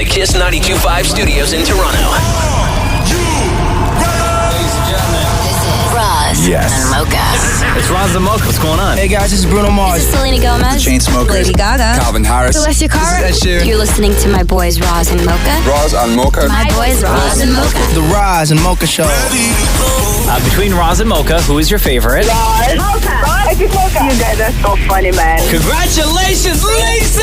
the Kiss 92.5 studios in Toronto. Ladies and gentlemen, This is Roz and Mocha. it's Roz Mocha. What's going on? Hey guys, this is Bruno Mars. This is Selena Gomez. Chainsmokers. Lady Gaga. Calvin Harris. Celestia Cara. This is Ed Sheeran. You're listening to my boys Roz and Mocha. Roz and Mocha. My boys Roz and Mocha. The Roz and Mocha Show. Between Roz and Mocha, who is your favorite? Mocha. I just Mocha. You guys are so funny, man. Congratulations, Lisa!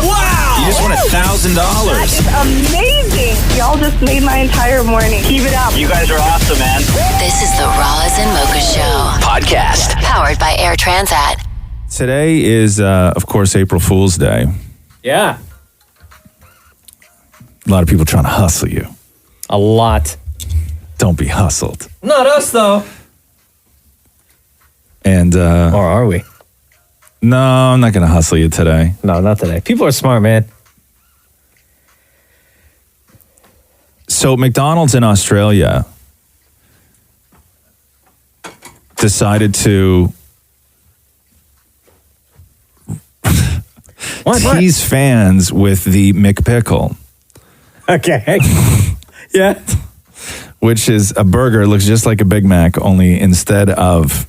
Wow! You just won $1,000. That is amazing. Y'all just made my entire morning. Keep it up. You guys are awesome, man. This is the Roz and Mocha Show. Podcast. Powered by Air Transat. Today is, of course, April Fool's Day. Yeah. A lot of people trying to hustle you. A lot. Don't be hustled. Not us, though. And, Or are we? no, I'm not going to hustle you today. No, not today. People are smart, man. So McDonald's in Australia decided to tease fans with the McPickle. Okay. Yeah. Which is a burger, looks just like a Big Mac, only instead of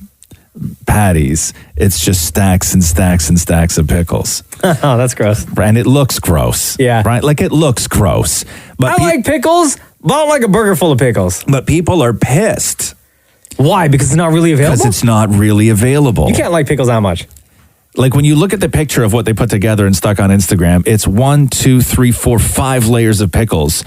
patties, it's just stacks and stacks and stacks of pickles. Oh, that's gross. And it looks gross. Yeah. Right? Like it looks gross. But I like pickles, but I don't like a burger full of pickles. But people are pissed. Why? Because it's not really available? Because it's not really available. You can't like pickles that much. Like when you look at the picture of what they put together and stuck on Instagram, it's 1, 2, 3, 4, 5 layers of pickles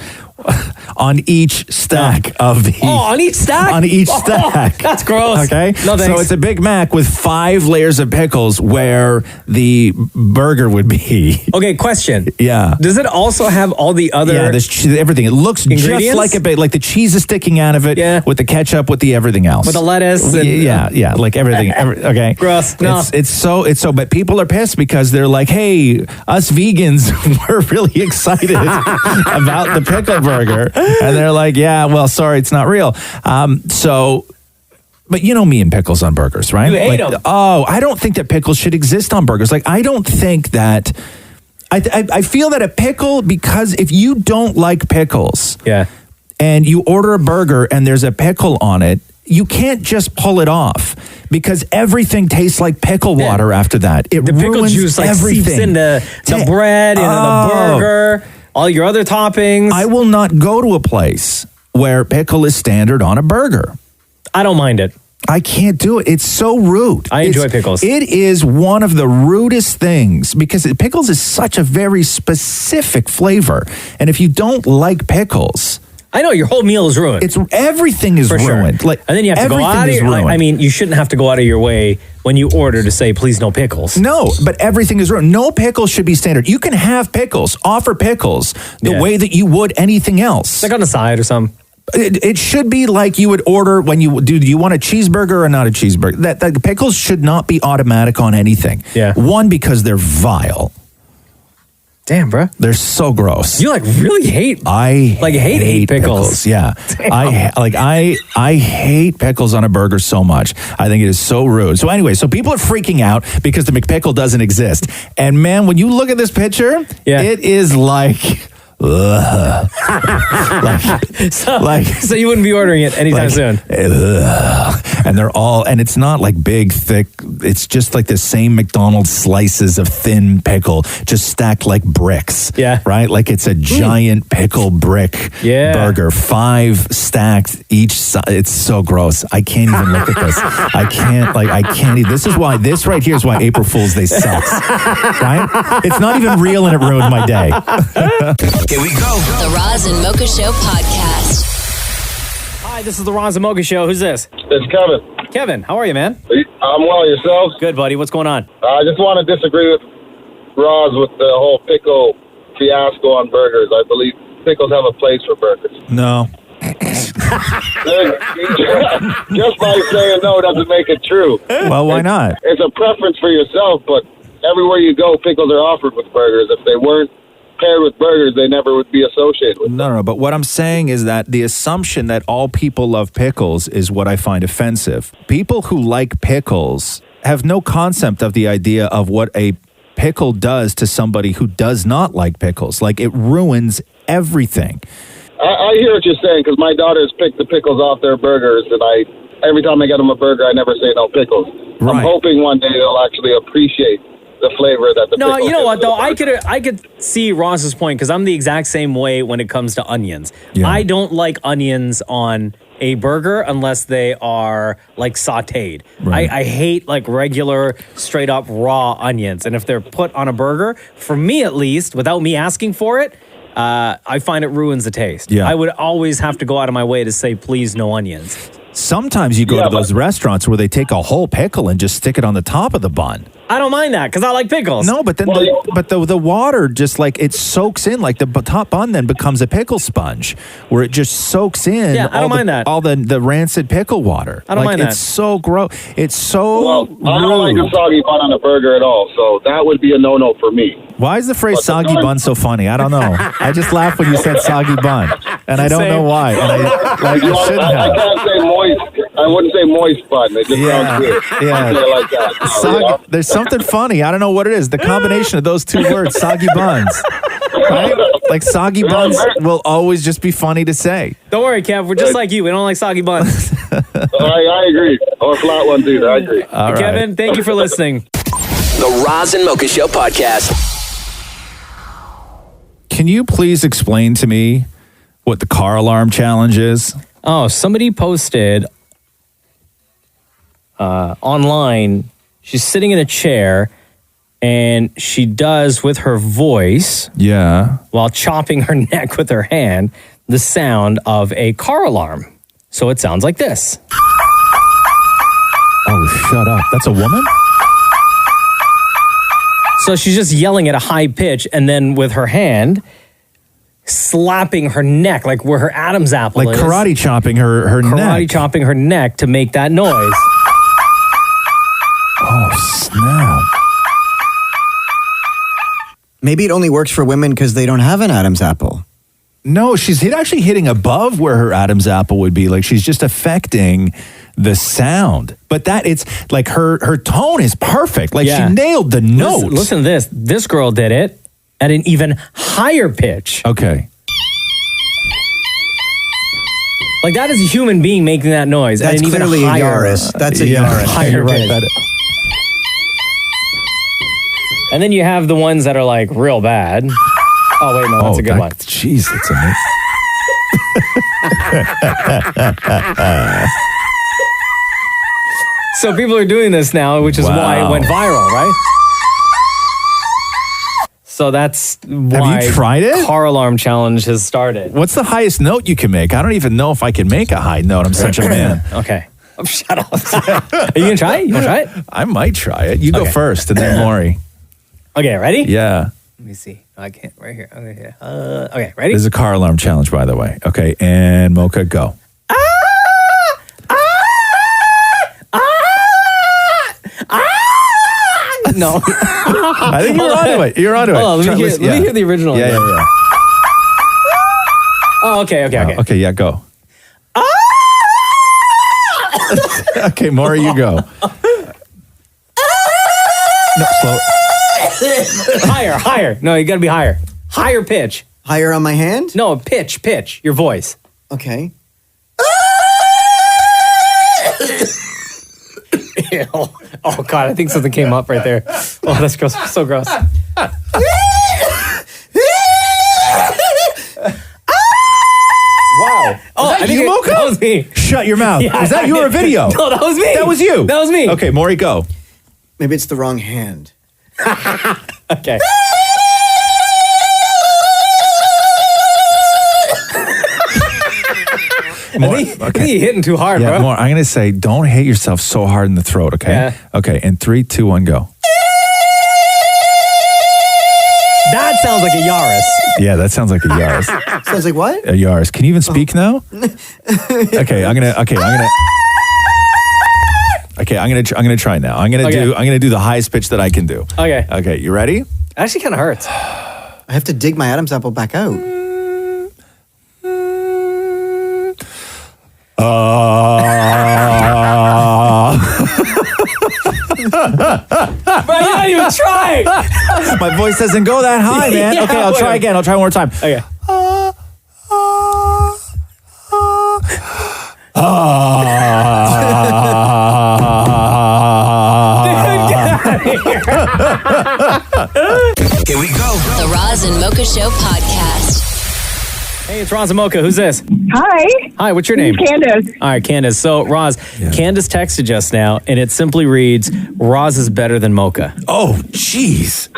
on each stack of the... Oh, on each stack? On each stack. Oh, that's gross. Okay? No, thanks. So it's a Big Mac with 5 layers of pickles where the burger would be. Okay, question. Yeah. Does it also have all the other... Yeah, there's everything. It looks just ingredients? like the cheese is sticking out of it with the ketchup, with the everything else. With the lettuce? And, yeah, like everything. Okay. Gross. No. It's so, but people are pissed because they're like, hey, us vegans, we're really excited about the pickle burger. And they're like, yeah, well, sorry, it's not real. But you know me and pickles on burgers, right? You hate them. Oh, I don't think that pickles should exist on burgers. Like, I don't think that... I feel that a pickle, because if you don't like pickles... Yeah. And you order a burger and there's a pickle on it, you can't just pull it off because everything tastes like pickle water after that. It the pickle ruins juice like everything. seeps into the bread, into the burger, all your other toppings. I will not go to a place where pickle is standard on a burger. I don't mind it. I can't do it. It's so rude. I enjoy pickles. It is one of the rudest things because pickles is such a very specific flavor. And if you don't like pickles... I know, your whole meal is ruined. Everything is ruined. Sure. And then you have to go out of your way. I mean, you shouldn't have to go out of your way when you order to say, please, no pickles. No, but everything is ruined. No pickles should be standard. You can have pickles, offer pickles the way that you would anything else. Like on the side or something. It should be like you would order when do you want a cheeseburger or not a cheeseburger? That pickles should not be automatic on anything. Yeah. One, because they're vile. Damn, bro. They're so gross. You really hate. I hate pickles. Yeah. I hate pickles on a burger so much. I think it is so rude. So anyway, people are freaking out because the McPickle doesn't exist. And man, when you look at this picture, it is like... so you wouldn't be ordering it anytime soon. And they're all, and it's not like big, thick. It's just like the same McDonald's slices of thin pickle, just stacked like bricks. Yeah. Right? Like it's a giant pickle brick burger, 5 stacked each side. It's so gross. I can't even look at this. I can't even. This right here is why April Fool's Day sucks. Right? It's not even real and it ruined my day. Here we go. The Roz and Mocha Show podcast. Hi, this is the Roz and Mocha Show. Who's this? It's Kevin. Kevin, how are you, man? I'm well, yourself? Good, buddy. What's going on? I just want to disagree with Roz with the whole pickle fiasco on burgers. I believe pickles have a place for burgers. No. Just by saying no doesn't make it true. Well, why not? It's a preference for yourself, but everywhere you go, pickles are offered with burgers. If they weren't paired with burgers, they never would be associated with them. No. But what I'm saying is that the assumption that all people love pickles is what I find offensive. People who like pickles have no concept of the idea of what a pickle does to somebody who does not like pickles. Like, it ruins everything. I hear what you're saying, because my daughters pick the pickles off their burgers, and every time I get them a burger, I never say no pickles. Right. I'm hoping one day they'll actually appreciate the flavor that the pickle you know what, though? I burger. could see Ross's point, because I'm the exact same way when it comes to onions. Yeah. I don't like onions on a burger unless they are like sautéed. Right. I hate like regular straight up raw onions. And if they're put on a burger, for me at least, without me asking for it, I find it ruins the taste. Yeah. I would always have to go out of my way to say, please, no onions. Sometimes you go to those restaurants where they take a whole pickle and just stick it on the top of the bun. I don't mind that because I like pickles. No, but then the water just like it soaks in, like the top bun then becomes a pickle sponge where it just soaks in. Yeah, I don't mind that. All the rancid pickle water. I don't mind that. It's so gross. It's so Well, I don't like a soggy bun on a burger at all, so that would be a no-no for me. Why is the phrase soggy bun so funny? I don't know. I just laughed when you said soggy bun, and I don't know why. And I shouldn't have. I can't say moist. I wouldn't say moist bun. It just sounds weird. Yeah. I feel like that. There's something funny. I don't know what it is. The combination of those two words, soggy buns. Right? Like soggy buns will always just be funny to say. Don't worry, Kev. We're just like you. We don't like soggy buns. I agree. Or flat ones either. I agree. All right. Kevin, thank you for listening. The Roz and Mocha Show podcast. Can you please explain to me what the car alarm challenge is? Oh, somebody posted online. She's sitting in a chair, and she does with her voice, while chopping her neck with her hand, the sound of a car alarm. So it sounds like this. Oh, shut up. That's a woman? So she's just yelling at a high pitch, and then with her hand, slapping her neck, like where her Adam's apple Like is. karate chopping her neck. Karate chopping her neck to make that noise. Oh, snap. Maybe it only works for women because they don't have an Adam's apple. No, she's actually hitting above where her Adam's apple would be. Like she's just affecting the sound. But it's like her tone is perfect. Like she nailed the notes. Listen to this. This girl did it at an even higher pitch. Okay. Like that is a human being making that noise. That's at an even clearly a higher, Yaris. That's a Yaris. Higher pitch. Right. And then you have the ones that are like real bad. Oh wait, no, that's a good one. Jeez, that's amazing. So people are doing this now, which is why it went viral, right? So that's why Have you tried it? Car alarm challenge has started. What's the highest note you can make? I don't even know if I can make a high note. I'm such a man. Okay. Oh, shut up. Are you going to try it? You want to try it? I might try it. You go first and then Maury. Okay, ready? Yeah. Let me see. I can't. Right here. Okay, okay, ready? There's a car alarm challenge, by the way. Okay, and Mocha, go. No. I think you're onto it. You're onto it. Oh, let me hear the original. Yeah. Oh, okay. Okay, yeah, go. Okay, Maury, you go. No, slow. Higher. No, you got to be higher. Higher pitch. Higher on my hand? No, pitch. Your voice. Okay. Ew. Oh, God, I think something came up right there. Oh, that's gross. So gross. Wow. Oh, Is that you, Mocha? That was me. Shut your mouth. Yeah, Is that you or a video? No, that was me. That was you. That was me. Okay, Maury, go. Maybe it's the wrong hand. Okay. I think you're hitting too hard, bro. More. I'm going to say, don't hit yourself so hard in the throat, okay? Yeah. Okay, in 3, 2, 1, go. That sounds like a Yaris. Yeah, that sounds like a Yaris. Sounds like what? A Yaris. Can you even speak now? Okay, I'm gonna try now. I'm gonna do the highest pitch that I can do. Okay. Okay, you ready? It actually kind of hurts. I have to dig my Adam's apple back out. Bro, you're not even trying. My voice doesn't go that high, man. Yeah, Okay, I'll try again. I'll try one more time. Okay. Here we go. The Roz and Mocha Show podcast. Hey, it's Roz Mocha. Who's this? Hi. Hi, what's your name? Candace. All right, Candace. So, Roz, Candace texted just now, and it simply reads, Roz is better than Mocha. Oh, jeez.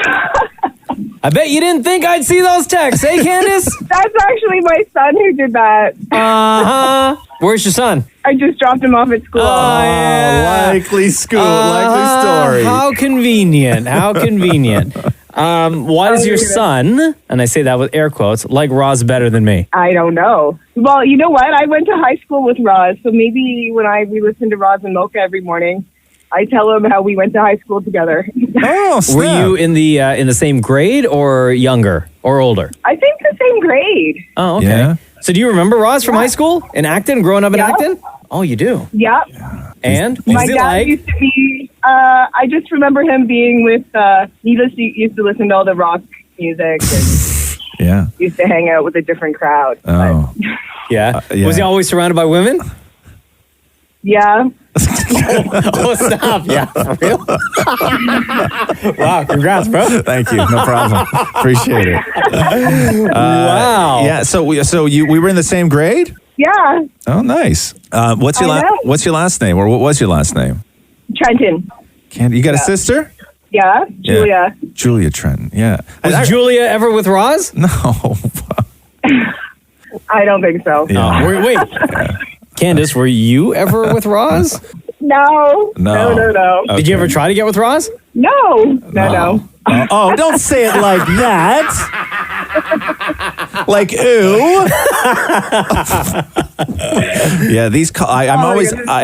I bet you didn't think I'd see those texts, eh, Candace? That's actually my son who did that. Uh-huh. Where's your son? I just dropped him off at school. Likely school, likely story. How convenient. How convenient. Why does your son, and I say that with air quotes, like Roz better than me? I don't know. Well, you know what? I went to high school with Roz, so maybe when we listen to Roz and Mocha every morning, I tell him how we went to high school together. Oh, snap. Were you in the same grade or younger or older? I think the same grade. Oh, okay. Yeah. So do you remember Roz from high school in Acton, growing up in Acton? Oh, you do? Yep. And? My What's it dad like? used to be, I just remember him being with, he used to listen to all the rock music and Yeah. used to hang out with a different crowd. Oh. Yeah. yeah. Was he always surrounded by women? Yeah. Oh, stop. Yeah, for real? Wow, congrats, bro. Thank you. No problem. Appreciate it. Wow. Yeah. So we were in the same grade? Yeah. Oh, nice. What's your I know. What's your last name, or what was your last name? Trenton. You got a sister? Yeah. Julia. Julia Trenton. Yeah. Was Julia ever with Roz? No. I don't think so. Yeah. Wait. Candace, were you ever with Roz? No. No. No. Did you ever try to get with Roz? No. Oh, don't say it like that. Like, ooh. Yeah, these I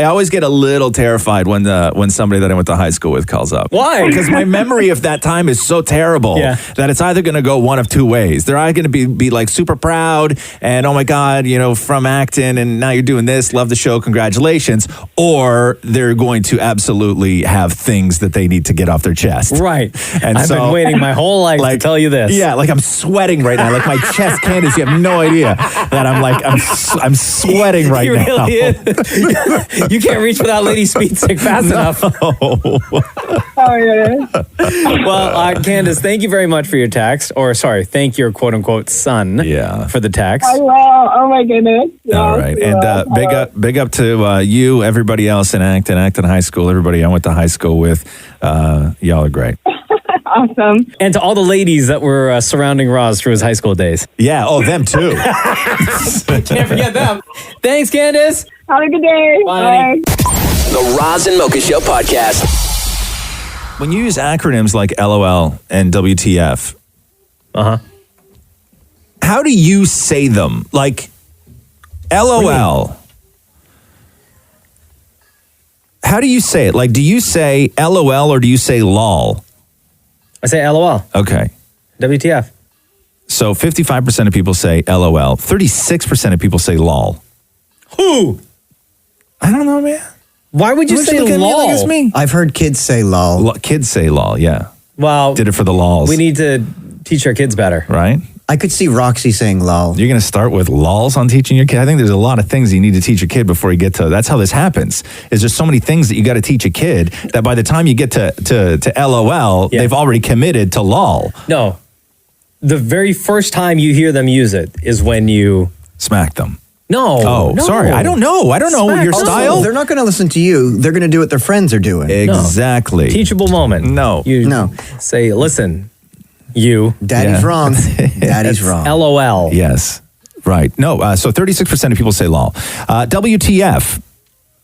always get a little terrified when somebody that I went to high school with calls up. Why? Because my memory of that time is so terrible that it's either going to go one of two ways. They're either going to be like super proud and, oh my God, from Acton and now you're doing this, love the show, congratulations, or they're going to absolutely have things that they need to get off their chest. Right. And I've so, been waiting my whole life to tell you this. Yeah, like I'm sweating right now. Like my chest, Candace, you have no idea that I'm sweating right You now. really is. You can't reach for that lady speed stick fast enough. Oh, yeah. Well, Candace, thank you very much for your text. Or, sorry, thank your quote-unquote son for the text. I will. Oh, my goodness. Yes, All right. And big up to you, everybody else in Acton High School, everybody I went to high school with. Y'all are great. Awesome. And to all the ladies that were surrounding Roz through his high school days. Yeah. Oh, them too. Can't forget them. Thanks, Candace. Have a good day. Bye. The Roz and Mocha Show podcast. When you use acronyms like LOL and WTF, how do you say them? Like LOL. How do you say it? Like, do you say LOL or do you say lol? I say LOL. Okay. WTF. So 55% of people say LOL. 36% of people say lol. Who? I don't know, man. Why would you say lol? It's me. I've heard kids say lol. Kids say lol, yeah. Well, did it for the lols. We need to teach our kids better. Right? I could see Roxy saying lol. You're going to start with lols on teaching your kid? I think there's a lot of things you need to teach your kid before you get to... That's how this happens. Is there's so many things that you got to teach a kid that by the time you get to LOL, they've already committed to lol. No. The very first time you hear them use it is when you... Smack them. No. Oh, sorry. I don't know. I don't know your style. They're not going to listen to you. They're going to do what their friends are doing. Exactly. Teachable moment. No. You say, listen... You. Daddy's wrong. Daddy's wrong. LOL. Yes. Right. No. So 36% of people say lol. WTF.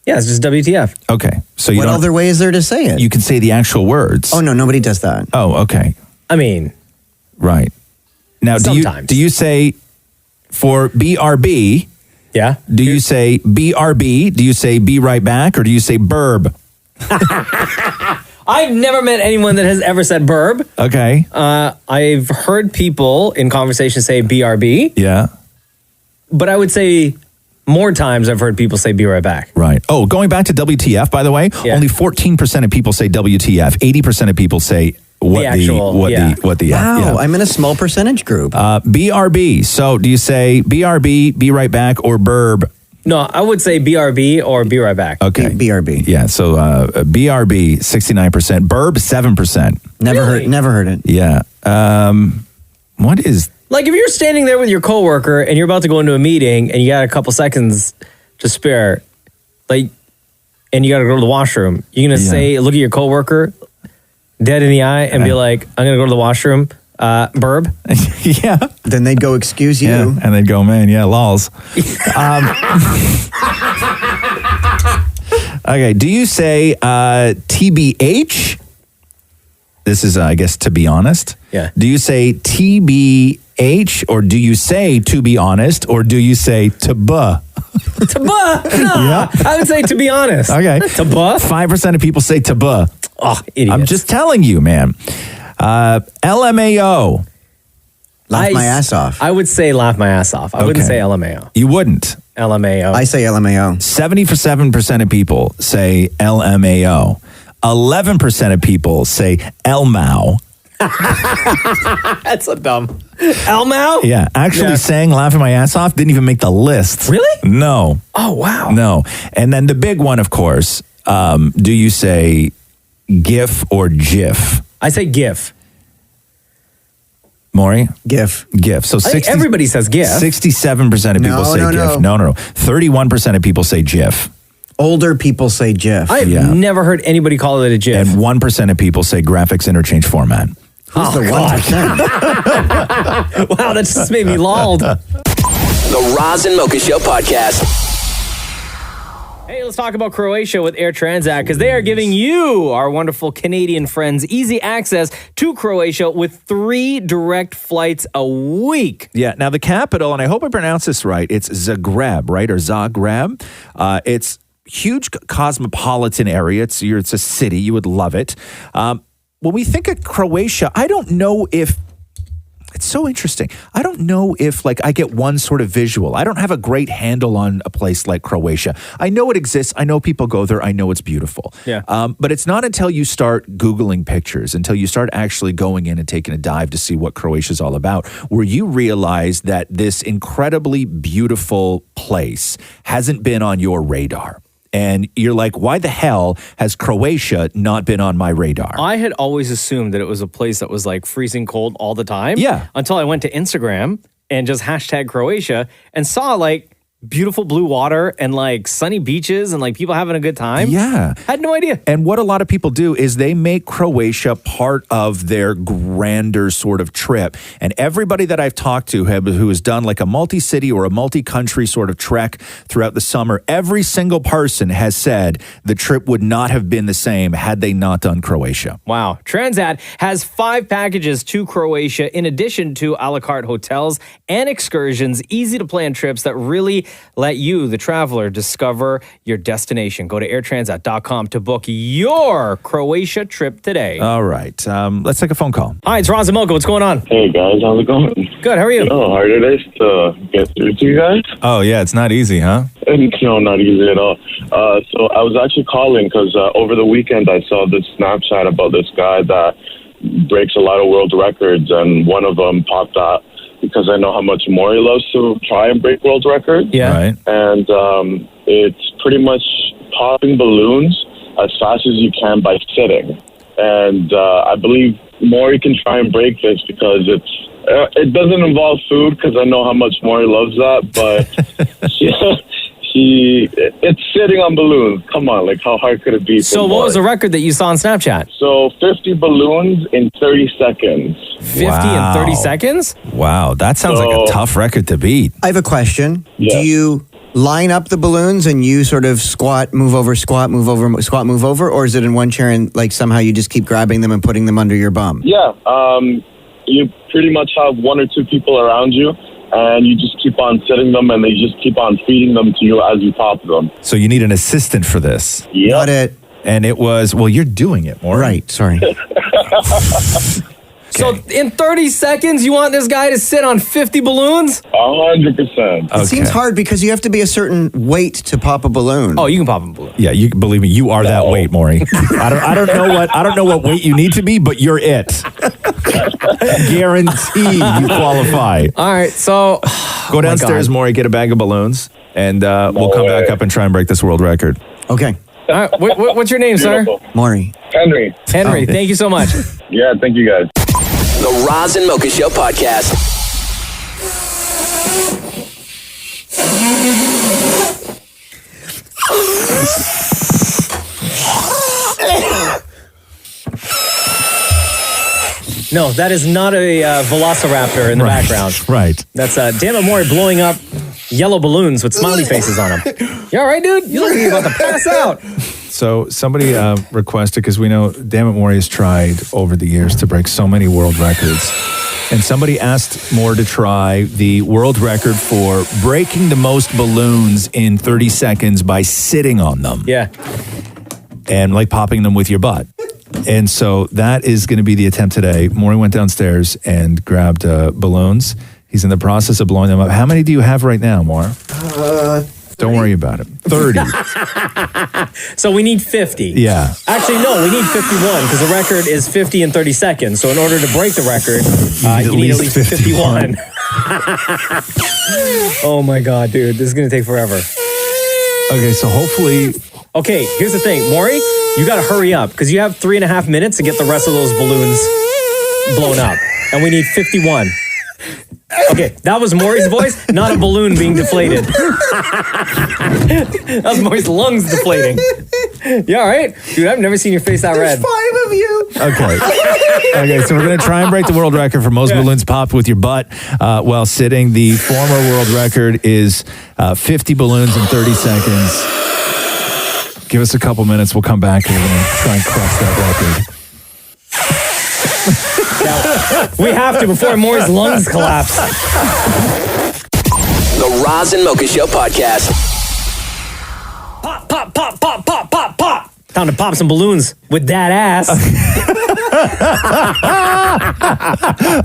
Yeah, it's just WTF. Okay. So you what other way is there to say it? You can say the actual words. Oh, no, nobody does that. Oh, okay. I mean. Right. Now, do you say for BRB? Yeah. Do you say BRB? Do you say be right back? Or do you say burb? I've never met anyone that has ever said burb. Okay. I've heard people in conversation say BRB. Yeah. But I would say more times I've heard people say be right back. Right. Oh, going back to WTF, by the way, only 14% of people say WTF. 80% of people say what the Wow, I'm in a small percentage group. BRB. So do you say BRB, be right back, or burb? No, I would say BRB or be right back. Okay. BRB. Yeah, so BRB, 69%. Burb, 7%. Never heard it. Yeah. What is... Like if you're standing there with your coworker and you're about to go into a meeting and you got a couple seconds to spare, like, and you got to go to the washroom, you're going to say, look at your coworker dead in the eye and be like, I'm going to go to the washroom. Burb? Yeah. Then they'd go, excuse you. Yeah, and they'd go, man, lols. Okay, do you say TBH? This is, I guess, to be honest. Yeah. Do you say TBH, or do you say to be honest, or do you say to buh? To buh? No, I would say to be honest. Okay. To buh? 5% of people say to buh. Oh, idiots. I'm just telling you, man. LMAO. Laugh my ass off. I would say laugh my ass off. I wouldn't say LMAO. You wouldn't? LMAO. I say LMAO. 77% of people say LMAO. 11% of people say LMAO. That's so dumb. LMAO? Yeah, actually saying laughing my ass off didn't even make the list. Really? No. Oh, wow. No. And then the big one, of course, do you say GIF or GIF? I say GIF. Maury? GIF. GIF. So I think everybody says GIF. 67% of people say GIF. No. 31% of people say GIF. Older people say GIF. I've never heard anybody call it a GIF. And 1% of people say graphics interchange format. Who's the 1%? Wow, that just made me lolled. The Roz and Mocha Show podcast. Hey, let's talk about Croatia with Air Transat because they are giving you, our wonderful Canadian friends, easy access to Croatia with 3 direct flights a week. Yeah, now the capital, and I hope I pronounce this right, it's Zagreb, right? Or Zagreb. It's huge cosmopolitan area. It's a city. You would love it. When we think of Croatia, I don't know if... It's so interesting. I don't know if I get one sort of visual. I don't have a great handle on a place like Croatia. I know it exists. I know people go there. I know it's beautiful. Yeah. But it's not until you start Googling pictures, until you start actually going in and taking a dive to see what Croatia's all about, where you realize that this incredibly beautiful place hasn't been on your radar. And you're like, why the hell has Croatia not been on my radar? I had always assumed that it was a place that was like freezing cold all the time. Yeah. Until I went to Instagram and just hashtag Croatia and saw beautiful blue water and sunny beaches and people having a good time. Yeah. Had no idea. And what a lot of people do is they make Croatia part of their grander sort of trip. And everybody that I've talked to who has done a multi-city or a multi-country sort of trek throughout the summer, every single person has said the trip would not have been the same had they not done Croatia. Wow. Transat has 5 packages to Croatia in addition to a la carte hotels and excursions, easy to plan trips that really let you, the traveler, discover your destination. Go to airtransat.com to book your Croatia trip today. All right. Let's take a phone call. Hi, it's Roz Mocha. What's going on? Hey, guys. How's it going? Good. How are you? Hard it is to get through to you guys. Oh, yeah. It's not easy, huh? No, not easy at all. So I was actually calling because over the weekend I saw this Snapchat about this guy that breaks a lot of world records, and one of them popped out because I know how much Maury loves to try and break world records. Yeah. Right. And it's pretty much popping balloons as fast as you can by sitting. And I believe Maury can try and break this because it doesn't involve food because I know how much Maury loves that, but it's sitting on balloons. Come on, how hard could it be? So what was the record that you saw on Snapchat? So 50 balloons in 30 seconds. 50 in 30 seconds? Wow, that sounds like a tough record to beat. I have a question. Yeah. Do you line up the balloons and you sort of squat, move over, squat, move over, squat, move over? Or is it in one chair and somehow you just keep grabbing them and putting them under your bum? Yeah, you pretty much have 1 or 2 people around you, and you just keep on sitting them, and they just keep on feeding them to you as you pop them. So you need an assistant for this. Yeah. Got it. And it was, well, you're doing it, Maury. Right, sorry. So in 30 seconds, you want this guy to sit on 50 balloons? 100%. It seems hard because you have to be a certain weight to pop a balloon. Oh, you can pop a balloon. Yeah, you believe me, you are that weight, Maury. I don't know what weight you need to be, but you're it. Guarantee you qualify. All right, so go downstairs, Maury, get a bag of balloons, and we'll come back up and try and break this world record. Okay. All right, what's your name, sir? Maury. Henry. Henry, thank you so much. Yeah, thank you guys. The Roz and Mocha Show podcast. No, that is not a velociraptor in the background. Right. That's Damn It Maury blowing up yellow balloons with smiley faces on them. You all right, dude? You look like you're about to pass out. So somebody requested, because we know Damn It Maury has tried over the years to break so many world records. And somebody asked Maury to try the world record for breaking the most balloons in 30 seconds by sitting on them. Yeah. And like popping them with your butt. And so that is going to be the attempt today. Maury went downstairs and grabbed balloons. He's in the process of blowing them up. How many do you have right now, Maury? Don't worry about it. 30. So we need 50. Yeah. Actually, no, we need 51 because the record is 50 in 30 seconds. So in order to break the record, you need at least 51. Oh my God, dude. This is going to take forever. Okay, so hopefully... Okay, here's the thing. Maury, you got to hurry up because you have 3.5 minutes to get the rest of those balloons blown up. And we need 51. Okay, that was Maury's voice, not a balloon being deflated. That was Maury's lungs deflating. You all right? Dude, I've never seen your face that red. 5 of you. Okay, so we're going to try and break the world record for most balloons popped with your butt while sitting. The former world record is 50 balloons in 30 seconds. Give us a couple minutes. We'll come back and we're going to try and crush that record. We have to before Maury's lungs collapse. The Roz and Mocha Show podcast. Pop, pop, pop, pop, pop, pop, pop. Time to pop some balloons with that ass.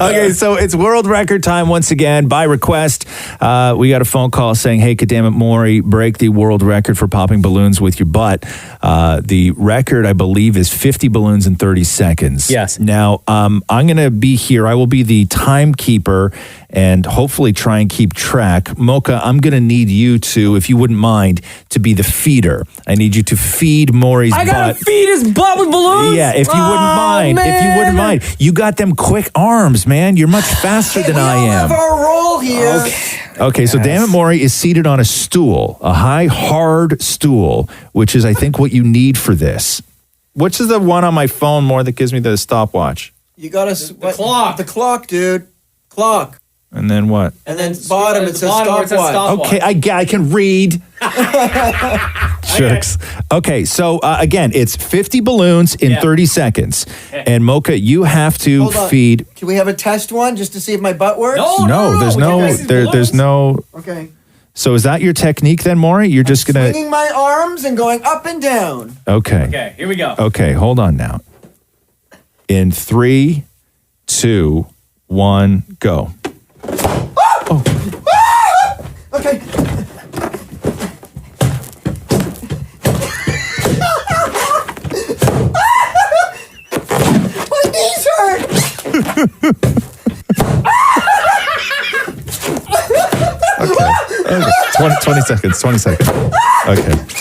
Okay, so it's world record time once again. By request, we got a phone call saying, hey, could damn it, Maury, break the world record for popping balloons with your butt. The record, I believe, is 50 balloons in 30 seconds. Yes. Now, I'm going to be here. I will be the timekeeper and hopefully try and keep track. Mocha, I'm going to need you to, if you wouldn't mind, to be the feeder. I need you to feed Maury's butt. I got to feed his butt with balloons? Yeah, if you wouldn't mind. Man. If you wouldn't mind. You got them quick arms, man. You're much faster than I am. We all have our role here. Okay, so Damn It Maury is seated on a stool, a high, hard stool, which is, I think, what you need for this. Which is the one on my phone more that gives me the stopwatch? You got to... The clock. The clock, dude. Clock. And then what? And then bottom, it says stopwatch. Okay, I can read. Jerks. Okay, so again, it's 50 balloons in 30 seconds. And Mocha, you have to feed... Can we have a test one just to see if my butt works? No, there's no... Okay. So is that your technique then, Maury? You're just going to... Swinging my arms and going up and down. Okay. Okay, here we go. Okay, hold on now. In 3, 2, 1, go. Oh. Okay. My knees hurt. Okay. 20 seconds.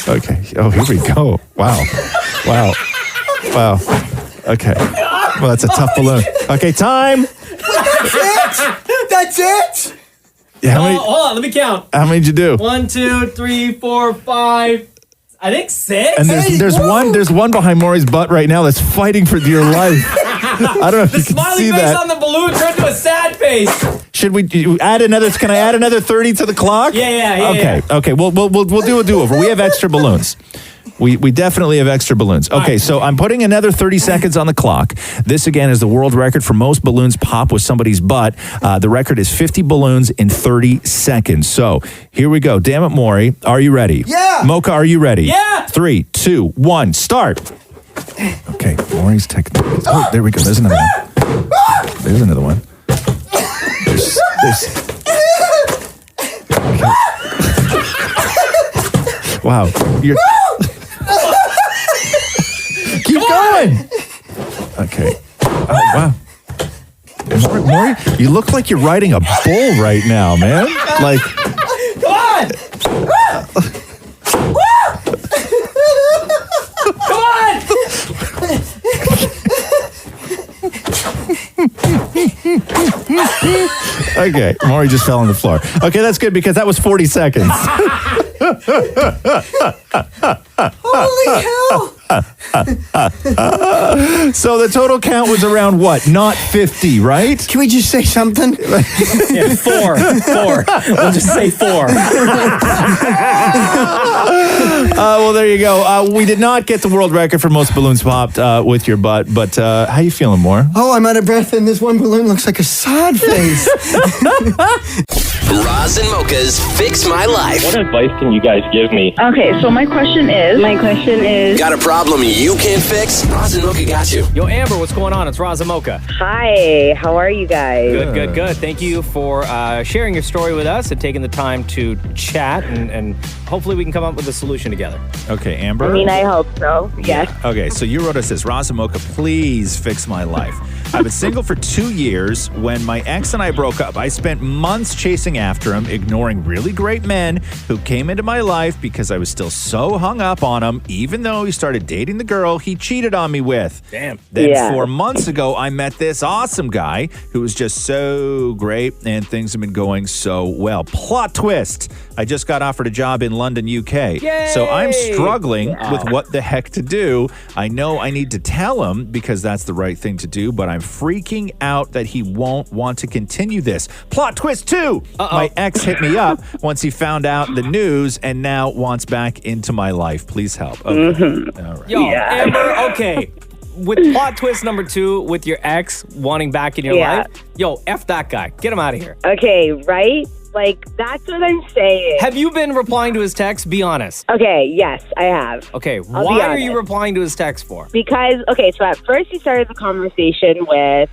Okay. Oh, here we go. Wow. Okay. Well, that's a tough balloon. Okay, time. That's it? Yeah, Hold on, let me count. How many did you do? 1, 2, 3, 4, 5. I think 6. And there's one behind Maury's butt right now that's fighting for dear life. I don't know if the you can smiley see face that. on the balloon turned to a sad face. Should we add another? Can I add another 30 to the clock? Yeah. Okay. We'll do a do-over. We have extra balloons. We definitely have extra balloons. Okay, so I'm putting another 30 seconds on the clock. This, again, is the world record for most balloons pop with somebody's butt. The record is 50 balloons in 30 seconds. So here we go. Damn it, Maury. Are you ready? Yeah. Mocha, are you ready? Yeah. 3, 2, 1, start. Okay, Maury's technique. Oh, there we go. There's another one. There's another one. There's okay. Wow. Keep going. Okay. Wow. Maury, you look like you're riding a bull right now, man. Like, come on! Come on! Okay, Maury just fell on the floor. Okay, that's good because that was 40 seconds. Holy hell! So the total count was around what? Not 50, right? Can we just say something? Yeah, 4. We'll just say 4. Well, there you go. We did not get the world record for most balloons popped with your butt, but how you feeling, more? Oh, I'm out of breath, and this one balloon looks like a sod face. Roz and Mocha's Fix My Life. What advice can you guys give me? Okay, so my question is... Got a problem you can't fix? Roz and Mocha got you. Yo, Amber, what's going on? It's Roz and Mocha. Hi, how are you guys? Good. Thank you for sharing your story with us and taking the time to chat, and hopefully we can come up with a solution together. Okay, Amber. I mean, I hope so. Yes. Okay, so you wrote us this. Roz and Mocha, please fix my life. I've been single for 2 years. When my ex and I broke up, I spent months chasing after him, ignoring really great men who came into my life because I was still so hung up on him, even though he started dating the girl he cheated on me with. Damn. Then 4 months ago, I met this awesome guy who was just so great, and things have been going so well. Plot twist. I just got offered a job in London, UK. Yay! So I'm struggling with what the heck to do. I know I need to tell him because that's the right thing to do, but I'm freaking out that he won't want to continue this. Plot twist 2. My ex hit me up once he found out the news and now wants back into my life. Please help. Okay. All right. Yo, Amber, okay. With plot twist number 2, with your ex wanting back in your life, yo, F that guy. Get him out of here. Okay, right? Like, that's what I'm saying. Have you been replying to his text? Be honest. Okay, yes, I have. Okay, why are you replying to his text for? Because, okay, so at first he started the conversation with,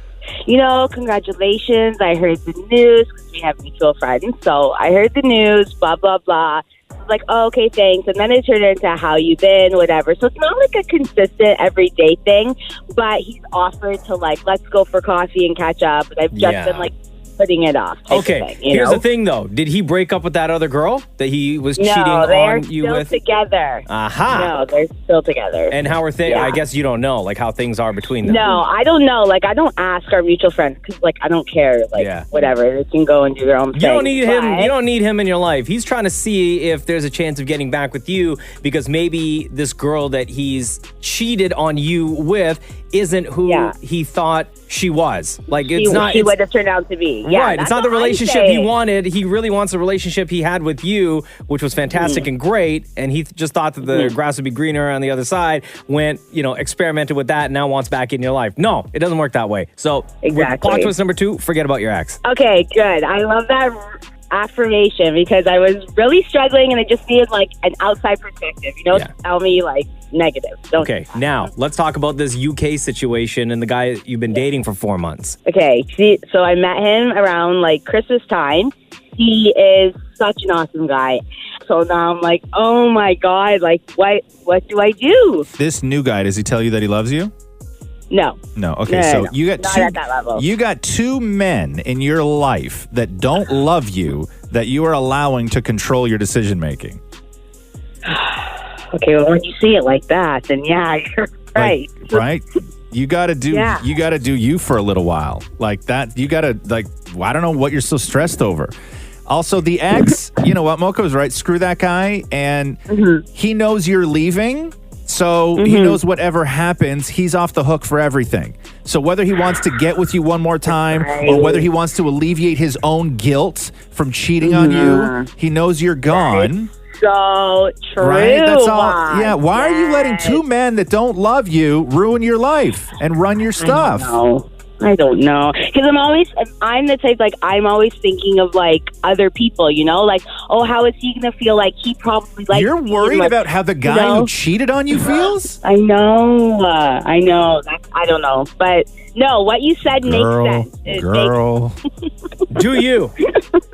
congratulations, I heard the news, because we have mutual friends, so I heard the news, blah, blah, blah. I was like, oh, okay, thanks. And then it turned into how you been, whatever. So it's not like a consistent everyday thing, but he's offered to, let's go for coffee and catch up. And I've just been, putting it off. Okay, here's the thing, though. Did he break up with that other girl that he was cheating on you with? No, they're still together. Aha. No, they're still together. And how are things? I guess you don't know, how things are between them. No, I don't know. I don't ask our mutual friends because, I don't care. Whatever. They can go and do their own thing. You don't need him. You don't need him in your life. He's trying to see if there's a chance of getting back with you because maybe this girl that he's cheated on you with isn't who he thought she was. She would have turned out to be. Yeah, right. It's not the relationship he wanted. He really wants the relationship he had with you, which was fantastic and great. And he just thought that the grass would be greener on the other side. Went, experimented with that and now wants back in your life. No, it doesn't work that way. So with plot twist number 2, forget about your ex. Okay, good. I love that affirmation because I was really struggling and I just needed an outside perspective, tell me negative. Okay, now let's talk about this UK situation and the guy you've been dating for 4 months. Okay, so I met him around Christmas time. He is such an awesome guy. So now I'm like, oh my God, what do I do? This new guy, does he tell you that he loves you? No. No. Okay, so you got not at that level. You got 2 men in your life that don't love you that you are allowing to control your decision making. Okay, well, when you see it like that, then yeah, you're right. Right? You got to do you for a little while. Like that, you got to I don't know what you're so stressed over. Also, the ex, you know what, Mocha was right. Screw that guy, and he knows you're leaving. So he knows whatever happens, he's off the hook for everything. So whether he wants to get with you one more time or whether he wants to alleviate his own guilt from cheating on you, he knows you're gone. So true. Right? That's all. Yeah. Why are you letting 2 men that don't love you ruin your life and run your stuff? I don't know. Because I'm the type, I'm always thinking of, other people, oh, how is he going to feel? He probably, You're worried about how the guy who cheated on you feels? I know. I don't know. But No, what you said makes sense. Do you.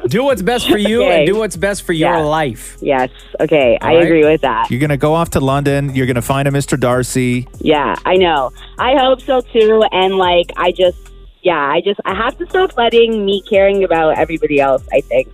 Do what's best for you and do what's best for your life. Yes. Okay. I agree with that. You're going to go off to London. You're going to find a Mr. Darcy. Yeah, I know. I hope so too. And like, I have to stop letting me caring about everybody else, I think,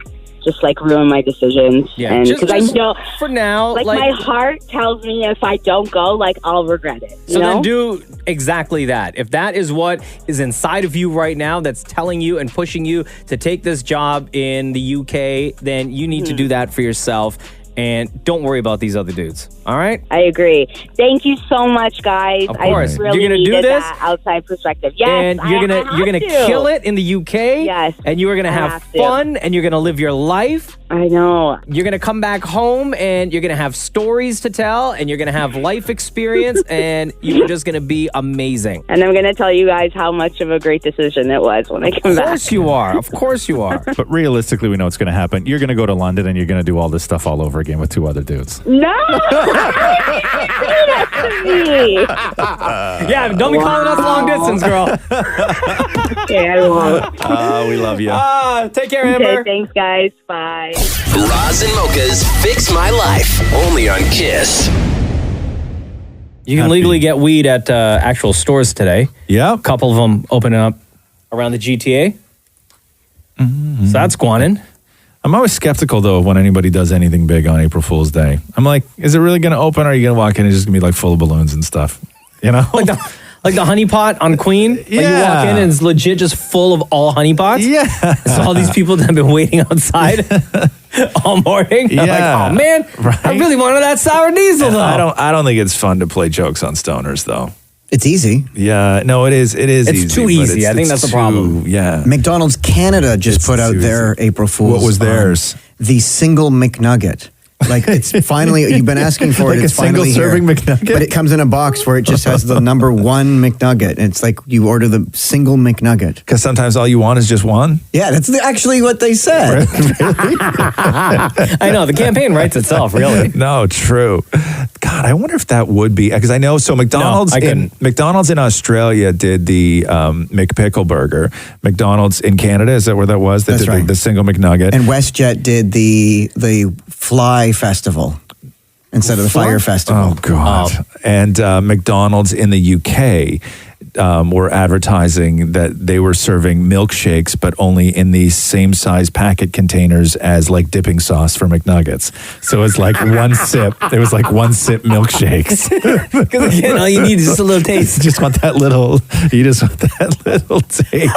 just like ruin my decisions. Yeah. And because I know for now, like my heart tells me if I don't go, like I'll regret it. So then do exactly that. If that is what is inside of you right now that's telling you and pushing you to take this job in the UK, then you need to do that for yourself. And don't worry about these other dudes. All right? I agree. Thank you so much, guys. Of course. I really You're gonna do needed this? that outside perspective. Yes, And you're gonna kill it in the UK. Yes. And you are gonna have fun and you're gonna live your life. I know. You're gonna come back home and you're gonna have stories to tell and you're gonna have life experience and you're just gonna be amazing. And I'm gonna tell you guys how much of a great decision it was when I come back. Of course you are. Of course you are. But realistically, we know what's going to happen. You're going to go to London and you're going to do all this stuff all over again with 2 other dudes. No! Yeah, don't be calling us long distance, girl. Okay, I won't. We love you. Take care, Amber. Okay, thanks, guys. Bye. Roz and Mocha's Fix My Life. Only on Kiss. You can legally get weed at actual stores today. Yeah. A couple of them opening up around the GTA. So that's guanin'. I'm always skeptical, though, when anybody does anything big on April Fool's Day. I'm like, is it really going to open or are you going to walk in and it's just going to be like full of balloons and stuff? You know? Like the honey pot on Queen? Like you walk in and it's legit just full of all honey pots? Yeah. So all these people that have been waiting outside all morning. I'm like, oh man, I really wanted that sour diesel though. I don't think it's fun to play jokes on stoners, though. It's easy. Yeah, no, it is. It is easy. It's too but easy. I think it's that's the too- problem. Yeah. McDonald's Canada just put out their April Fool's. What was theirs? The single McNugget. Like it's finally, you've been asking for Like it. a It's finally single-serving here. McNugget? But it comes in a box where it just has the number 1 McNugget. And it's like you order the single McNugget. Because sometimes all you want is just one? Yeah, that's actually what they said. I know, the campaign writes itself, really. No, true. God, I wonder if that would be, because I know, so McDonald's, McDonald's in Australia did the McPickle burger. McDonald's in Canada, is that where that was? They That's did right. the single McNugget. And WestJet did the Fly Festival instead of the Fire Festival. Oh, God. And McDonald's in the UK were advertising that they were serving milkshakes, but only in the same size packet containers as like dipping sauce for McNuggets. So it's like one sip. It was like 1 sip milkshakes. Because again, all you need is just a little taste. You just want that little taste.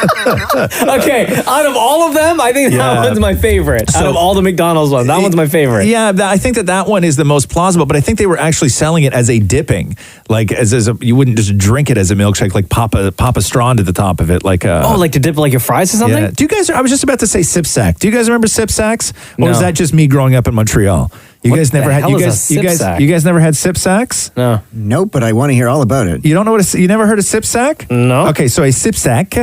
Okay, out of all of them, I think that one's my favorite. Out of all the McDonald's ones, that one's my favorite. Yeah, I think that one is the most plausible, but I think they were actually selling it as a dipping, like as a, you wouldn't just drink it as a milkshake, like pop a straw into the top of it, like like to dip like your fries or something? Yeah. Do you guys? I was just about to say sip sack. Do you guys remember sip sacks? Or No. was that just me growing up in Montreal? You What guys the never had. hell You is a guys. You sip guys. sack? You guys never had sip sacks? No. Nope, but I want to hear all about it. You don't know what you never heard of sip sack? No. Okay, so a sip sack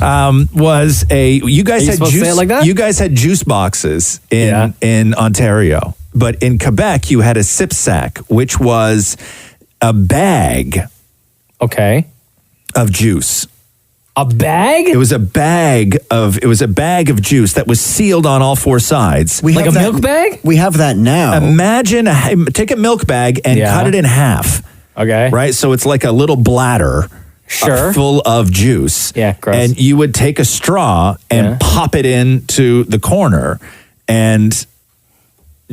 was a. You guys Are you had supposed to juice. say it like that? You guys had juice boxes in Ontario, but in Quebec you had a sip sack, which was a bag. Okay. Of juice. A bag? It was a bag of juice that was sealed on all 4 sides. Like a milk bag? We have that now. Imagine, take a milk bag and cut it in half. Okay. Right? So it's like a little bladder. Sure. Full of juice. Yeah, gross. And you would take a straw and pop it into the corner and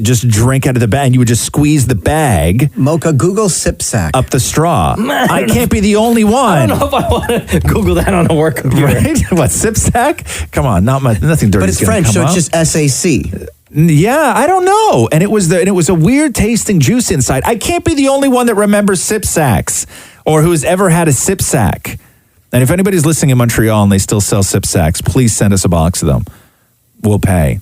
just drink out of the bag. And you would just squeeze the bag. Mocha, Google sip sack. Up the straw. I can't be the only one. I don't know if I want to Google that on a work computer. Right? What, sip sack? Come on, nothing dirty. But it's French, so it's just SAC. Yeah, I don't know. And it was a weird tasting juice inside. I can't be the only one that remembers sip sacks or who's ever had a sip sack. And if anybody's listening in Montreal and they still sell sip sacks, please send us a box of them. We'll pay.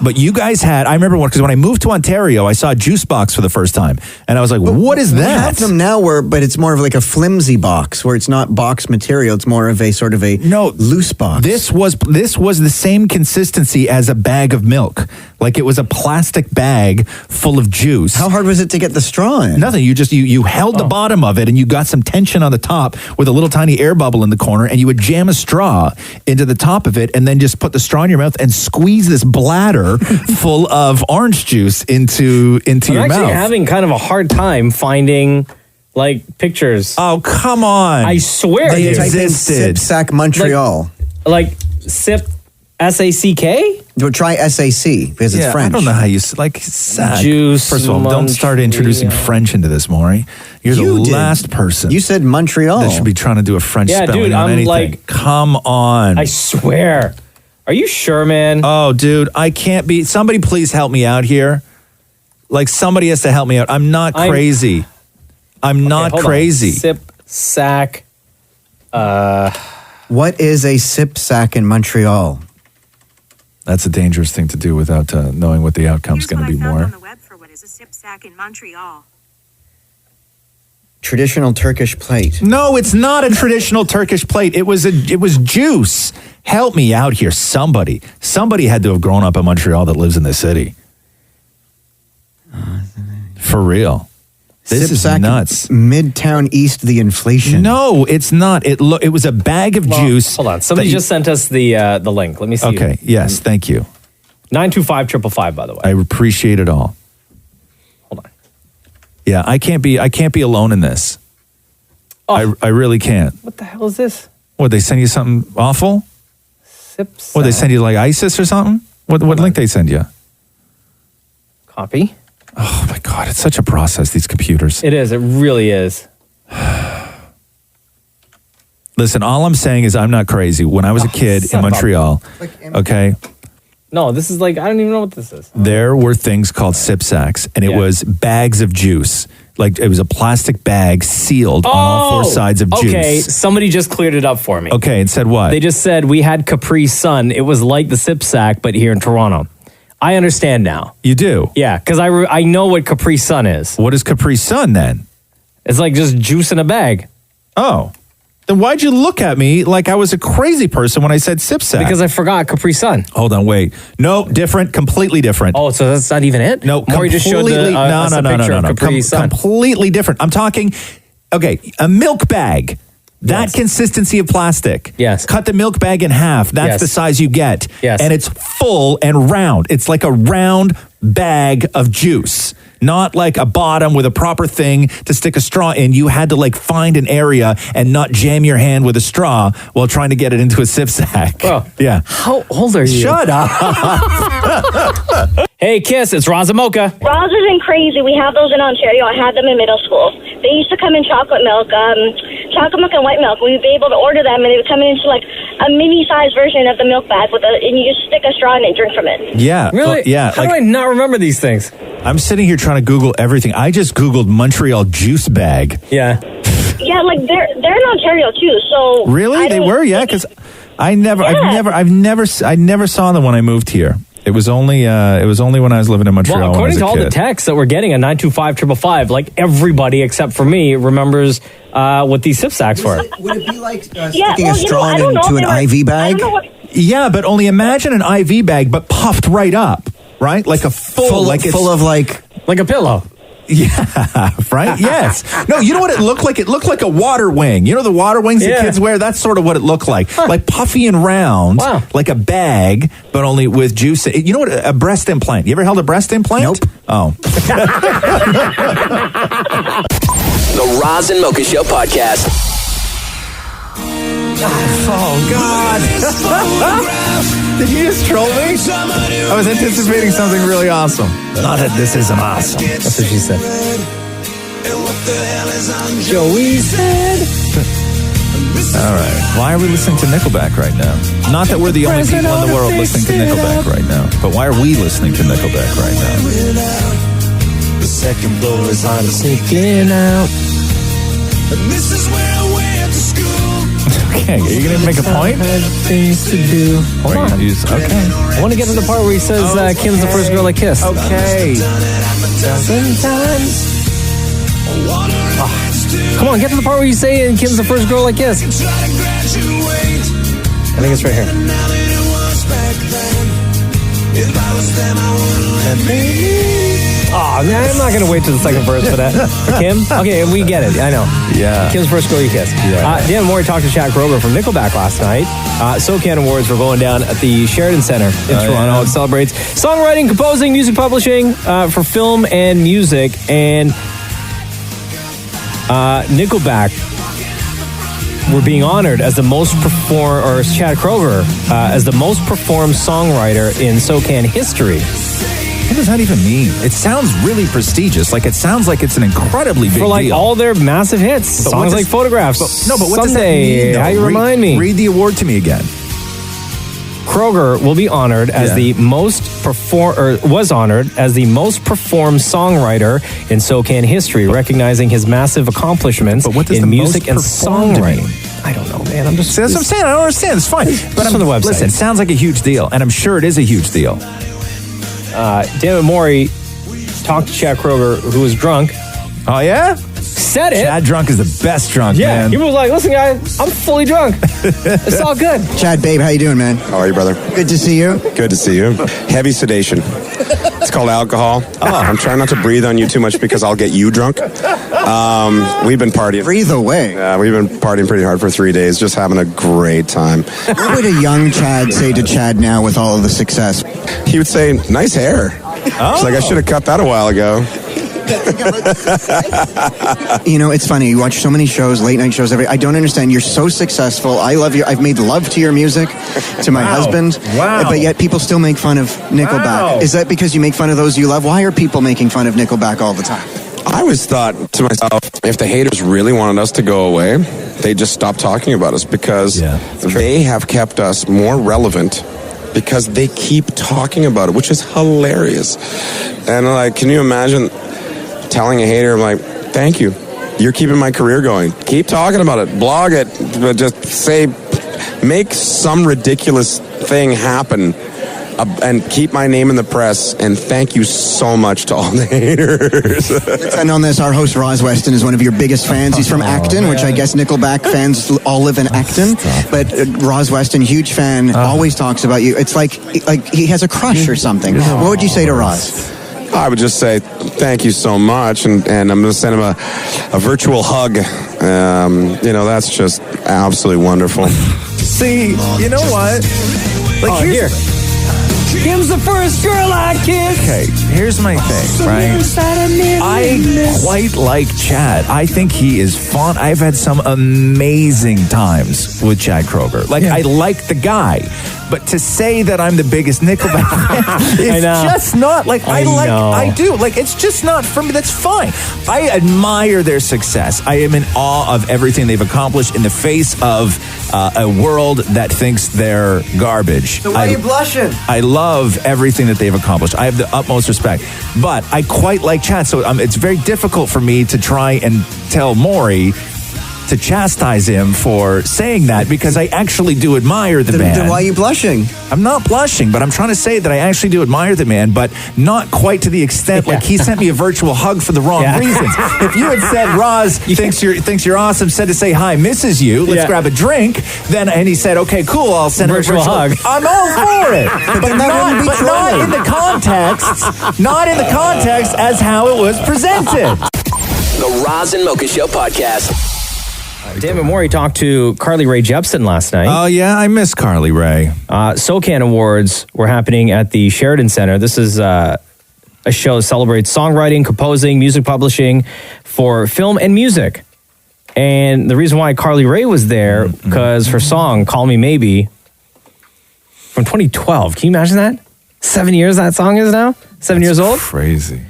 But you guys had, I remember one, because when I moved to Ontario, I saw a juice box for the first time. And I was like, what is that? We have them now, but it's more of like a flimsy box where it's not box material. It's more of a sort of a loose box. This was the same consistency as a bag of milk. Like it was a plastic bag full of juice. How hard was it to get the straw in? Nothing. You held the bottom of it and you got some tension on the top with a little tiny air bubble in the corner, and you would jam a straw into the top of it and then just put the straw in your mouth and squeeze this bladder full of orange juice into your mouth. I'm actually having kind of a hard time finding like pictures. Oh, come on. I swear They dude. existed. Sip Sack Montreal. Like sip SACK? Try SAC because it's French. I don't know how you sack. Juice. First of all, don't start introducing French into this, Maury. You're the last person. You said Montreal. That should be trying to do a French spelling dude, on I'm anything. like, come on. I swear. Are you sure, man? Oh, dude, I can't be. Somebody please help me out here. Like somebody has to help me out. I'm not crazy. I'm not crazy. Sip sack. What is a sip sack in Montreal? That's a dangerous thing to do without knowing what the outcome's going to be more. What is a sip sack in Montreal? Traditional Turkish plate. No, it's not a traditional Turkish plate. It was juice. Help me out here, somebody. Somebody had to have grown up in Montreal that lives in the city. For real. This is nuts. Midtown East, the inflation. No, it's not. It was a bag of juice. Hold on. Somebody just sent us the link. Let me see. Okay. Yes. Thank you. 925-555, by the way. I appreciate it all. Hold on. Yeah, I can't be alone in this. Oh. I really can't. What the hell is this? What, they send you something awful? Sip What, they send you like ISIS or something? What link they send you? Copy. Oh my God, it's such a process, these computers. It is. It really is. Listen, all I'm saying is I'm not crazy. When I was a kid in Montreal, okay, No, this is like, I don't even know what this is. there were things called sip sacks, and it was bags of juice. Like it was a plastic bag sealed on all four sides of juice. Okay, somebody just cleared it up for me. Okay, and said what? They just said we had Capri Sun. It was like the sip sack, but here in Toronto. I understand now. You do? Yeah, because I know what Capri Sun is. What is Capri Sun then? It's like just juice in a bag. Oh. Then why'd you look at me like I was a crazy person when I said sip sack? Because I forgot Capri Sun. Hold on, wait. No, different, completely different. Oh, so that's not even it? No, Maury just showed completely, the, picture of Capri Sun. Completely different. I'm talking, okay, a milk bag. That consistency of plastic. Yes. Cut the milk bag in half. That's the size you get. Yes. And it's full and round. It's like a round bag of juice. Not like a bottom with a proper thing to stick a straw in. You had to like find an area and not jam your hand with a straw while trying to get it into a sip sack. Oh. Yeah. How old are you? Shut up. Hey, Kiss, it's Roz Mocha. Roz isn't crazy. We have those in Ontario. I had them in middle school. They used to come in chocolate milk and white milk. We'd be able to order them, and they would come in into like a mini-sized version of the milk bag and you just stick a straw in it and drink from it. Yeah. Really? Yeah. How do I not remember these things? I'm sitting here trying to Google everything. I just Googled Montreal juice bag. Yeah. Yeah, like they're in Ontario too. So Really? They were? Yeah, because I never saw them when I moved here. It was only when I was living in Montreal. Well, according to all kid. the texts that we're getting at 925-555, like everybody except for me remembers what these sip sacks were. Would it be like sticking a straw into an IV bag? Yeah, but only imagine an IV bag, but puffed right up, right? Like a full of like a pillow. Yeah, right? Yes. No, you know what it looked like? It looked like a water wing. You know the water wings that kids wear? That's sort of what it looked like. Like puffy and round, like a bag, but only with juice. You know what? A breast implant. You ever held a breast implant? Nope. Oh. The Roz and Mocha Show podcast. Oh, God. Did you just troll me? I was anticipating something really awesome. Not that this isn't awesome. That's what she said. Joey said. All right. Why are we listening to Nickelback right now? Not that we're the only people in the world listening to Nickelback right now, but why are we listening to Nickelback right now? The second floor is on sneaking out. And this is where I went to school. Okay, are you going to make a point? Things to do. Or are you gonna use, okay. I want to get to the part where he says Kim's the first girl I kissed. Okay. Sometimes. Come on, get to the part where you say Kim's the first girl I kissed. I think it's right here. Oh, man, I'm not going to wait till the second verse for that. For Kim? Okay, we get it. I know. Yeah. Kim's first girl you kiss. Yeah. Dan Mori talked to Chad Kroeger from Nickelback last night. SOCAN Awards were going down at the Sheridan Center in Toronto. Yeah. It celebrates songwriting, composing, music publishing for film and music. And Nickelback were being honored as the most or Chad Kroeger as the most performed songwriter in SOCAN history. What does that even mean? It sounds really prestigious. Like, it sounds like it's an incredibly big deal. For, like, deal. all their massive hits. But Songs like Photographs. But what does that Someday, mean, though? How you remind me. Read the award to me again. Kroeger will be honored as was honored as the most performed songwriter in SOCAN history, recognizing his massive accomplishments in music and songwriting. I don't know, man. That's what I'm saying. I don't understand. It's fine. But on the website. Listen, it sounds like a huge deal, and I'm sure it is a huge deal. David Morey talked to Chad Kroeger, who was drunk. Oh, yeah? Said it. Chad drunk is the best drunk, man. He was like, listen, guys, I'm fully drunk. It's all good. Chad, babe, how you doing, man? How are you, brother? Good to see you. Good to see you. Heavy sedation. It's called alcohol. I'm trying not to breathe on you too much because I'll get you drunk. We've been partying. Breathe away. We've been partying pretty hard for 3 days, just having a great time. What would a young Chad say to Chad now with all of the success? He would say, nice hair. It's like, I should have cut that a while ago. You know, it's funny. You watch so many shows, late night shows. I don't understand. You're so successful. I love you. I've made love to your music, to my husband. Wow. But yet people still make fun of Nickelback. Wow. Is that because you make fun of those you love? Why are people making fun of Nickelback all the time? I always thought to myself, if the haters really wanted us to go away, they'd just stop talking about us because they have kept us more relevant because they keep talking about it, which is hilarious. And like, can you imagine telling a hater, I'm like, thank you. You're keeping my career going. Keep talking about it. Blog it. But just say, make some ridiculous thing happen and keep my name in the press. And thank you so much to all the haters. Let's end on this. Our host, Roz Weston, is one of your biggest fans. He's from Acton, which I guess Nickelback fans all live in Acton. But Roz Weston, huge fan, always talks about you. It's like he has a crush or something. What would you say to Roz? I would just say thank you so much, and I'm going to send him a virtual hug. That's just absolutely wonderful. See, you know what? Like here. Kim's the first girl I kissed. Okay, here's my thing, right? I quite like Chad. I think he is fun. I've had some amazing times with Chad Kroeger. Like, I like the guy. But to say that I'm the biggest Nickelback fan is just not, like, I do. Like, it's just not for me. That's fine. I admire their success. I am in awe of everything they've accomplished in the face of a world that thinks they're garbage. So why are you blushing? I love everything that they've accomplished. I have the utmost respect. But I quite like Chad, so it's very difficult for me to try and tell Maury to chastise him for saying that because I actually do admire the man. Then why are you blushing? I'm not blushing, but I'm trying to say that I actually do admire the man, but not quite to the extent like he sent me a virtual hug for the wrong reasons. If you had said, Roz thinks you're awesome, said to say hi, misses you, let's grab a drink, and he said, okay, cool, I'll send her a virtual hug. I'm all for it. but not in the context as how it was presented. The Roz and Mocha Show podcast. David Morey talked to Rae Jepsen last night. Oh, yeah, I miss Carly Rae. SOCAN Awards were happening at the Sheridan Center. This is a show that celebrates songwriting, composing, music publishing for film and music. And the reason why Carly Rae was there, because her song, Call Me Maybe, from 2012. Can you imagine that? 7 years that song is now? 7 years old? Crazy.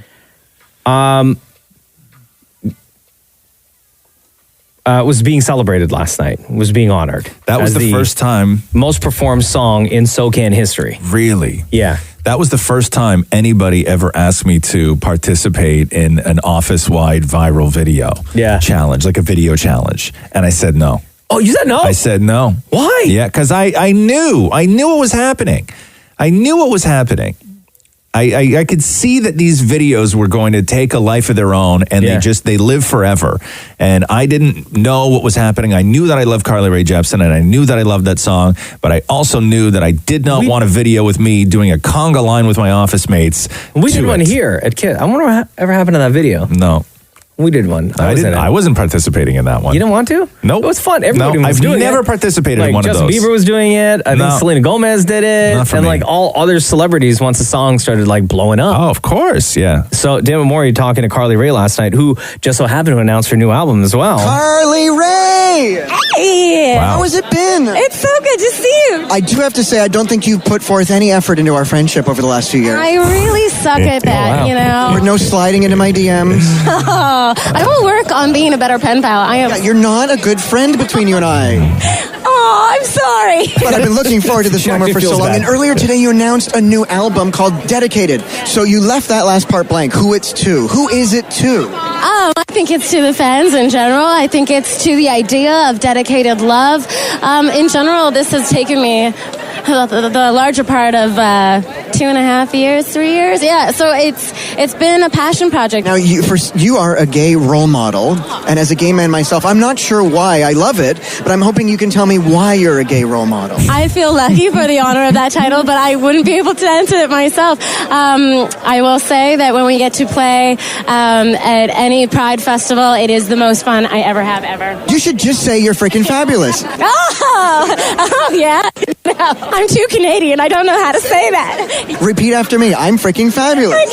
Was being celebrated last night, was being honored. That was the first time. Most performed song in SOCAN history. Really? Yeah. That was the first time anybody ever asked me to participate in an office-wide viral video challenge, like a video challenge. And I said no. Oh, you said no? I said no. Why? Yeah, because I knew what was happening. I knew what was happening. I could see that these videos were going to take a life of their own, and they live forever. And I didn't know what was happening. I knew that I loved Carly Rae Jepsen, and I knew that I loved that song, but I also knew that I did not want a video with me doing a conga line with my office mates. We did one here at Kid. I wonder what ever happened to that video. No. We did one. I wasn't participating in that one. You didn't want to? Nope. It was fun. Everybody was I've doing it. never participated in one Justin of those. Bieber was doing it. I think Selena Gomez did it. Not for and me. like all other celebrities once the song started like blowing up. Oh, of course. Yeah. So Dan Mori talking to Carly Rae last night, who just so happened to announce her new album as well. Carly Rae! Hey! Wow. How has it been? It's so good to see you. I do have to say, I don't think you've put forth any effort into our friendship over the last few years. I really suck at that, you know. Or no sliding into my DMs. I will work on being a better pen pal. I am. Yeah, you're not a good friend between you and I. Oh, I'm sorry. But I've been looking forward to this moment for so long. And earlier today, you announced a new album called Dedicated. So you left that last part blank. Who it's to? Who is it to? I think it's to the fans in general. I think it's to the idea of dedicated love. In general, this has taken me the larger part of 2.5 years, 3 years. Yeah, so it's been a passion project. Now, you are a gay role model, and as a gay man myself, I'm not sure why I love it, but I'm hoping you can tell me why you're a gay role model. I feel lucky for the honor of that title, but I wouldn't be able to answer it myself. I will say that when we get to play at any Pride Festival, it is the most fun I ever have ever. You should just say you're freaking fabulous. Oh yeah. No, I'm too Canadian. I don't know how to say that. Repeat after me. I'm freaking fabulous. I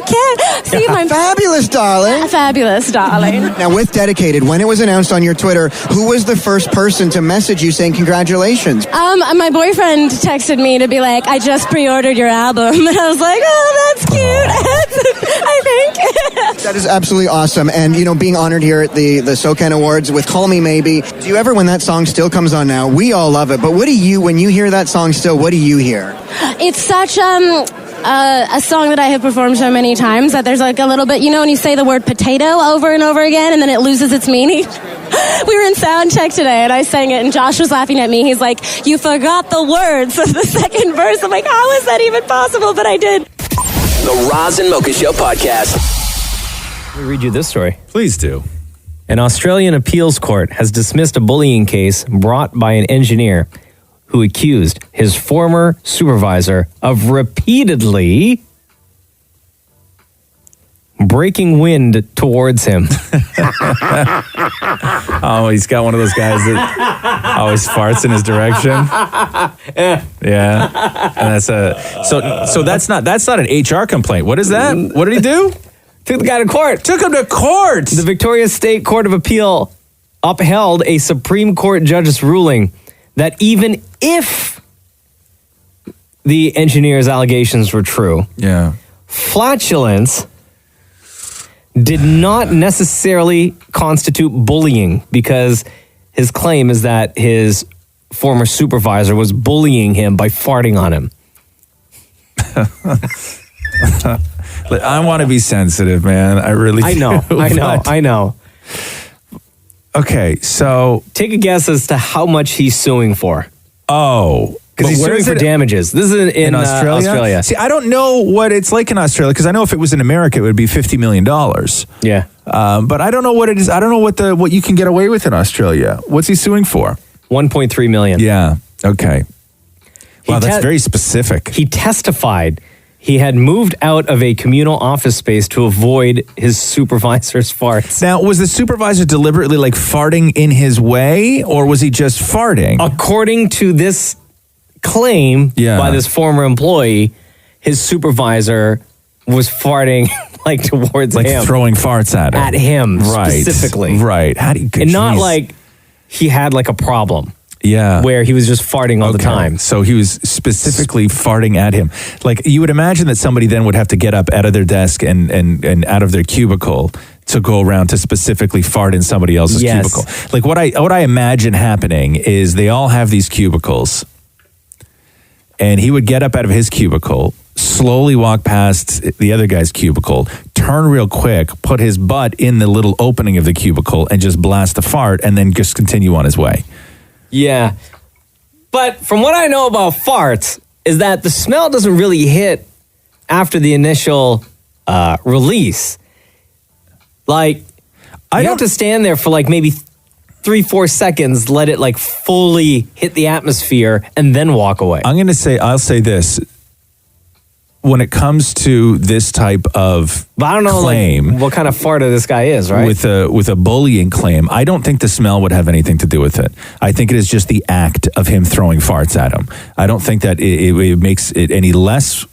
can't. See, my fabulous, darling. Fabulous, darling. Now, with Dedicated, when it was announced on your Twitter, who was the first person to message you saying congratulations? My boyfriend texted me to be like, I just pre-ordered your album. And I was like, oh, that's cute. I think. That is absolutely awesome. And, you know, being honored here at the SOCAN Awards with Call Me Maybe, do you ever, when that song still comes on now, we all love it, but what do you, when you hear that song still, what do you hear? It's such a song that I have performed so many times that there's like a little bit, you know, when you say the word potato over and over again and then it loses its meaning. We were in sound check today and I sang it and Josh was laughing at me. He's like, you forgot the words of the second verse. I'm like, how is that even possible? But I did. The Roz and Mocha Show podcast. Let me read you this story. Please do. An Australian appeals court has dismissed a bullying case brought by an engineer who accused his former supervisor of repeatedly breaking wind towards him. Oh, he's got one of those guys that always farts in his direction. Yeah. And so that's not an HR complaint. What is that? What did he do? Took the guy to court. Took him to court. The Victoria State Court of Appeal upheld a Supreme Court judge's ruling that even if the engineer's allegations were true, flatulence did not necessarily constitute bullying, because his claim is that his former supervisor was bullying him by farting on him. I want to be sensitive, man. I really I know. do. I know. Okay, so take a guess as to how much he's suing for. Oh, because he's suing for damages. This is in Australia. See, I don't know what it's like in Australia, because I know if it was in America, it would be $50 million. Yeah. But I don't know what it is. I don't know what you can get away with in Australia. What's he suing for? $1.3 million. Yeah. Okay. Wow, that's very specific. He testified he had moved out of a communal office space to avoid his supervisor's farts. Now, was the supervisor deliberately like farting in his way, or was he just farting? According to this claim by this former employee, his supervisor was farting like towards him. Like throwing farts at him. At him, specifically. Right. How do you, and not like he had like a problem. Yeah. Where he was just farting all the time. So he was specifically farting at him. Like, you would imagine that somebody then would have to get up out of their desk and out of their cubicle to go around to specifically fart in somebody else's cubicle. Like, what I imagine happening is they all have these cubicles, and he would get up out of his cubicle, slowly walk past the other guy's cubicle, turn real quick, put his butt in the little opening of the cubicle, and just blast the fart, and then just continue on his way. Yeah. But from what I know about farts is that the smell doesn't really hit after the initial release. Like, you have to stand there for like maybe 3-4 seconds, let it like fully hit the atmosphere, and then walk away. I'll say this. When it comes to this type of I don't know claim, like, what kind of farter this guy is, right? With a bullying claim, I don't think the smell would have anything to do with it. I think it is just the act of him throwing farts at him. I don't think that it makes it any less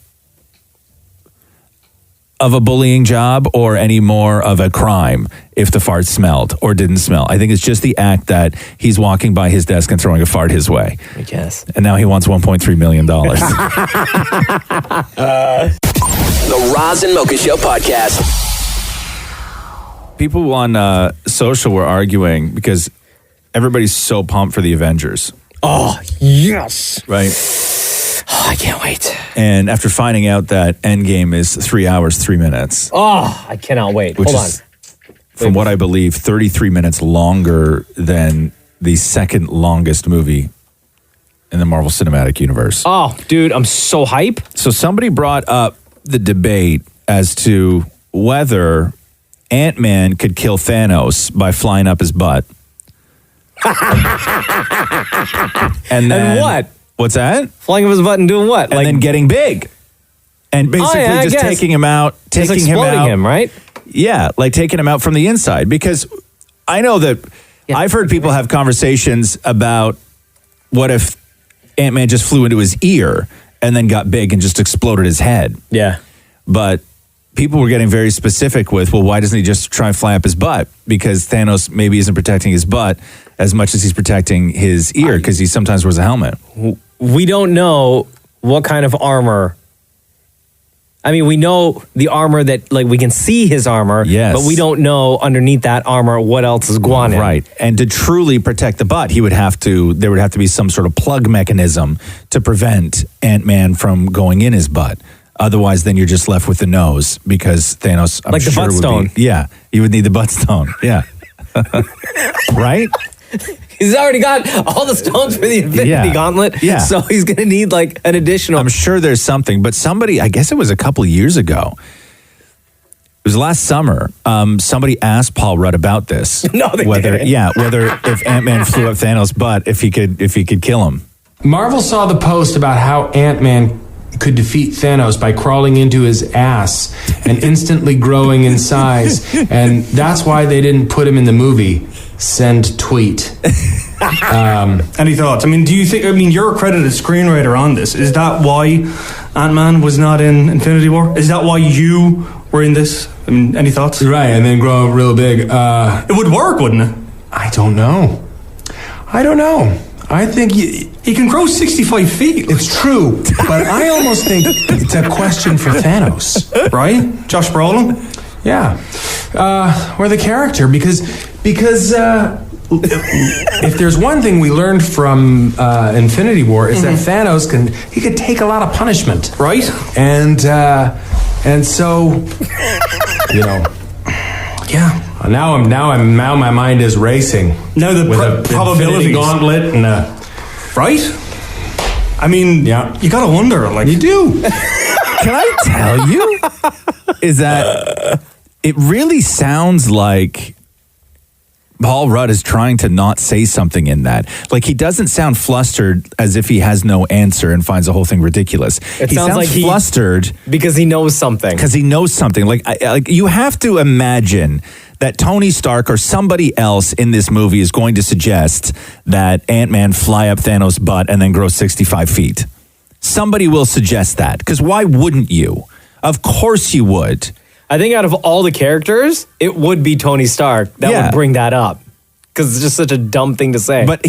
of a bullying job or any more of a crime if the fart smelled or didn't smell. I think it's just the act that he's walking by his desk and throwing a fart his way. I guess. And now he wants $1.3 million. The Roz and Mocha Show podcast. People on social were arguing because everybody's so pumped for the Avengers. Oh, yes. Right? Oh, I can't wait. And after finding out that Endgame is 3 hours, 3 minutes. Oh, I cannot wait. Which Hold is, from what I believe, 33 minutes longer than the second longest movie in the Marvel Cinematic Universe. Oh, dude, I'm so hype. So somebody brought up the debate as to whether Ant-Man could kill Thanos by flying up his butt. And what? What's that? Flying up his butt and doing what? And then getting big. And basically just taking him out. Just exploding him, right? Yeah, like taking him out from the inside. Because I know that I've heard people have conversations about what if Ant-Man just flew into his ear and then got big and just exploded his head. Yeah. But people were getting very specific with, well, why doesn't he just try and fly up his butt? Because Thanos maybe isn't protecting his butt as much as he's protecting his ear because he sometimes wears a helmet. We don't know what kind of armor. I mean, we know the armor that, like, we can see his armor, yes, but we don't know underneath that armor what else is going on. Right. And to truly protect the butt, there would have to be some sort of plug mechanism to prevent Ant-Man from going in his butt. Otherwise, then you're just left with the nose because Thanos, I'm like the sure, butt stone. Yeah, you would need the butt stone. Yeah. Right? He's already got all the stones for the Infinity Gauntlet. Yeah. So he's going to need like an additional. I'm sure there's something, but somebody, I guess it was a couple of years ago. It was last summer. Somebody asked Paul Rudd about this. No, they didn't. Yeah, whether if Ant-Man flew up Thanos' butt, if he could kill him. Marvel saw the post about how Ant-Man could defeat Thanos by crawling into his ass and instantly growing in size, and that's why they didn't put him in the movie. Send tweet. Any thoughts? I mean, do you think? I mean, you're a credited screenwriter on this. Is that why Ant-Man was not in Infinity War? Is that why you were in this? I mean, any thoughts? Right, and then grow real big. It would work, wouldn't it? I don't know. I think he can grow 65 feet. It's true, but I almost think it's a question for Thanos, right? Josh Brolin. Yeah, or the character, because if there's one thing we learned from Infinity War is that Thanos could take a lot of punishment, right? And so, you know, yeah. Now my mind is racing. Now the probability gauntlet and right. I mean, yeah, you gotta wonder, like you do. Can I tell you? Is that it really sounds like Paul Rudd is trying to not say something in that. Like, he doesn't sound flustered as if he has no answer and finds the whole thing ridiculous. It he sounds sounds like flustered because he knows something. Because he knows something. Like you have to imagine that Tony Stark or somebody else in this movie is going to suggest that Ant-Man fly up Thanos' butt and then grow 65 feet. Somebody will suggest that. Because why wouldn't you? Of course you would. I think out of all the characters, it would be Tony Stark that would bring that up. Because it's just such a dumb thing to say. But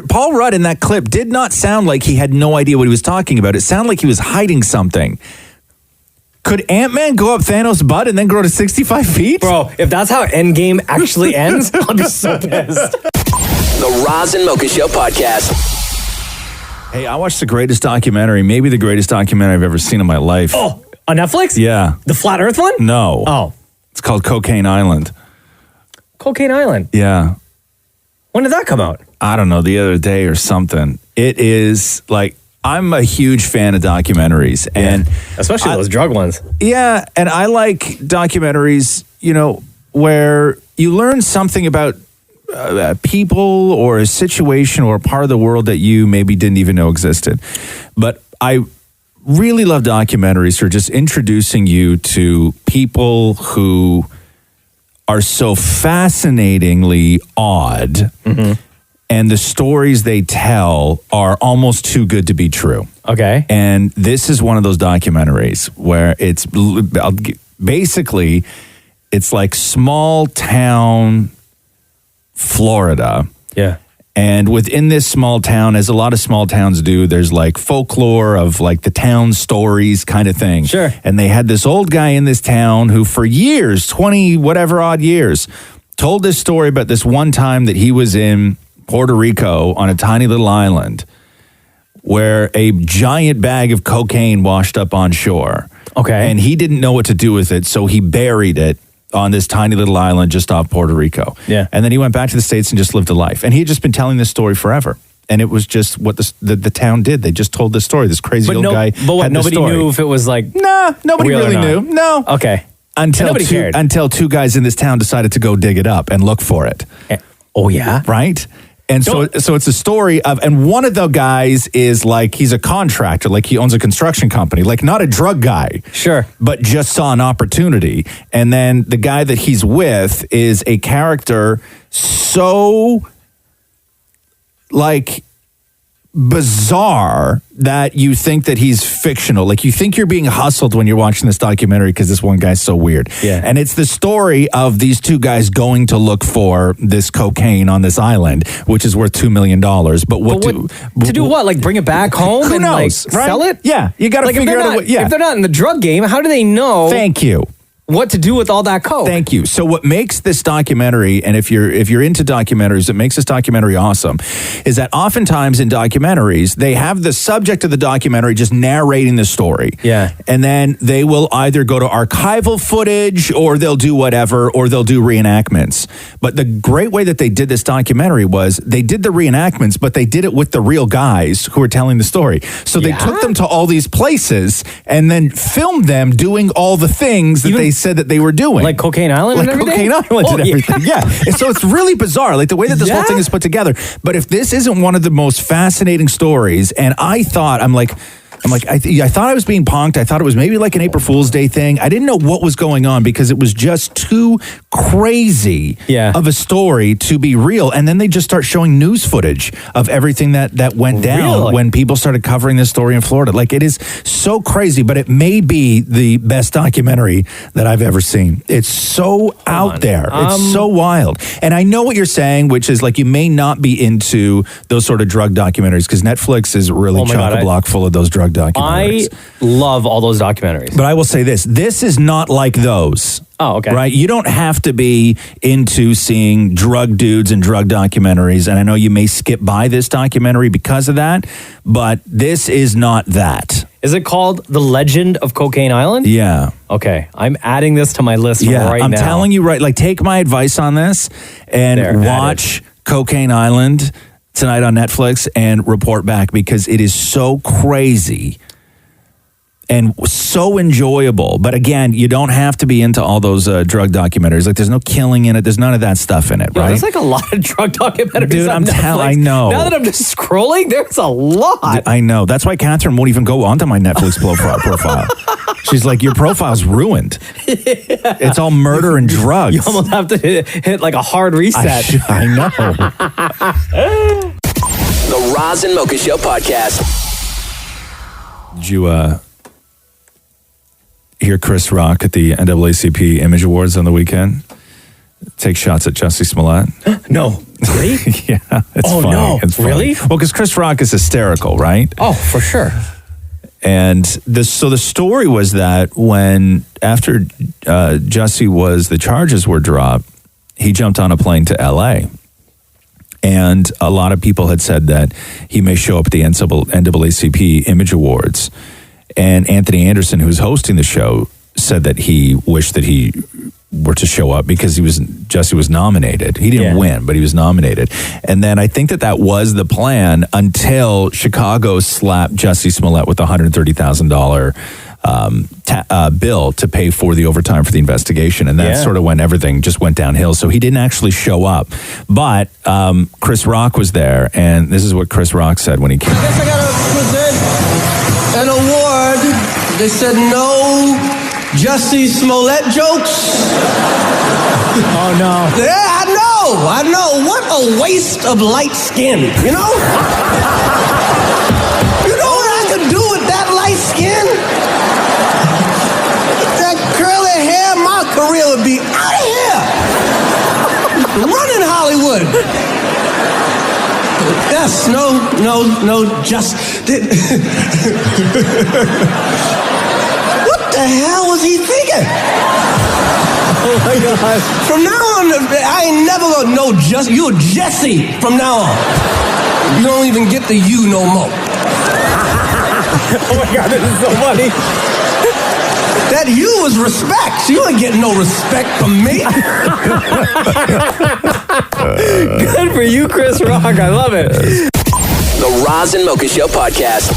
Paul Rudd in that clip did not sound like he had no idea what he was talking about. It sounded like he was hiding something. Could Ant-Man go up Thanos' butt and then grow to 65 feet? Bro, if that's how Endgame actually ends, I'll be so pissed. The Roz and Mocha Show podcast. Hey, I watched the greatest documentary, maybe the greatest documentary I've ever seen in my life. Oh, on Netflix? Yeah. The Flat Earth one? No. Oh. It's called Cocaine Island. Cocaine Island? Yeah. When did that come out? I don't know, the other day or something. It is like, I'm a huge fan of documentaries, and especially those drug ones. Yeah, and I like documentaries, where you learn something about people or a situation or a part of the world that you maybe didn't even know existed. But I really love documentaries for just introducing you to people who are so fascinatingly odd, and the stories they tell are almost too good to be true. Okay. And this is one of those documentaries where it's basically, it's like small town Florida. Yeah. And within this small town, as a lot of small towns do, there's like folklore of like the town stories kind of thing. Sure. And they had this old guy in this town who for years, 20 whatever odd years, told this story about this one time that he was in Puerto Rico on a tiny little island where a giant bag of cocaine washed up on shore. Okay. And he didn't know what to do with it, so he buried it on this tiny little island just off Puerto Rico. Yeah. And then he went back to the States and just lived a life. And he had just been telling this story forever. And it was just what the town did. They just told this story. This crazy old guy. But what, had this nobody story. knew if it was like... Nah, nobody real or really not? knew. No. Okay. Until two guys in this town decided to go dig it up and look for it. Oh, yeah? Right? And so it's a story of, and one of the guys is like, he's a contractor, like he owns a construction company, like not a drug guy. Sure. But just saw an opportunity. And then the guy that he's with is a character so like bizarre that you think that he's fictional. Like you think you're being hustled when you're watching this documentary because this one guy's so weird. Yeah. And it's the story of these two guys going to look for this cocaine on this island, which is worth $2 million. But to do what? Like bring it back home Who and knows, like right? sell it? Yeah. You got to figure out a way. Yeah. If they're not in the drug game, how do they know? Thank you. What to do with all that coke? Thank you. So what makes this documentary, and if you're into documentaries, it makes this documentary awesome, is that oftentimes in documentaries, they have the subject of the documentary just narrating the story. Yeah. And then they will either go to archival footage or they'll do whatever, or they'll do reenactments. But the great way that they did this documentary was they did the reenactments, but they did it with the real guys who were telling the story. So they took them to all these places and then filmed them doing all the things that they said that they were doing. Like Cocaine Island and everything? Like Cocaine Island and everything, yeah. And so it's really bizarre, like the way that this whole thing is put together. But if this isn't one of the most fascinating stories, and I thought, I thought I was being punked. I thought it was maybe like an April Fool's Day thing. I didn't know what was going on because it was just too crazy of a story to be real. And then they just start showing news footage of everything that went down when people started covering this story in Florida. Like it is so crazy, but it may be the best documentary that I've ever seen. It's so out there. It's so wild. And I know what you're saying, which is like you may not be into those sort of drug documentaries because Netflix is really chock-a-block full of those drug documentaries. I love all those documentaries. But I will say this is not like those. Oh, okay. Right? You don't have to be into seeing drug dudes and drug documentaries. And I know you may skip by this documentary because of that, but this is not that. Is it called The Legend of Cocaine Island? Yeah. Okay. I'm adding this to my list right now. I'm telling you, right? Like, take my advice on this and watch Cocaine Island tonight on Netflix and report back because it is so crazy and so enjoyable. But again, you don't have to be into all those drug documentaries. Like there's no killing in it. There's none of that stuff in it, right? There's like a lot of drug documentaries. Dude, on Netflix. I know. Now that I'm just scrolling, there's a lot. I know. That's why Catherine won't even go onto my Netflix profile. She's like, your profile's ruined. It's all murder and drugs. You almost have to hit like a hard reset. I know. The Roz and Mocha Show podcast. Did you hear Chris Rock at the NAACP Image Awards on the weekend take shots at Jussie Smollett? No. Really? Yeah. It's funny. No. It's funny. Really? Well, because Chris Rock is hysterical, right? Oh, for sure. And the story was that after the charges were dropped, he jumped on a plane to LA. And a lot of people had said that he may show up at the NAACP Image Awards. And Anthony Anderson, who was hosting the show, said that he wished that he were to show up because Jesse was nominated. He didn't win, but he was nominated. And then I think that was the plan until Chicago slapped Jussie Smollett with a $130,000 bill to pay for the overtime for the investigation. And that's sort of when everything just went downhill. So he didn't actually show up. But Chris Rock was there, and this is what Chris Rock said when he came. I guess I gotta present an award. They said no Jussie Smollett jokes. Oh no. Yeah, I know. What a waste of light skin, you know? You know what I could do with that light skin? That curly hair, my career would be out of here. Running Hollywood. Yes, no, just... What the hell was he thinking? Oh my God. From now on, I ain't never gonna know you're Jesse from now on. You don't even get the you no more. Oh my God, this is so funny. That you is respect. You ain't getting no respect from me. Good for you, Chris Rock. I love it. The Roz and Mocha Show podcast.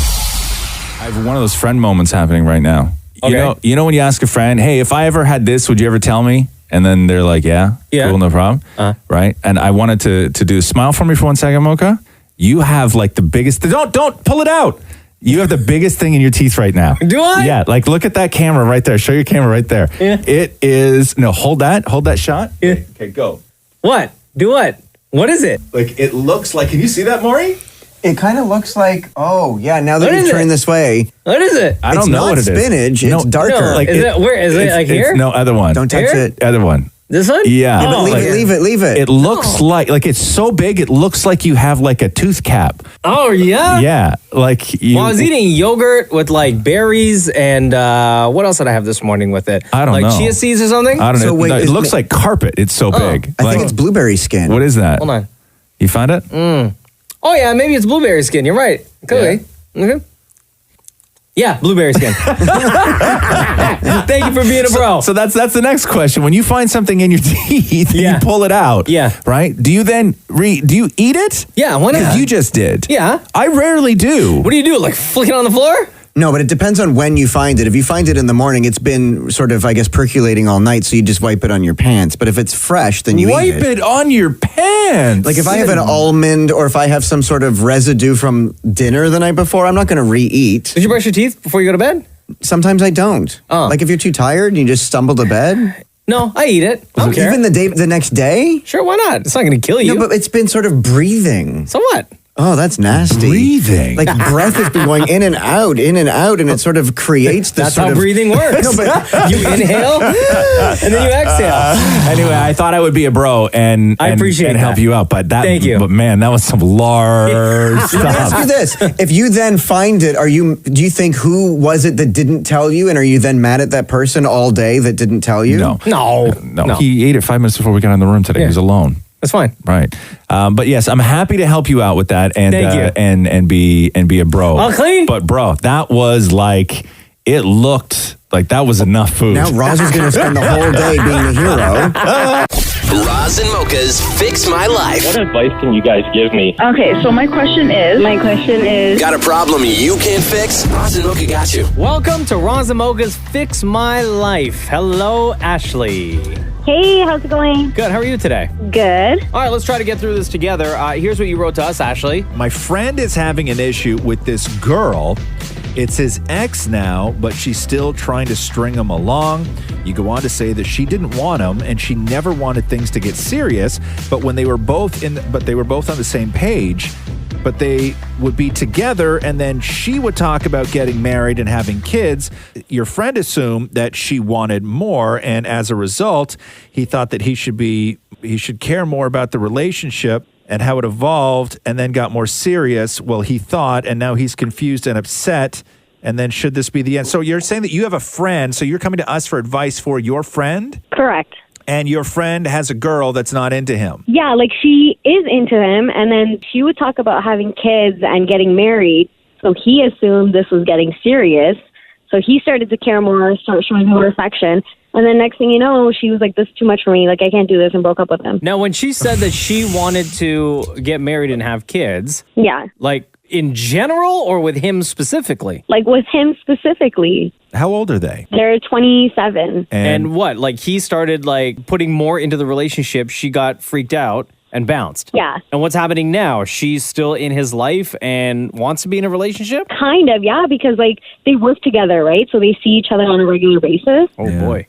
I have one of those friend moments happening right now. Okay. You know when you ask a friend, hey, if I ever had this, would you ever tell me? And then they're like, yeah, cool, no problem. Right? And I wanted to do a smile for me for 1 second, Mocha. You have like the biggest, don't pull it out. You have the biggest thing in your teeth right now. Do I? Yeah, like look at that camera right there. Show your camera right there. Yeah. It is, hold that shot. Yeah. Okay, go. What? Do what? What is it? Like it looks like, can you see that, Maury? It kind of looks like, oh, yeah, now that you turn this way. What is it? I don't know what it is. It's not spinach, it's darker. No, like is it like here? No, other one. Don't touch it. Other one. This one? Yeah. But leave it. It looks like it's so big, it looks like you have like a tooth cap. Oh, yeah? Yeah. Like you. Well, I was eating yogurt with like berries and what else did I have this morning with it? I don't know. Like chia seeds or something? I don't know. No, it looks like carpet. It's so big. I think it's blueberry skin. What is that? Hold on. You found it? Oh, yeah, maybe it's blueberry skin. You're right. Could be. Okay. Yeah, blueberry skin. Thank you for being a bro. So that's the next question. When you find something in your teeth, and you pull it out. Yeah. Right? Do you then do you eat it? Yeah, why not? Because you just did. Yeah. I rarely do. What do you do? Like flick it on the floor? No, but it depends on when you find it. If you find it in the morning, it's been sort of, I guess, percolating all night, so you just wipe it on your pants. But if it's fresh, then you eat it. Wipe it on your pants. Like if I have an almond or if I have some sort of residue from dinner the night before, I'm not going to re-eat. Did you brush your teeth before you go to bed? Sometimes I don't. Oh. Like if you're too tired and you just stumble to bed. No, I eat it. I don't care. Even the next day? Sure, why not? It's not going to kill you. No, but it's been sort of breathing. So what? Oh, that's nasty. Breathing. Like breath has been going in and out, and it sort of creates this That's sort how of... breathing works. No, but you inhale and then you exhale. Anyway, I thought I would be a bro and appreciate help that. you out, but Thank you. But man, that was some large Let me ask you stuff. this. If you then find it, do you think who was it that didn't tell you, and are you then mad at that person all day that didn't tell you? No. He ate it 5 minutes before we got in the room today. Yeah. He was alone. That's fine. Right. But yes, I'm happy to help you out with that and Thank you. and be a bro. I'll clean. But bro, that was like, it looked like that was enough food. Now Roz is going to spend the whole day being the hero. Roz and Mocha's Fix My Life. What advice can you guys give me? Okay, so my question is... Got a problem you can't fix? Roz and Mocha got you. Welcome to Roz and Mocha's Fix My Life. Hello, Ashley. Hey, how's it going? Good. How are you today? Good. All right, let's try to get through this together. Here's what you wrote to us, Ashley. My friend is having an issue with this girl. It's his ex now, but she's still trying to string him along. You go on to say that she didn't want him and she never wanted things to get serious, but when they were both on the same page, but they would be together and then she would talk about getting married and having kids. Your friend assumed that she wanted more, and as a result, he thought that he should care more about the relationship and how it evolved and then got more serious. Well, he thought, and now he's confused and upset. And then should this be the end? So you're saying that you have a friend, so you're coming to us for advice for your friend? Correct. And your friend has a girl that's not into him. Yeah, like she is into him, and then she would talk about having kids and getting married, so he assumed this was getting serious. So he started to care more, start showing more affection. And then next thing you know, she was like, this is too much for me. Like, I can't do this, and broke up with him. Now, when she said that she wanted to get married and have kids, Yeah. like in general or with him specifically? Like with him specifically. How old are they? They're 27. And what? Like he started like putting more into the relationship. She got freaked out and bounced. Yeah. And what's happening now? She's still in his life and wants to be in a relationship? Kind of, yeah, because like they work together, right? So they see each other on a regular basis. Oh boy.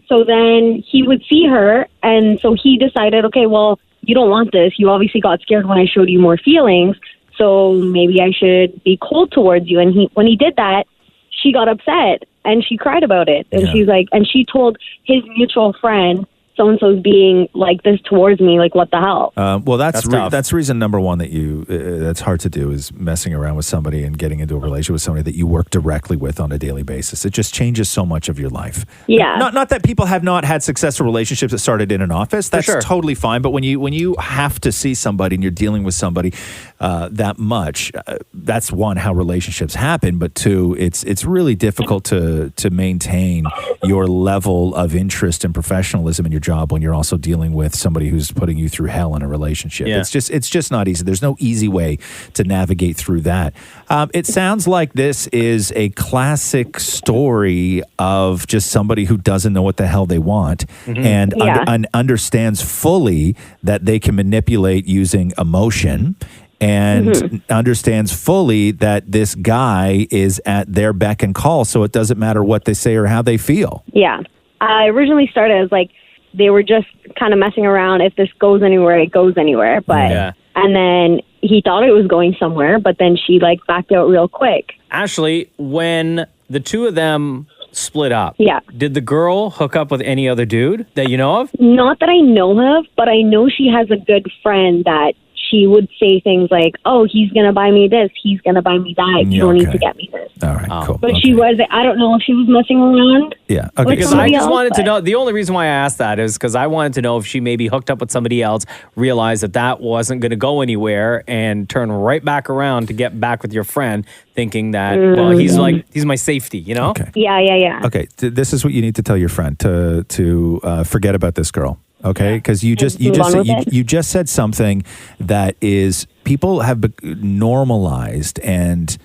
So then he would see her, and so he decided, okay, well, you don't want this. You obviously got scared when I showed you more feelings, so maybe I should be cold towards you. And when he did that, she got upset and she cried about it. And she's like, and she told his mutual friend, so-and-so's being like this towards me, like what the hell? Well, that's tough. that's reason number one that you that's hard to do is messing around with somebody and getting into a relationship with somebody that you work directly with on a daily basis. It just changes so much of your life. Yeah. Not that people have not had successful relationships that started in an office. That's totally fine. But when you have to see somebody and you're dealing with somebody that much, that's one, how relationships happen. But two, it's really difficult to maintain your level of interest and professionalism in your job when you're also dealing with somebody who's putting you through hell in a relationship. Yeah. It's just not easy. There's no easy way to navigate through that. It sounds like this is a classic story of just somebody who doesn't know what the hell they want and understands fully that they can manipulate using emotion and understands fully that this guy is at their beck and call, so it doesn't matter what they say or how they feel. Yeah. I originally started as like, they were just kind of messing around. If this goes anywhere, it goes anywhere. But and then he thought it was going somewhere, but then she like backed out real quick. Ashley, when the two of them split up, did the girl hook up with any other dude that you know of? Not that I know of, but I know she has a good friend that she would say things like, oh, he's going to buy me this. He's going to buy me that. You don't need to get me this. All right, cool. But she was, I don't know if she was messing around. Yeah. Okay. Because I just wanted to know, the only reason why I asked that is because I wanted to know if she maybe hooked up with somebody else, realized that wasn't going to go anywhere, and turn right back around to get back with your friend, thinking that, well, he's my safety, you know? Okay. Yeah. Okay, this is what you need to tell your friend to forget about this girl. Okay, because you just said something that is people have normalized, and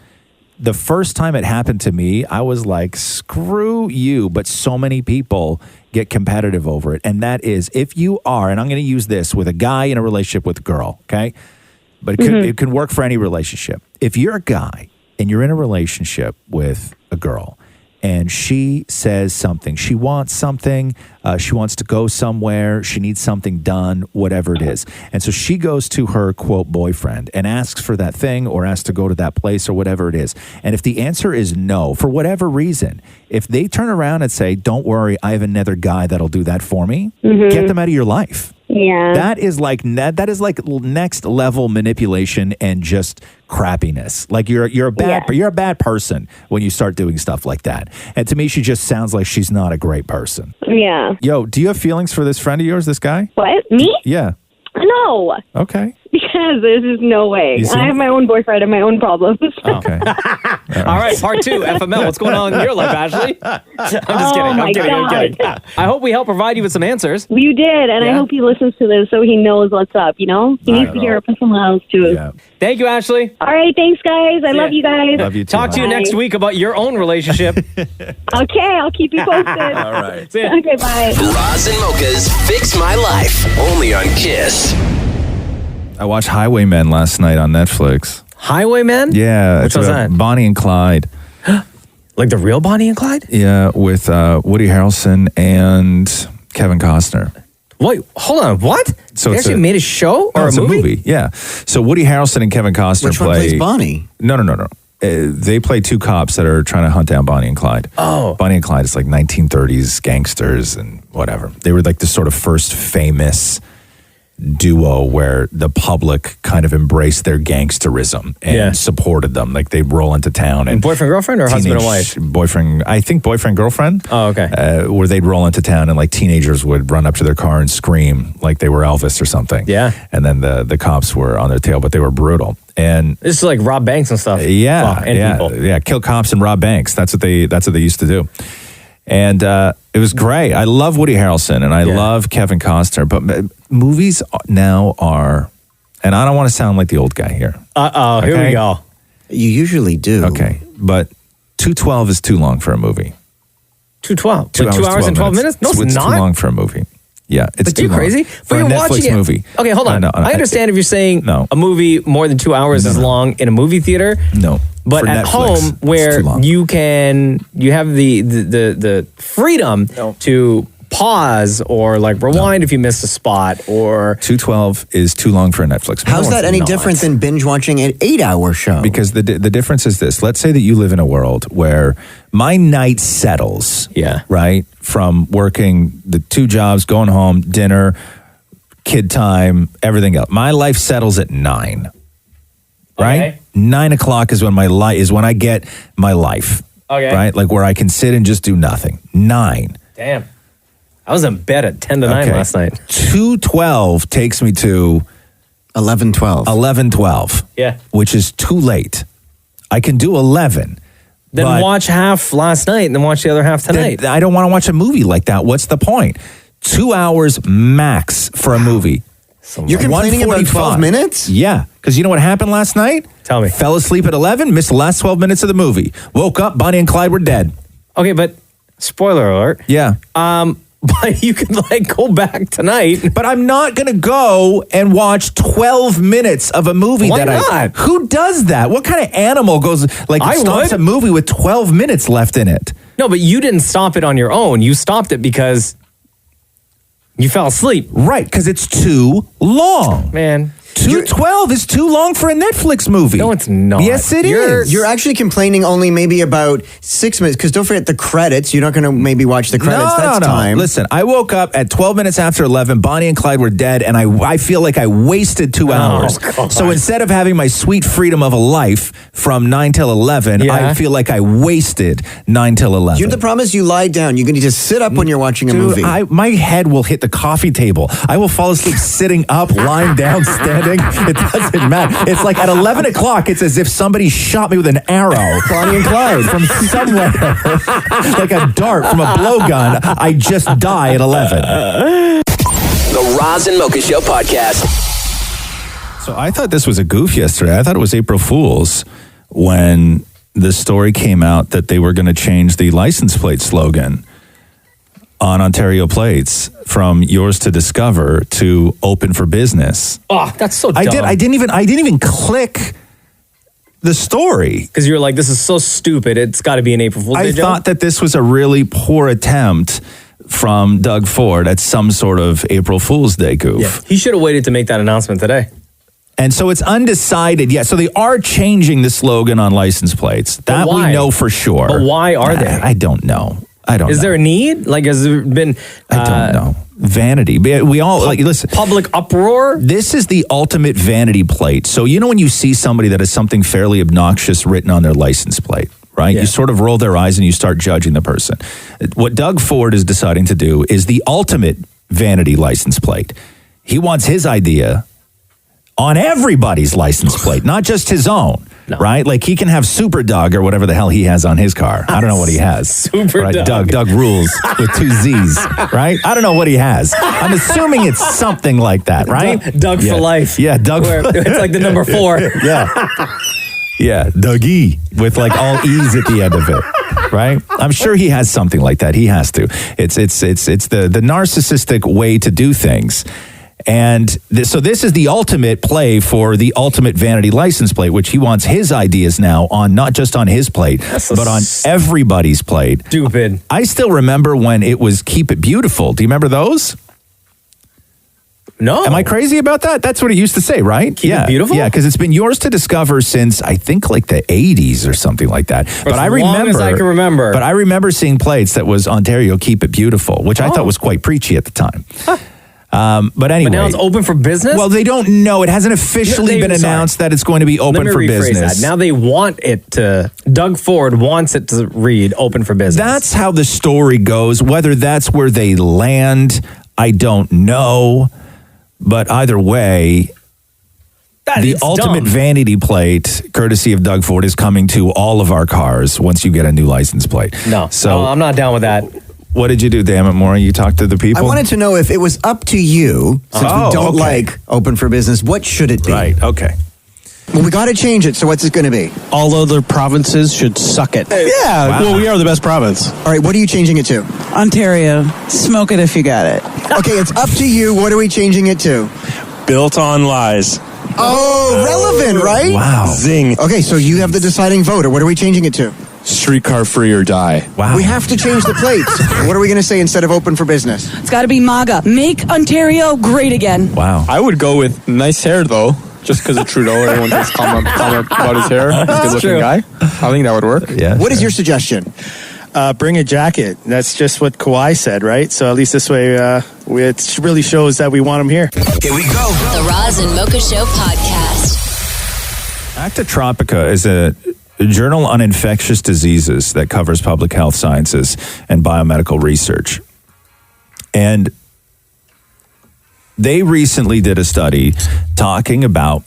the first time it happened to me, I was like, screw you. But so many people get competitive over it, and that is if you are, and I'm going to use this with a guy in a relationship with a girl. Okay, but it can work for any relationship. If you're a guy and you're in a relationship with a girl, and she says something, she wants something, she wants to go somewhere, she needs something done, whatever it is. And so she goes to her, quote, boyfriend and asks for that thing or asks to go to that place or whatever it is. And if the answer is no, for whatever reason, if they turn around and say, don't worry, I have another guy that'll do that for me, get them out of your life. Yeah. That is like next level manipulation and just crappiness. Like you're a bad person when you start doing stuff like that. And to me, she just sounds like she's not a great person. Yeah. Yo, do you have feelings for this friend of yours, this guy? What? Me? Yeah. No. Okay. Because there's just no way. I have my own boyfriend and my own problems. Okay. All right, part 2, FML. What's going on in your life, Ashley? I'm just kidding. I'm kidding. I hope we help provide you with some answers. You did, and I hope he listens to this so he knows what's up, you know? He needs to hear it from someone else, too. Yeah. Thank you, Ashley. All right, thanks, guys. I love you guys. Love you too. Talk to you next week about your own relationship. Okay, I'll keep you posted. All right. See ya. Okay, bye. Roz and Mocha's Fix My Life, only on Kiss. I watched Highwaymen last night on Netflix. Highwaymen? Yeah. Which one's that? Bonnie and Clyde. Like the real Bonnie and Clyde? Yeah, with Woody Harrelson and Kevin Costner. Wait, hold on. What? So they actually made a show or it's a movie? Yeah. So Woody Harrelson and Kevin Costner Which one plays Bonnie? No. They play two cops that are trying to hunt down Bonnie and Clyde. Oh. Bonnie and Clyde is like 1930s gangsters and whatever. They were like the sort of first famous duo where the public kind of embraced their gangsterism and supported them. Like they'd roll into town and boyfriend, girlfriend, or husband and wife? Boyfriend, girlfriend. Oh, okay. Where they'd roll into town and like teenagers would run up to their car and scream like they were Elvis or something. Yeah. And then the cops were on their tail, but they were brutal. And this is like rob banks and stuff. Kill cops and rob banks. That's what they used to do. And it was great. I love Woody Harrelson and I love Kevin Costner, but movies now are, and I don't want to sound like the old guy here. Here we go. You usually do. Okay, but 2:12 is too long for a movie. 2:12? 2 hours and 12 minutes? No, it's It's not. too long for a movie. Yeah, it's But too you long. crazy? For But a you're Netflix watching it. movie. Okay, hold on. No, I understand if you're saying a movie more than 2 hours is long in a movie theater. No. But For at Netflix, home, it's where too long. you have the freedom to pause or like rewind if you missed a spot or 2:12 is too long for a Netflix movie. How's that any different than binge watching an 8-hour show? Because the difference is this. Let's say that you live in a world where my night settles. Right? From working the 2 jobs, going home, dinner, kid time, everything else. My life settles at 9. Right? Okay. 9 o'clock is when when I get my life. Okay. Right? Like where I can sit and just do nothing. 9. Damn. I was in bed at 10 to 9 last night. 2:12 takes me to 11:12. 11:12. Yeah. Which is too late. I can do 11. Then but watch half last night and then watch the other half tonight. I don't want to watch a movie like that. What's the point? 2 hours max for a movie. You're complaining about 12 minutes? Yeah. Because you know what happened last night? Tell me. Fell asleep at 11, missed the last 12 minutes of the movie. Woke up, Bonnie and Clyde were dead. Okay, but spoiler alert. Yeah. But you can like go back tonight. But I'm not going to go and watch 12 minutes of a movie. Why not? Who does that? What kind of animal goes stops a movie with 12 minutes left in it? No, but you didn't stop it on your own. You stopped it because you fell asleep. Right, because it's too long. Man. 2:12 is too long for a Netflix movie. No, it's not. Yes, it is. You're actually complaining only maybe about 6 minutes, because don't forget the credits. You're not going to maybe watch the credits. That's time. Listen, I woke up at 12 minutes after 11. Bonnie and Clyde were dead, and I feel like I wasted 2 hours. God. So instead of having my sweet freedom of a life from 9 till 11, I feel like I wasted 9 till 11. The problem is you lie down. You're going to just sit up when you're watching a movie. My head will hit the coffee table. I will fall asleep sitting up, lying down, standing. It doesn't matter. It's like at 11 o'clock, it's as if somebody shot me with an arrow, Bonnie and Clyde, from somewhere. Like a dart from a blowgun. I just die at 11. The Roz and Mocha Show podcast. So I thought this was a goof yesterday. I thought it was April Fool's when the story came out that they were going to change the license plate slogan on Ontario plates from yours to discover to open for business. Oh, that's so dumb. I didn't even click the story. Because you were like, this is so stupid. It's got to be an April Fool's Day I joke. thought that this was a really poor attempt from Doug Ford at some sort of April Fool's Day goof. Yeah, he should have waited to make that announcement today. And so it's undecided yet. So they are changing the slogan on license plates. That we know for sure. But why are they? I don't know. Is there a need? Like, has there been... I don't know. Vanity. We all, listen. Public uproar? This is the ultimate vanity plate. So, you know when you see somebody that has something fairly obnoxious written on their license plate, right? Yeah. You sort of roll their eyes and you start judging the person. What Doug Ford is deciding to do is the ultimate vanity license plate. He wants his idea on everybody's license plate, not just his own. No. Right? Like he can have Super Doug or whatever the hell he has on his car. I don't know what he has. Super right? Doug. Doug rules with 2 Z's, right? I don't know what he has. I'm assuming it's something like that, right? Doug for life. Yeah, Doug. It's like the number 4. Yeah. Yeah, Dougie with like all E's at the end of it. Right? I'm sure he has something like that. He has to. It's the narcissistic way to do things. And so this is the ultimate play for the ultimate vanity license plate, which he wants his ideas now on, not just on his plate, but on everybody's plate. Stupid. I still remember when it was Keep It Beautiful. Do you remember those? No. Am I crazy about that? That's what it used to say, right? Keep It Beautiful? Yeah, because it's been yours to discover since I think like the 80s or something like that. But I remember, long as I can remember. But I remember seeing plates that was Ontario Keep It Beautiful, which I thought was quite preachy at the time. But anyway. But now it's open for business? Well, they don't know. It hasn't officially been announced that it's going to be open for business. That. Now they want it to, Doug Ford wants it to read open for business. That's how the story goes. Whether that's where they land, I don't know. But either way, The ultimate vanity plate, courtesy of Doug Ford, is coming to all of our cars once you get a new license plate. No, so I'm not down with that. What did you do, damn it, Maureen? You talked to the people? I wanted to know if it was up to you, since we don't like open for business, what should it be? Right, okay. Well, we got to change it, so what's it going to be? All other provinces should suck it. Yeah, well, we are the best province. All right, what are you changing it to? Ontario. Smoke it if you got it. Okay, it's up to you. What are we changing it to? Built on lies. Oh, relevant, right? Wow. Zing. Okay, so you have the deciding vote. What are we changing it to? Streetcar free or die. Wow. We have to change the plates. What are we going to say instead of open for business? It's got to be MAGA. Make Ontario great again. Wow. I would go with nice hair, though. Just because of Trudeau, everyone just comment about his hair. He's a good-looking guy. I think that would work. Yeah. What is your suggestion? Bring a jacket. That's just what Kawhi said, right? So at least this way, it really shows that we want him here. Here we go. The Roz and Mocha Show podcast. Acta Tropica is a journal on infectious diseases that covers public health sciences and biomedical research. And they recently did a study talking about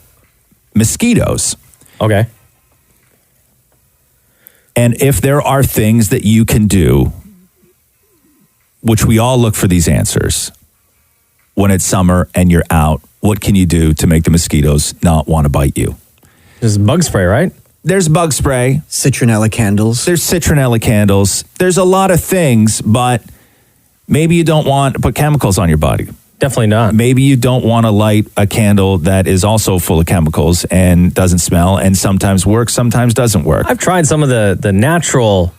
mosquitoes. Okay. And if there are things that you can do, which we all look for these answers, when it's summer and you're out, what can you do to make the mosquitoes not want to bite you? There's bug spray, right? There's bug spray. Citronella candles. There's citronella candles. There's a lot of things, but maybe you don't want to put chemicals on your body. Definitely not. Maybe you don't want to light a candle that is also full of chemicals and doesn't smell and sometimes works, sometimes doesn't work. I've tried some of the natural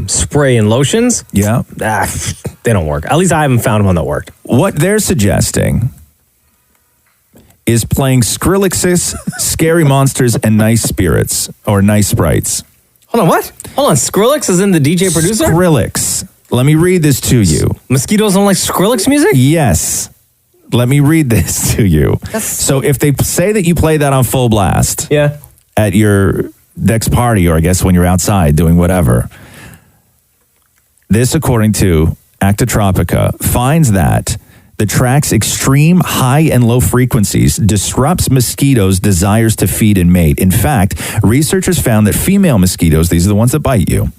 spray and lotions. Yeah. They don't work. At least I haven't found one that worked. What they're suggesting is playing Skrillex's Scary Monsters and Nice Spirits, or Nice Sprites. Hold on, what? Hold on, Skrillex is in the DJ producer? Skrillex. Let me read this to you. Mosquitoes don't like Skrillex music? Yes. Let me read this to you. So if they say that you play that on full blast at your next party, or I guess when you're outside doing whatever, this, according to Acta Tropica, finds that the track's extreme high and low frequencies disrupts mosquitoes' desires to feed and mate. In fact, researchers found that female mosquitoes, these are the ones that bite you,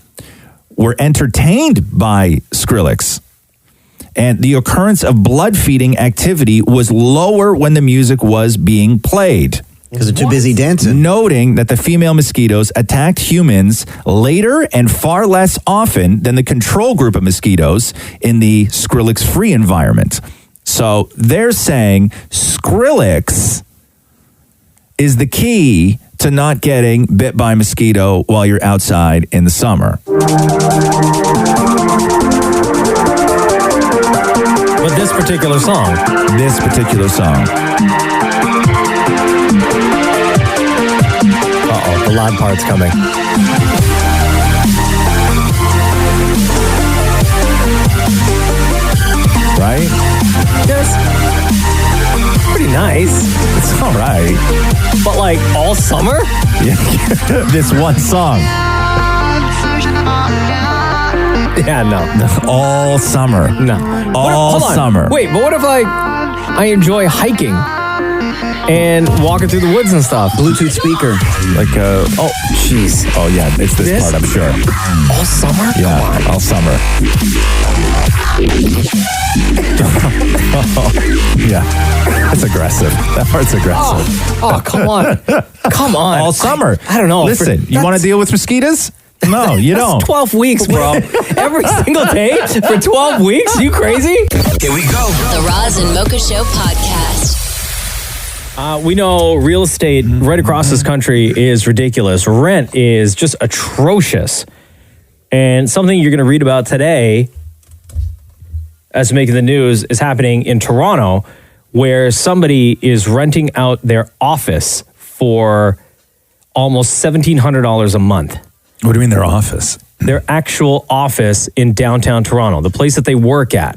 were entertained by Skrillex. And the occurrence of blood-feeding activity was lower when the music was being played. Because they're too busy dancing. Noting that the female mosquitoes attacked humans later and far less often than the control group of mosquitoes in the Skrillex-free environment. So they're saying Skrillex is the key to not getting bit by a mosquito while you're outside in the summer. But this particular song. This particular song. Uh-oh, the loud part's coming. Right? Yes. Pretty nice. It's all right. But like all summer? Yeah. This one song. Yeah, no. All summer. No. All hold on. summer. Wait, but what if like I enjoy hiking and walking through the woods and stuff? Bluetooth speaker. Like oh, jeez. Oh yeah, it's this part, I'm sure. All summer? Yeah, all summer. Yeah, that's aggressive. That part's aggressive. Oh, come on. Come on. All summer. I don't know. Listen, you want to deal with mosquitoes? No, you don't. 12 weeks, bro. Every single day for 12 weeks? You crazy? Here we go. The Roz and Mocha Show podcast. We know real estate right across this country is ridiculous. Rent is just atrocious. And something you're going to read about today, as making the news, is happening in Toronto, where somebody is renting out their office for almost $1,700 a month. What do you mean their office? Their actual office in downtown Toronto, the place that they work at,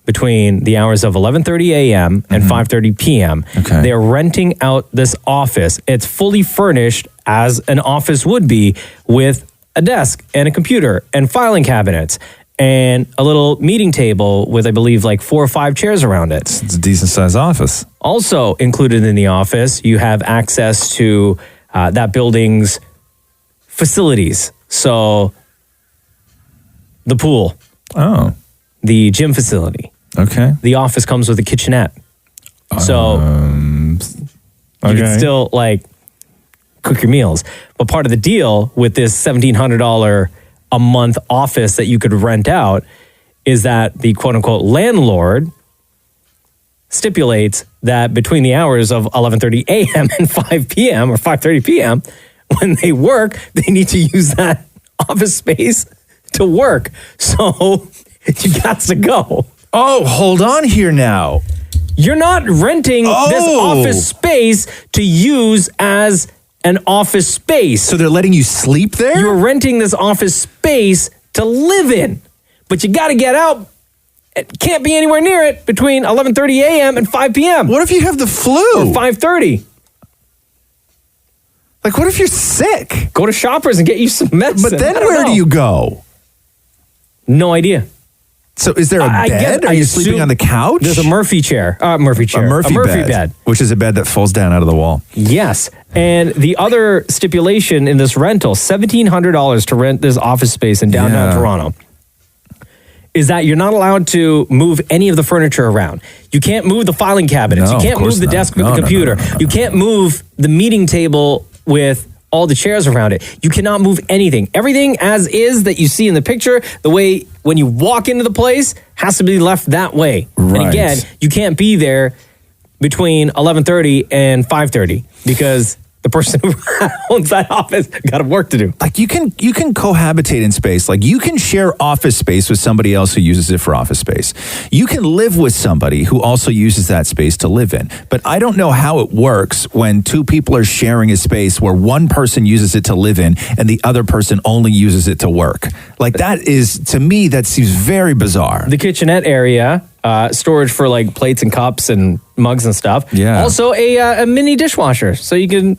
between the hours of 11:30 a.m. and 5:30 p.m. Okay. They're renting out this office. It's fully furnished as an office would be, with a desk and a computer and filing cabinets and a little meeting table with, I believe, like 4 or 5 chairs around it. It's a decent sized office. Also included in the office, you have access to that building's facilities. So the pool. Oh. The gym facility. Okay. The office comes with a kitchenette. So you can still like cook your meals. But part of the deal with this $1,700 a month office that you could rent out is that the quote unquote landlord stipulates that between the hours of 11:30 a.m. and 5 p.m. or 5:30 p.m., when they work, they need to use that office space to work. So you got to go. Oh, hold on here now. You're not renting this office space to use as an office space. So they're letting you sleep there? You're renting this office space to live in. But you got to get out. It can't be anywhere near it between 11:30 a.m. and 5 p.m. What if you have the flu? Or 5:30. Like, what if you're sick? Go to Shoppers and get you some medicine. But then where do you go? No idea. So is there a bed? Are you sleeping on the couch? There's a Murphy chair. A Murphy bed. Which is a bed that falls down out of the wall. Yes. And the other stipulation in this rental, $1,700 to rent this office space in downtown Toronto, is that you're not allowed to move any of the furniture around. You can't move the filing cabinets. No, you can't of course move the not. desk with No, the no, computer. no. You can't move the meeting table with all the chairs around it. You cannot move anything. Everything as is that you see in the picture, the way when you walk into the place, has to be left that way. Right. And again, you can't be there between 11:30 and 5:30 because the person who owns that office got work to do. Like you can cohabitate in space. Like you can share office space with somebody else who uses it for office space. You can live with somebody who also uses that space to live in. But I don't know how it works when two people are sharing a space where one person uses it to live in and the other person only uses it to work. Like that is, to me, that seems very bizarre. The kitchenette area, storage for like plates and cups and mugs and stuff. Yeah. Also a mini dishwasher, so you can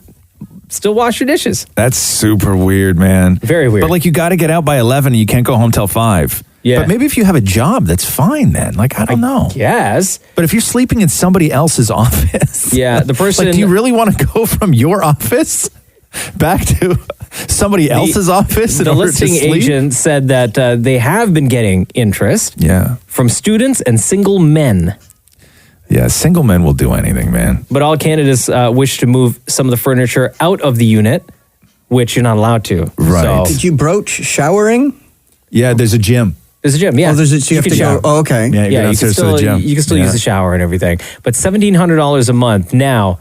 still wash your dishes. That's super weird, man. Very weird. But like you got to get out by 11 and you can't go home till 5. Yeah. But maybe if you have a job, that's fine then. Like, I don't know. Yes. But if you're sleeping in somebody else's office. Yeah, the person. Like, do you really want to go from your office back to somebody else's office in The order listing to sleep? agent said that they have been getting interest from students and single men. Yeah, single men will do anything, man. But all candidates wish to move some of the furniture out of the unit, which you're not allowed to. Right. Did you broach showering? Yeah, there's a gym. There's a gym, yeah. Oh, so you have can to go. shower. Oh, okay. Yeah, you go you can downstairs to the still, gym. you can still use the shower and everything. But $1,700 a month now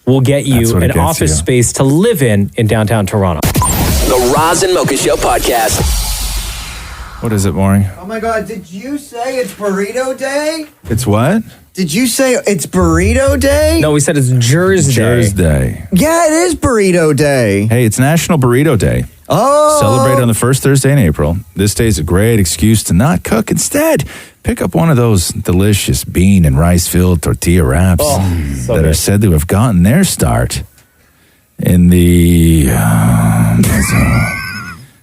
will get That's you what it an gets office you. space to live in downtown Toronto. The Roz and Mocha Show podcast. What is it, Maury? Oh my God! Did you say it's burrito day? It's what? Did you say it's burrito day? No, we said it's Jersey. Thursday. Yeah, it is burrito day. Hey, it's National Burrito Day. Oh. Celebrate on the first Thursday in April. This day is a great excuse to not cook. Instead, pick up one of those delicious bean and rice-filled tortilla wraps so that good. are said to have gotten their start in the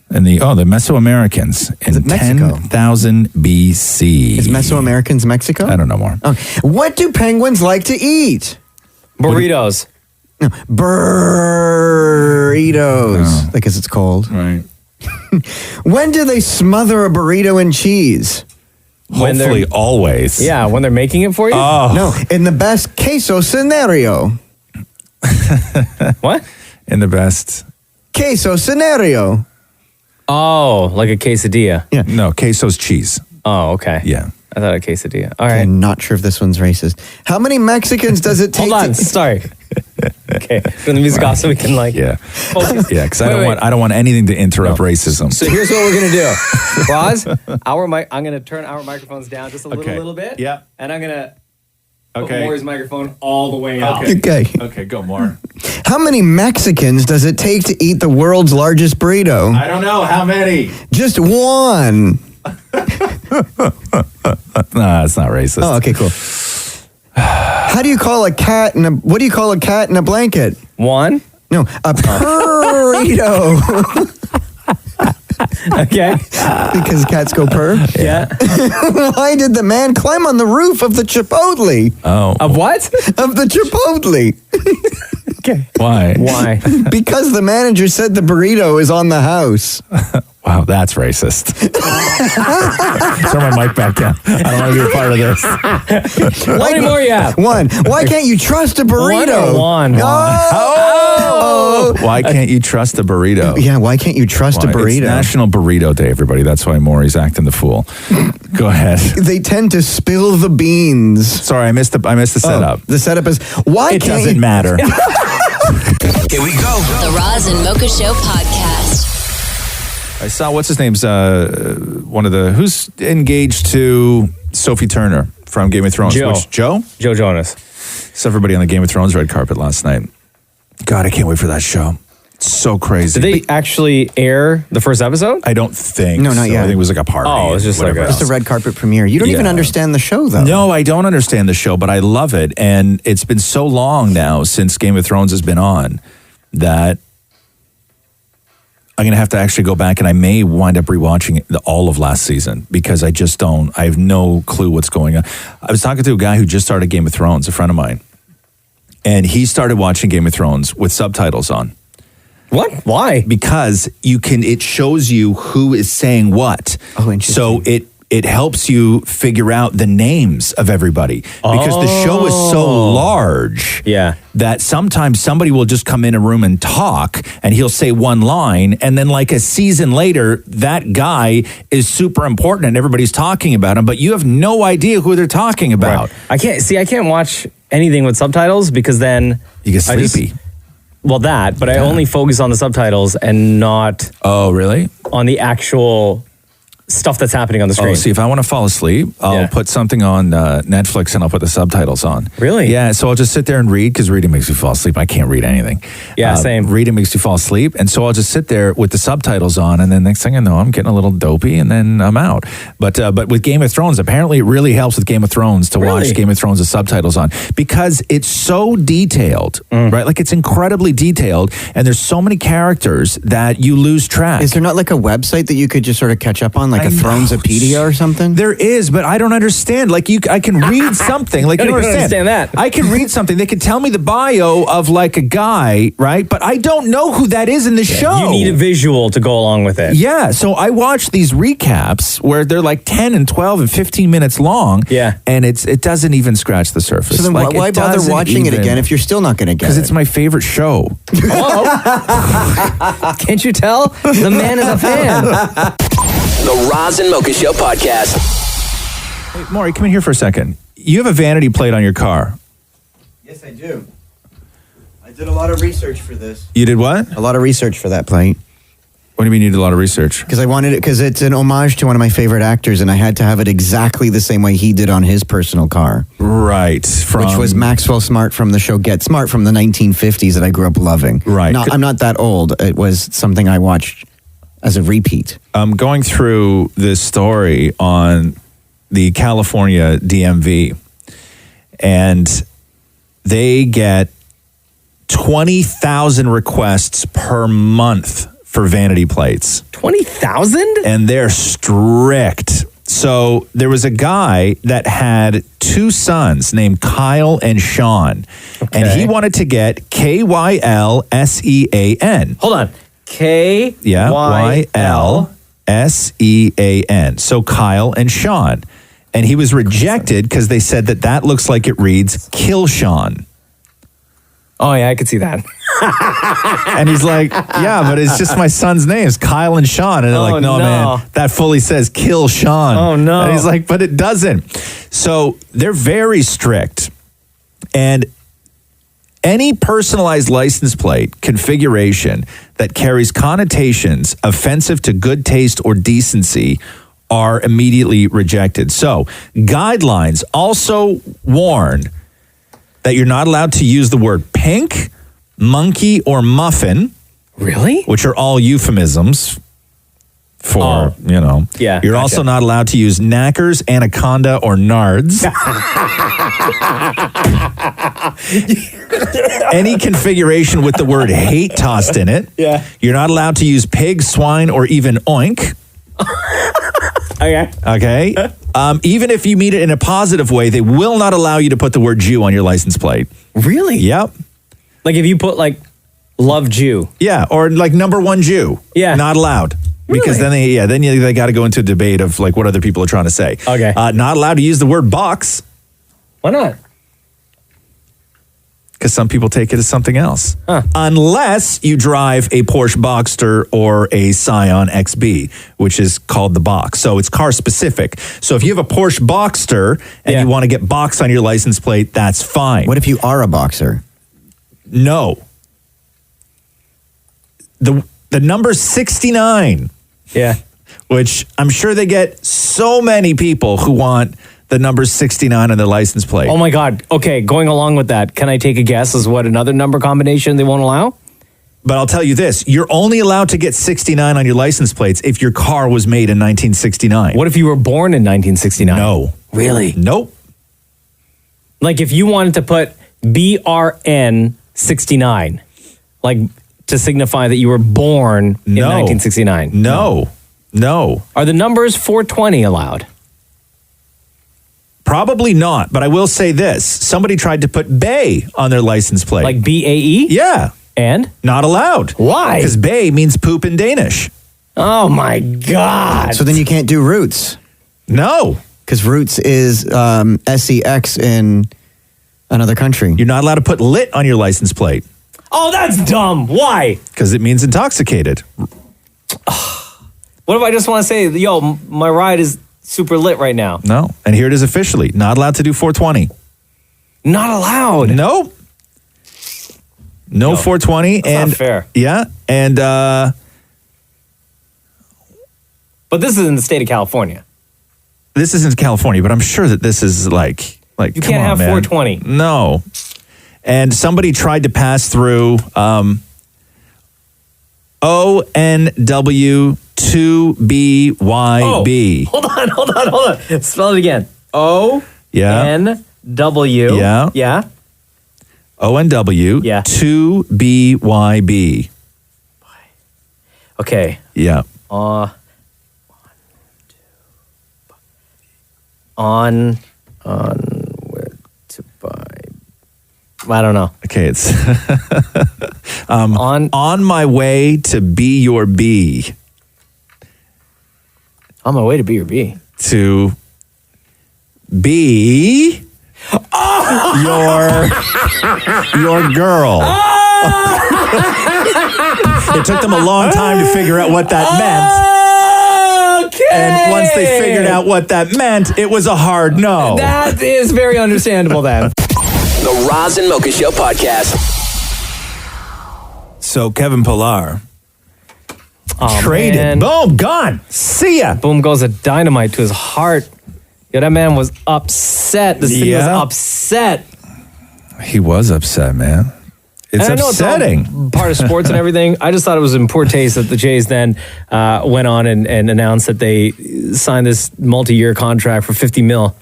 the Mesoamericans in Mexico? 10,000 BC. Is Mesoamericans Mexico? I don't know more. Oh. What do penguins like to eat? Burritos. Burritos. I guess it's cold. Right. When do they smother a burrito in cheese? When they're- Hopefully always. Yeah, when they're making it for you? Oh. No, in the best queso scenario. What? In the best. Queso scenario. Oh, like a quesadilla. Yeah. No, queso's cheese. Oh, okay. Yeah. I thought a quesadilla. All right. I'm not sure if this one's racist. How many Mexicans does it take? Hold on. Sorry. Okay. Turn the music off so we can Yeah. focus. Yeah, because Wait. I don't want anything to interrupt racism. So here's what we're gonna do, Roz. I'm gonna turn our microphones down just a little bit. Yeah. And I'm gonna put Okay. Maury's microphone all the way up. Okay. Okay, go more. How many Mexicans does it take to eat the world's largest burrito? I don't know. How many? Just one. Nah, it's not racist. Oh, okay, cool. What do you call a cat in a blanket? One. No, a burrito. Okay. Because cats go purr? Yeah. Why did the man climb on the roof of the Chipotle? Oh. Of what? Of the Chipotle. Okay. Why? Why? Because the manager said the burrito is on the house. Wow, that's racist. Turn my mic back down. I don't want to be a part of this. How many more you have? One. Why can't you trust a burrito? One. Oh. Why can't you trust a burrito? Yeah, why can't you trust a burrito? It's National Burrito Day, everybody. That's why Maury's acting the fool. Go ahead. They tend to spill the beans. Sorry, I missed the setup. The setup is why It can't doesn't you matter. Here we go. The Roz and Mocha Show podcast. I saw what's his name's one of the who's engaged to Sophie Turner from Game of Thrones. Joe. Joe Jonas. Saw everybody on the Game of Thrones red carpet last night. God, I can't wait for that show. It's so crazy. Did they actually air the first episode? I don't think. No, not so. yet. I think it was like a party. Oh, it was just whatever like It's a red carpet premiere. You don't even understand the show, though. No, I don't understand the show, but I love it. And it's been so long now since Game of Thrones has been on that I'm going to have to actually go back, and I may wind up rewatching all of last season because I just don't. I have no clue what's going on. I was talking to a guy who just started Game of Thrones, a friend of mine, and he started watching Game of Thrones with subtitles on. What? Why? Because it shows you who is saying what. Oh, interesting. So it helps you figure out the names of everybody because the show is so large that sometimes somebody will just come in a room and talk and he'll say one line and then like a season later that guy is super important and everybody's talking about him, but you have no idea who they're talking about. Right. I can't watch anything with subtitles because then you get sleepy. I only focus on the subtitles and not really on the actual stuff that's happening on the screen. Oh, see, if I want to fall asleep, I'll put something on Netflix and I'll put the subtitles on. Really? Yeah, so I'll just sit there and read because reading makes me fall asleep. I can't read anything. Yeah, same. Reading makes you fall asleep. And so I'll just sit there with the subtitles on and then next thing I know, I'm getting a little dopey and then I'm out. But with Game of Thrones, apparently it really helps with Game of Thrones to watch Game of Thrones with subtitles on because it's so detailed, right? Like it's incredibly detailed and there's so many characters that you lose track. Is there not like a website that you could just sort of catch up on? Like a Thronesopedia or something? There is, but I don't understand. Like I can read something. Like you don't understand that. I can read something. They can tell me the bio of like a guy, right? But I don't know who that is in the show. You need a visual to go along with it. Yeah. So I watch these recaps where they're like 10 and 12 and 15 minutes long. Yeah. And it doesn't even scratch the surface. So then like, why bother watching it again if you're still not going to get it? Because it's my favorite show. Can't you tell? The man is a fan. The Roz and Mocha Show podcast. Hey, Maury, come in here for a second. You have a vanity plate on your car. Yes, I do. I did a lot of research for this. You did what? A lot of research for that plate. What do you mean you did a lot of research? Because I wanted it, because it's an homage to one of my favorite actors, and I had to have it exactly the same way he did on his personal car. Right. Which was Maxwell Smart from the show Get Smart from the 1950s that I grew up loving. Right. I'm not that old. It was something I watched as a repeat. I'm going through this story on the California DMV, and they get 20,000 requests per month for vanity plates. 20,000? And they're strict. So there was a guy that had two sons named Kyle and Sean, and he wanted to get KYLSEAN. Hold on. KYLSEAN. So Kyle and Sean. And he was rejected because they said that looks like it reads Kill Sean. Oh, yeah, I could see that. And he's like, yeah, but it's just my son's names, Kyle and Sean. And they're like, no, man, that fully says Kill Sean. Oh, no. And he's like, but it doesn't. So they're very strict. And any personalized license plate configuration that carries connotations offensive to good taste or decency are immediately rejected. So guidelines also warn that you're not allowed to use the word pink, monkey, or muffin. Really? Which are all euphemisms for, Yeah, You're also not allowed to use knackers, anaconda, or nards. Any configuration with the word hate tossed in it. Yeah. You're not allowed to use pig, swine, or even oink. Okay. Even if you mean it in a positive way, they will not allow you to put the word Jew on your license plate. Really? Yep. Like if you put like love Jew. Yeah, or like number one Jew. Yeah. Not allowed. Because then they got to go into a debate of like what other people are trying to say. Okay. Not allowed to use the word box. Why not? Because some people take it as something else. Unless you drive a Porsche Boxster or a Scion XB, which is called the box. So it's car specific. So if you have a Porsche Boxster and you want to get box on your license plate, that's fine. What if you are a boxer? No. The number 69. Yeah. Which I'm sure they get so many people who want the number 69 on their license plate. Oh my God. Okay, going along with that, can I take a guess as what another number combination they won't allow? But I'll tell you this, you're only allowed to get 69 on your license plates if your car was made in 1969. What if you were born in 1969? No. Really? Nope. Like if you wanted to put BRN 69, like to signify that you were born in 1969. No. Are the numbers 420 allowed? Probably not, but I will say this. Somebody tried to put Bay on their license plate. Like BAE? Yeah. And? Not allowed. Why? Because Bay means poop in Danish. Oh my God. So then you can't do roots. No. Because roots is SEX in another country. You're not allowed to put lit on your license plate. Oh, that's dumb. Why? Because it means intoxicated. What if I just want to say, yo, my ride is super lit right now? No. And here it is officially. Not allowed to do 420. Not allowed. Nope. No 420. That's and not fair. Yeah. And but this is in the state of California. This is in California, but I'm sure that this is like You come can't on, have man. 420. No. And somebody tried to pass through ONW2BYB. Hold on. Spell it again. O-N-W. Yeah. Yeah. ONW. Yeah. 2BYB. Okay. Yeah. On where to buy. I don't know. Okay, it's on my way to be your bee. On my way to be your bee. To be your girl. It took them a long time to figure out what that meant. Okay. And once they figured out what that meant, it was a hard no. That is very understandable then. The Roz and Mocha Show podcast. So Kevin Pillar Oh, traded. man. Boom, gone. See ya. Boom goes a dynamite to his heart. Yeah, that man was upset. The city was upset. He was upset, man. It's And I know upsetting. It's all part of sports and everything. I just thought it was in poor taste that the Jays then went on and announced that they signed this multi-year contract for $50 million.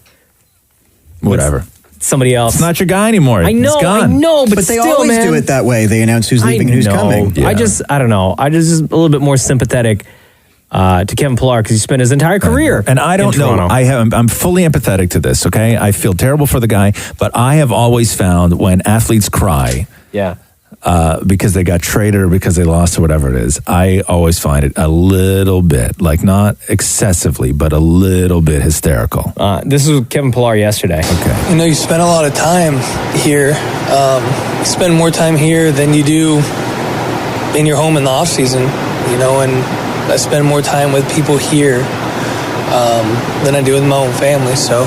Whatever. Somebody else. It's not your guy anymore. I know, He's gone. but they still, always man. do it that way. They announce who's leaving and who's coming. Yeah. I don't know. I just a little bit more sympathetic to Kevin Pillar because he spent his entire career And I don't in know. Toronto. I'm fully empathetic to this, okay? I feel terrible for the guy, but I have always found when athletes cry Yeah. because they got traded or because they lost or whatever it is, I always find it a little bit, like not excessively, but a little bit hysterical. This was Kevin Pillar yesterday. Okay. You know, you spend a lot of time here. You spend more time here than you do in your home in the off season, you know, and I spend more time with people here than I do with my own family. So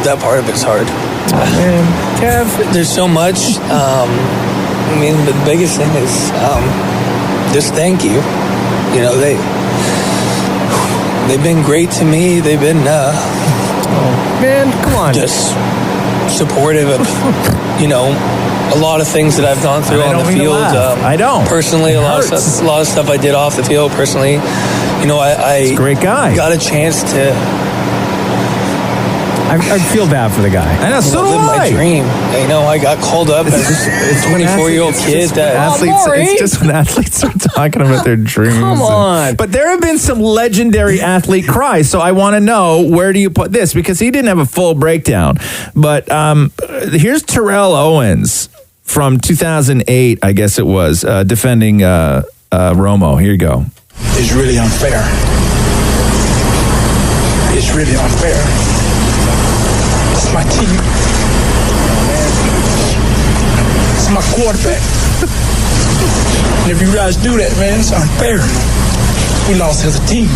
that part of it's hard. Man, Kev. There's so much. I mean, the biggest thing is just thank you. You know, they've been great to me. They've been man, come on. Just supportive of, you know, a lot of things that I've gone through I on don't the mean to field. laugh. I don't. Personally, It a lot hurts. of stuff I did off the field. Personally, you know, I great guy. Got a chance to. I feel bad for the guy. I know, so do live my I. dream. You know, I got called up as a 24-year-old kid. It's just when athletes are talking about their dreams. Come on. But there have been some legendary athlete cries, so I want to know, where do you put this? Because he didn't have a full breakdown. But here's Terrell Owens from 2008, I guess it was, defending Romo. Here you go. It's really unfair. It's really unfair. It's my team. It's my quarterback. And if you guys do that, man, it's unfair. We lost as a team.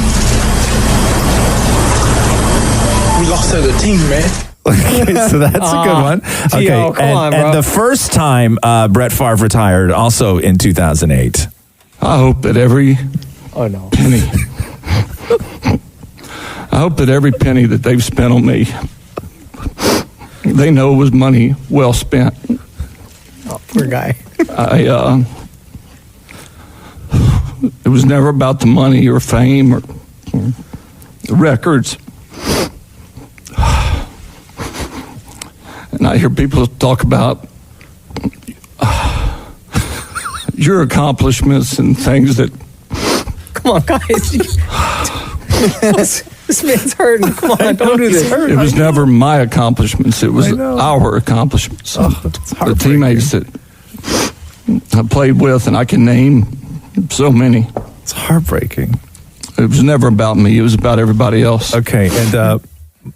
We lost as a team, man. Okay, so that's a good one. Okay, Gio, come on, bro. and the first time Brett Favre retired, also in 2008. I hope that every penny. I hope that every penny that they've spent on me, they know it was money well spent. Oh, poor guy. It was never about the money or fame or the records. And I hear people talk about your accomplishments and things that. Come on, guys. This man's hurting. Come on, don't do this. It was never my accomplishments. It was our accomplishments. The teammates that I played with, and I can name so many. It's heartbreaking. It was never about me. It was about everybody else. Okay, and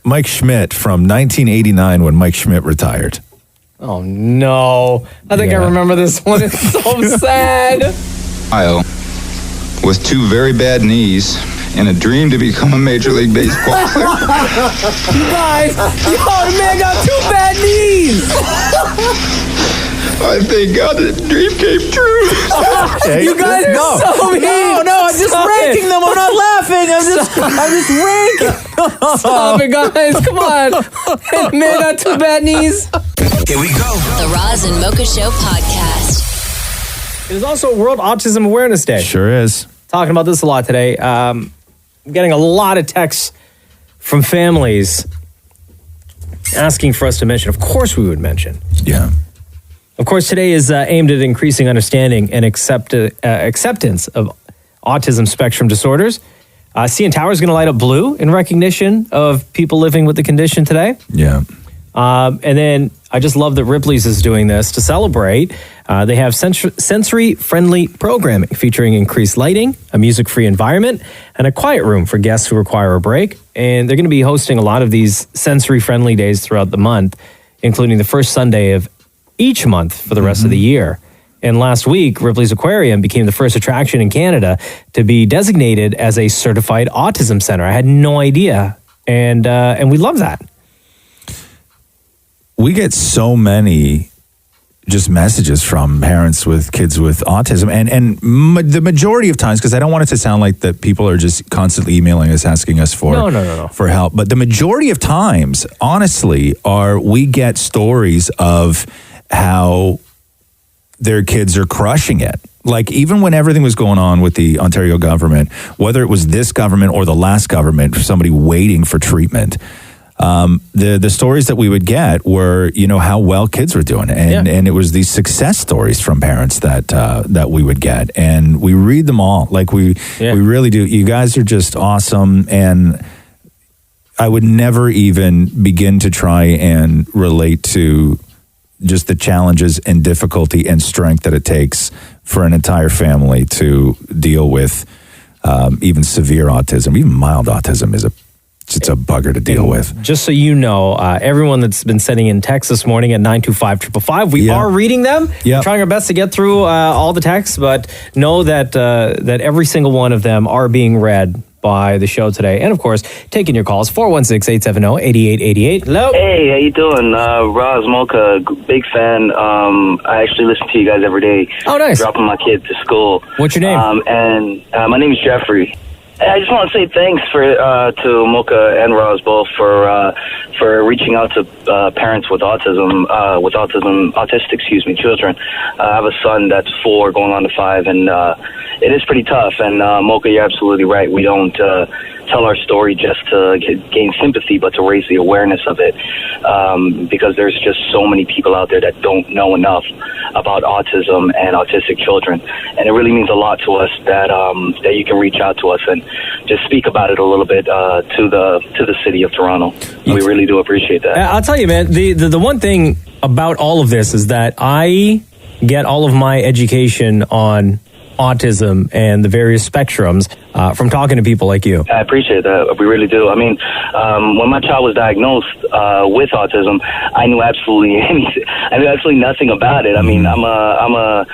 Mike Schmidt from 1989 when Mike Schmidt retired. Oh, no. I think I remember this one. It's so sad. Ohio, with two very bad knees and a dream to become a Major League Baseball player. You guys, the man got 2 bad knees. I thank God that dream came true. You guys are so mean. No, I'm just ranking them. I'm not laughing. I'm just ranking. Stop it, guys. Come on. The man got 2 bad knees. Here we go. The Roz and Mocha Show podcast. It is also World Autism Awareness Day. Sure is. Talking about this a lot today. I'm getting a lot of texts from families asking for us to mention. Of course we would mention. Yeah. Of course, today is aimed at increasing understanding and acceptance of autism spectrum disorders. CN Tower is going to light up blue in recognition of people living with the condition today. Yeah. And then I just love that Ripley's is doing this to celebrate. They have sensory-friendly programming featuring increased lighting, a music-free environment, and a quiet room for guests who require a break. And they're going to be hosting a lot of these sensory-friendly days throughout the month, including the first Sunday of each month for the rest of the year. And last week, Ripley's Aquarium became the first attraction in Canada to be designated as a certified autism center. I had no idea. And we love that. We get so many just messages from parents with kids with autism, and the majority of times, because I don't want it to sound like that people are just constantly emailing us asking us for for help, but the majority of times, honestly, we get stories of how their kids are crushing it. Like, even when everything was going on with the Ontario government, whether it was this government or the last government, somebody waiting for treatment, the stories that we would get were, how well kids were doing, and it was these success stories from parents that we would get, and we read them all. Like we really do. You guys are just awesome, and I would never even begin to try and relate to just the challenges and difficulty and strength that it takes for an entire family to deal with even severe autism. Even mild autism is it's a bugger to deal with. Just so you know, everyone that's been sending in texts this morning at 925-555, we are reading them. Yep. Trying our best to get through all the texts, but know that that every single one of them are being read by the show today. And of course, taking your calls, 416-870-8888. Hello. Hey, how you doing? Roz Mocha, big fan. I actually listen to you guys every day. Oh, nice. Dropping my kid to school. What's your name? And my name is Jeffrey. I just want to say thanks to Mocha and Roz both for reaching out to parents with autistic children. I have a son that's 4 going on to 5, and it is pretty tough. And Mocha, you're absolutely right. We don't tell our story just to gain sympathy, but to raise the awareness of it, because there's just so many people out there that don't know enough about autism and autistic children, and it really means a lot to us that you can reach out to us and just speak about it a little bit to the city of Toronto. We really do appreciate that. I'll tell you, man, the one thing about all of this is that I get all of my education on autism and the various spectrums from talking to people like you. I appreciate that. We really do. I mean, when my child was diagnosed with autism, I knew absolutely nothing about it. I mean, I'm a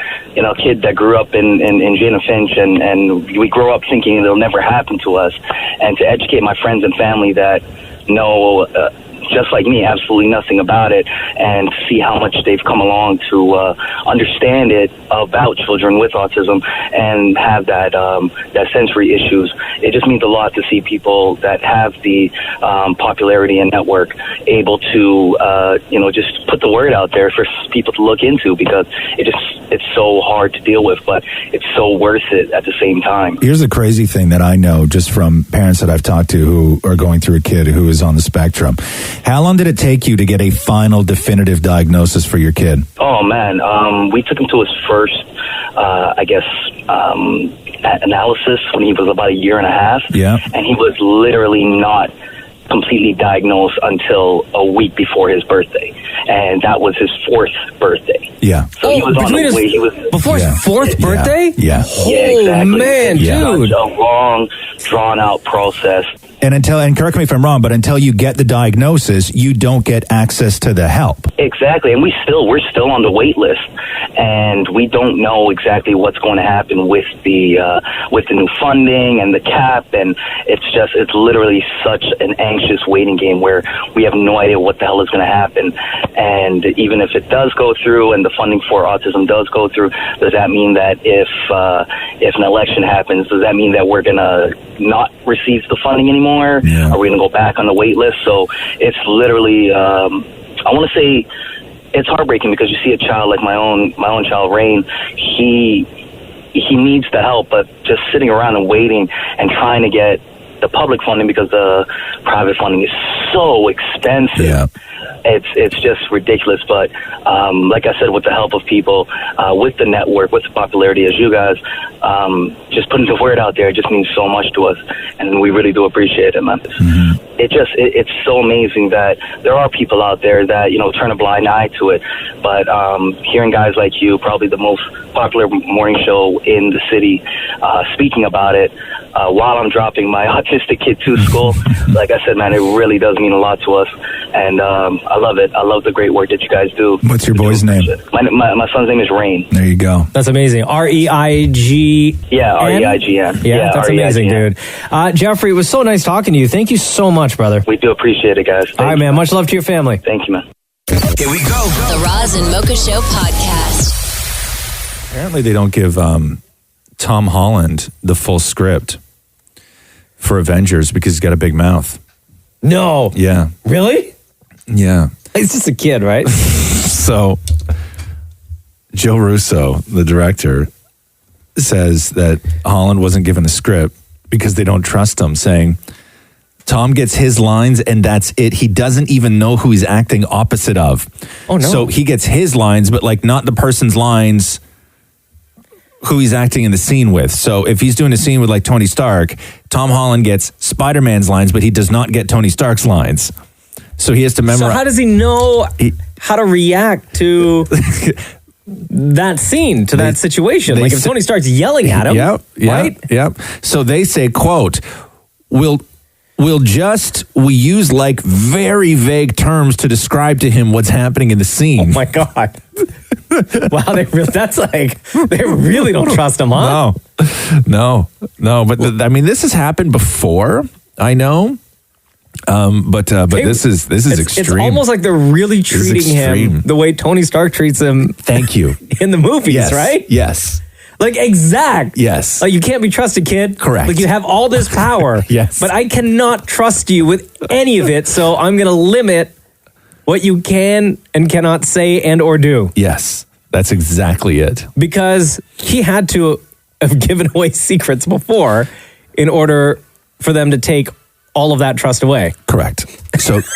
kid that grew up in Jane and Finch, and we grow up thinking it'll never happen to us. And to educate my friends and family that know, just like me, absolutely nothing about it, and see how much they've come along to understand it about children with autism and have that sensory issues. It just means a lot to see people that have the popularity and network able to just put the word out there for people to look into, because it's so hard to deal with, but it's so worth it at the same time. Here's the crazy thing that I know just from parents that I've talked to who are going through a kid who is on the spectrum. How long did it take you to get a final definitive diagnosis for your kid? Oh, man. We took him to his first, analysis when he was about 1.5 years. Yeah. And he was literally not completely diagnosed until a week before his birthday. And that was his 4th birthday. Yeah. So he was on the way. He was before his 4th birthday? Yeah. Exactly. Man, dude. Such a long, drawn-out process. And correct me if I'm wrong, but until you get the diagnosis, you don't get access to the help. Exactly, and we're still on the wait list, and we don't know exactly what's going to happen with the new funding and the cap, and it's literally such an anxious waiting game where we have no idea what the hell is going to happen. And even if it does go through and the funding for autism does go through, does that mean that if an election happens, does that mean that we're going to not receive the funding anymore? Yeah. Are we going to go back on the wait list? So it's literally, I want to say, it's heartbreaking, because you see a child like my own child, Rain. He needs the help, but just sitting around and waiting and trying to get the public funding, because the private funding is so expensive. Yeah. It's just ridiculous. But like I said, with the help of people, with the network, with the popularity as you guys, just putting the word out there just means so much to us, and we really do appreciate it, man. Mm-hmm. It's so amazing that there are people out there that turn a blind eye to it. But hearing guys like you, probably the most popular morning show in the city, speaking about it while I'm dropping my autistic kid to school, like I said, man, it really does mean a lot to us, and I love it. I love the great work that you guys do. What's your boy's name? My son's name is Rain. There you go. That's amazing. R-E-I-G-N? Yeah, R-E-I-G-N. Yeah, that's amazing, dude. Jeffrey, it was so nice talking to you. Thank you so much, brother. We do appreciate it, guys. All right, man. Much love to your family. Thank you, man. Here we go. The Roz and Mocha Show podcast. Apparently they don't give Tom Holland the full script for Avengers because he's got a big mouth. No. Yeah. Really? Yeah. He's just a kid, right? So Joe Russo, the director, says that Holland wasn't given a script because they don't trust him, saying Tom gets his lines and that's it. He doesn't even know who he's acting opposite of. Oh, no. So he gets his lines, but like not the person's lines who he's acting in the scene with. So if he's doing a scene with like Tony Stark, Tom Holland gets Spider-Man's lines, but he does not get Tony Stark's lines. So he has to memorize. So how does he know how to react to that scene, to that situation? Like if Tony Stark's yelling at him, right? Yep. So they say, quote, we use like very vague terms to describe to him what's happening in the scene. Oh my God. Wow, they really don't trust him, huh? No. But I mean, this has happened before. I know, but this is extreme. It's almost like they're really treating him the way Tony Stark treats him. Thank you. In the movies, right? Yes. Like, exact. Yes. Like, you can't be trusted, kid. Correct. Like, you have all this power. Yes. But I cannot trust you with any of it, so I'm going to limit what you can and cannot say and or do. Yes. That's exactly it. Because he had to have given away secrets before in order for them to take all of that trust away. Correct. So, so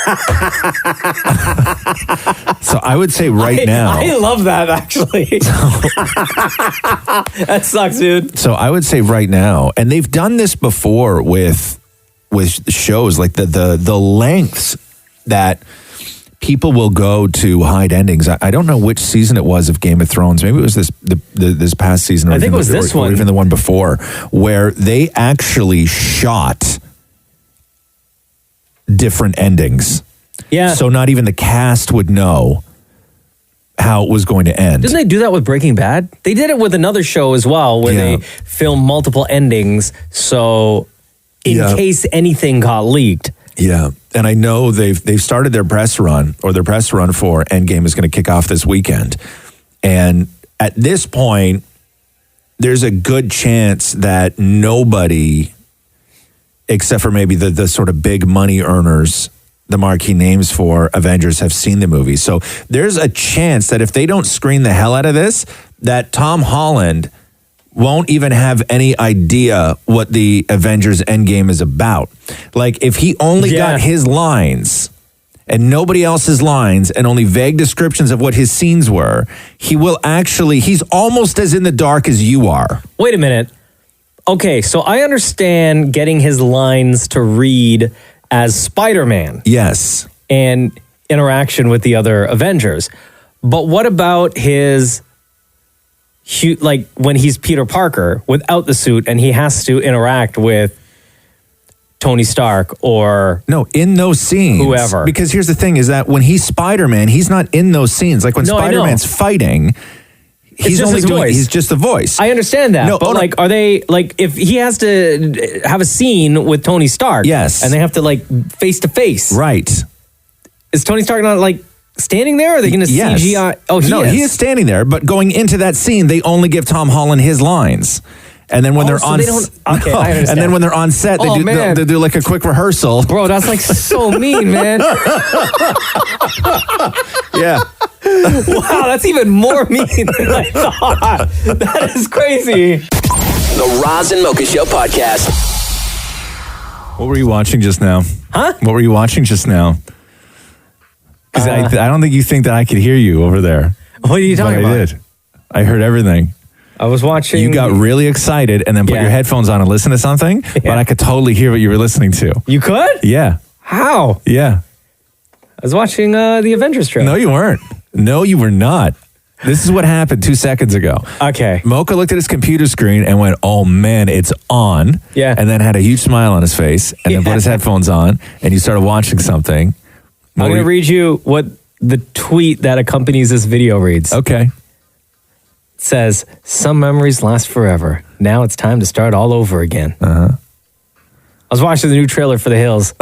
I would say now. I love that, actually. That sucks, dude. So I would say right now, and they've done this before with shows, like the lengths that people will go to hide endings. I don't know which season it was of Game of Thrones. Maybe it was this past season. Or I think it was this one. Or even the one before, where they actually shot different endings. Yeah. So not even the cast would know how it was going to end. Didn't they do that with Breaking Bad? They did it with another show as well, where they filmed multiple endings, so in case anything got leaked. Yeah, and I know they've started their press run, or their press run for Endgame is going to kick off this weekend. And at this point, there's a good chance that nobody, except for maybe the sort of big money earners, the marquee names for Avengers, have seen the movie. So there's a chance that if they don't screen the hell out of this, that Tom Holland won't even have any idea what the Avengers Endgame is about. Like, if he only got his lines and nobody else's lines and only vague descriptions of what his scenes were, he's almost as in the dark as you are. Wait a minute. Okay, so I understand getting his lines to read as Spider-Man. Yes. And interaction with the other Avengers. But what about his, like, when he's Peter Parker without the suit and he has to interact with Tony Stark or... No, in those scenes. Whoever. Because here's the thing, is that when he's Spider-Man, he's not in those scenes. Like, when Spider-Man's fighting... He's just only his doing. voice. He's just the voice. I understand that, but like, are they like, if he has to have a scene with Tony Stark? Yes, and they have to like face to face. Right? Is Tony Stark not like standing there? Or are they going to CGI? Oh, he is standing there. But going into that scene, they only give Tom Holland his lines. And then when they're on, I understand. And then when they're on set, they do like a quick rehearsal. Bro, that's like so mean, man. Yeah. Wow, that's even more mean than I thought. That is crazy. The Roz and Mocha Show podcast. What were you watching just now? Huh? What were you watching just now? Because I don't think you think that I could hear you over there. What are you talking about? I did. I heard everything. I was watching. You got really excited and then put your headphones on and listen to something, but I could totally hear what you were listening to. You could? Yeah. How? Yeah. I was watching the Avengers trailer. No, you weren't. No, you were not. This is what happened 2 seconds ago. Okay. Mocha looked at his computer screen and went, oh man, it's on. Yeah. And then had a huge smile on his face and then put his headphones on and you started watching something. I'm going to read you what the tweet that accompanies this video reads. Okay. It says, some memories last forever. Now it's time to start all over again. Uh-huh. I was watching the new trailer for The Hills.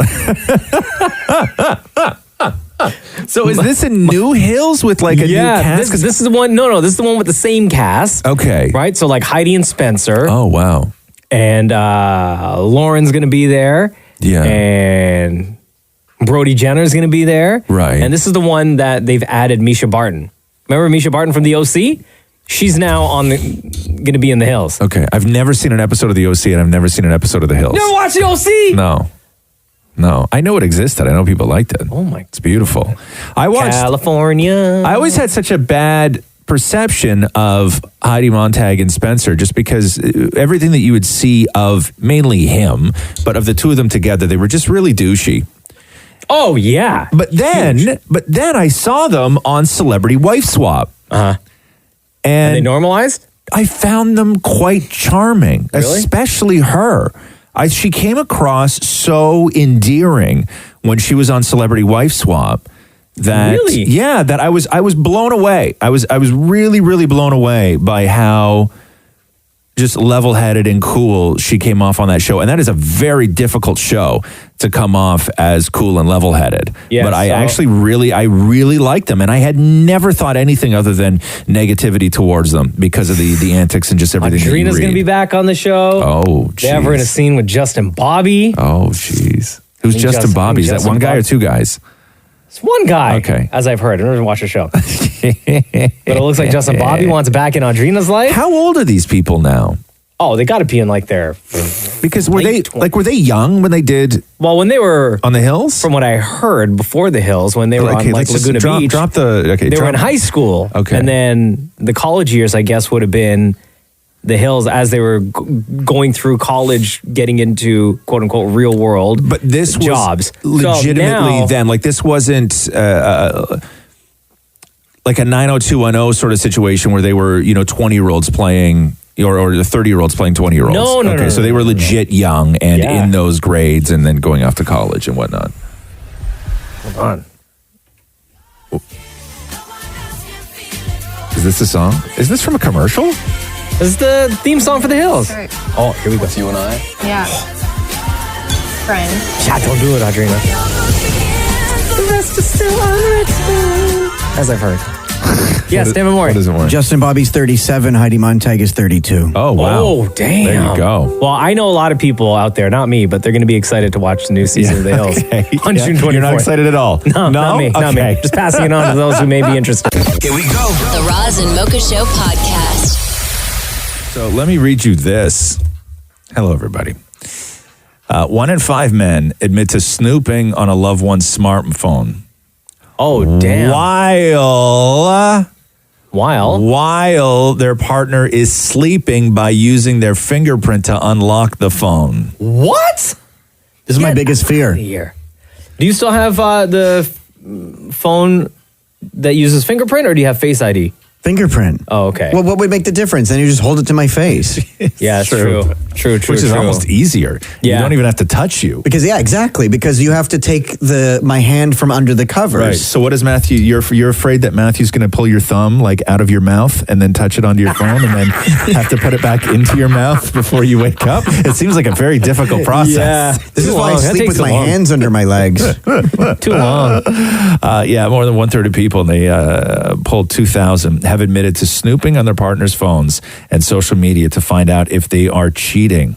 So is this a new Hills with like a new cast? This is the one. No, this is the one with the same cast. Okay. Right? So like Heidi and Spencer. Oh, wow. And Lauren's going to be there. Yeah. And Brody Jenner's going to be there. Right. And this is the one that they've added Misha Barton. Remember Misha Barton from The OC? She's now going to be in The Hills. Okay. I've never seen an episode of The OC and I've never seen an episode of The Hills. You never watched The OC? No. I know it existed. I know people liked it. Oh my. It's beautiful. I watched California. I always had such a bad perception of Heidi Montag and Spencer just because everything that you would see of mainly him, but of the two of them together, they were just really douchey. Oh yeah. But then I saw them on Celebrity Wife Swap. Uh-huh. And they normalized? I found them quite charming, really? Especially her. She came across so endearing when she was on Celebrity Wife Swap that really? Yeah, that I was blown away. I was really, really blown away by how just level-headed and cool she came off on that show. And that is a very difficult show to come off as cool and level-headed. Yeah, but I so- actually really liked them. And I had never thought anything other than negativity towards them because of the antics and just everything that you Adrina's going to read. be back on the show. Oh, They have her in a scene with Justin Bobby. Oh, jeez. Who's Justin Bobby? Is that one guy or two guys? It's one guy. Okay. As I've heard. I never watched the show. But it looks like Justin Bobby wants back in Audrina's life. How old are these people now? Oh, they got to be in like their... Because were they young when they did... Well, when they were... On the Hills? From what I heard, before the Hills, when they were on like Laguna Beach. They were in high school. Okay. And then the college years, I guess, would have been the Hills as they were going through college, getting into quote unquote real world But this jobs. was legitimately So now- then. Like this wasn't like a 90210 sort of situation where they were, 20-year-olds playing or the 30-year-olds playing 20-year-olds. No, Okay, no, so they were legit young and in those grades and then going off to college and whatnot. Hold on. Is this a song? Is this from a commercial? This is the theme song for the Hills. Right. Oh, here we go. You and I? Yeah. Friends. Yeah, don't do it, Audrina. The rest is still unwritten. As I've heard. Yes, David Moore. Justin Bobby's 37, Heidi Montag is 32. Oh, wow. Oh, damn. There you go. Well, I know a lot of people out there, not me, but they're going to be excited to watch the new season of The Hills on June 24th. You're not excited at all? No, not me. Not me. Okay. Just passing it on to those who may be interested. Here we go. The Roz and Mocha Show podcast. So let me read you this. Hello, everybody. 1 in 5 men admit to snooping on a loved one's smartphone. Oh, damn. While their partner is sleeping by using their fingerprint to unlock the phone. What? This is my biggest fear. Here. Do you still have the phone that uses fingerprint or do you have Face ID? Fingerprint. Oh, okay. Well, what would make the difference? Then you just hold it to my face. Yeah, it's true. True. Which is almost easier. Yeah. You don't even have to touch you. Because exactly. Because you have to take my hand from under the covers. Right. So what does Matthew? You're afraid that Matthew's going to pull your thumb like out of your mouth and then touch it onto your phone and then have to put it back into your mouth before you wake up. It seems like a very difficult process. Yeah. This is why I sleep with my hands under my legs. Too long. Yeah, more than 1/3 of people, and they polled 2,000, have admitted to snooping on their partner's phones and social media to find out if they are cheating.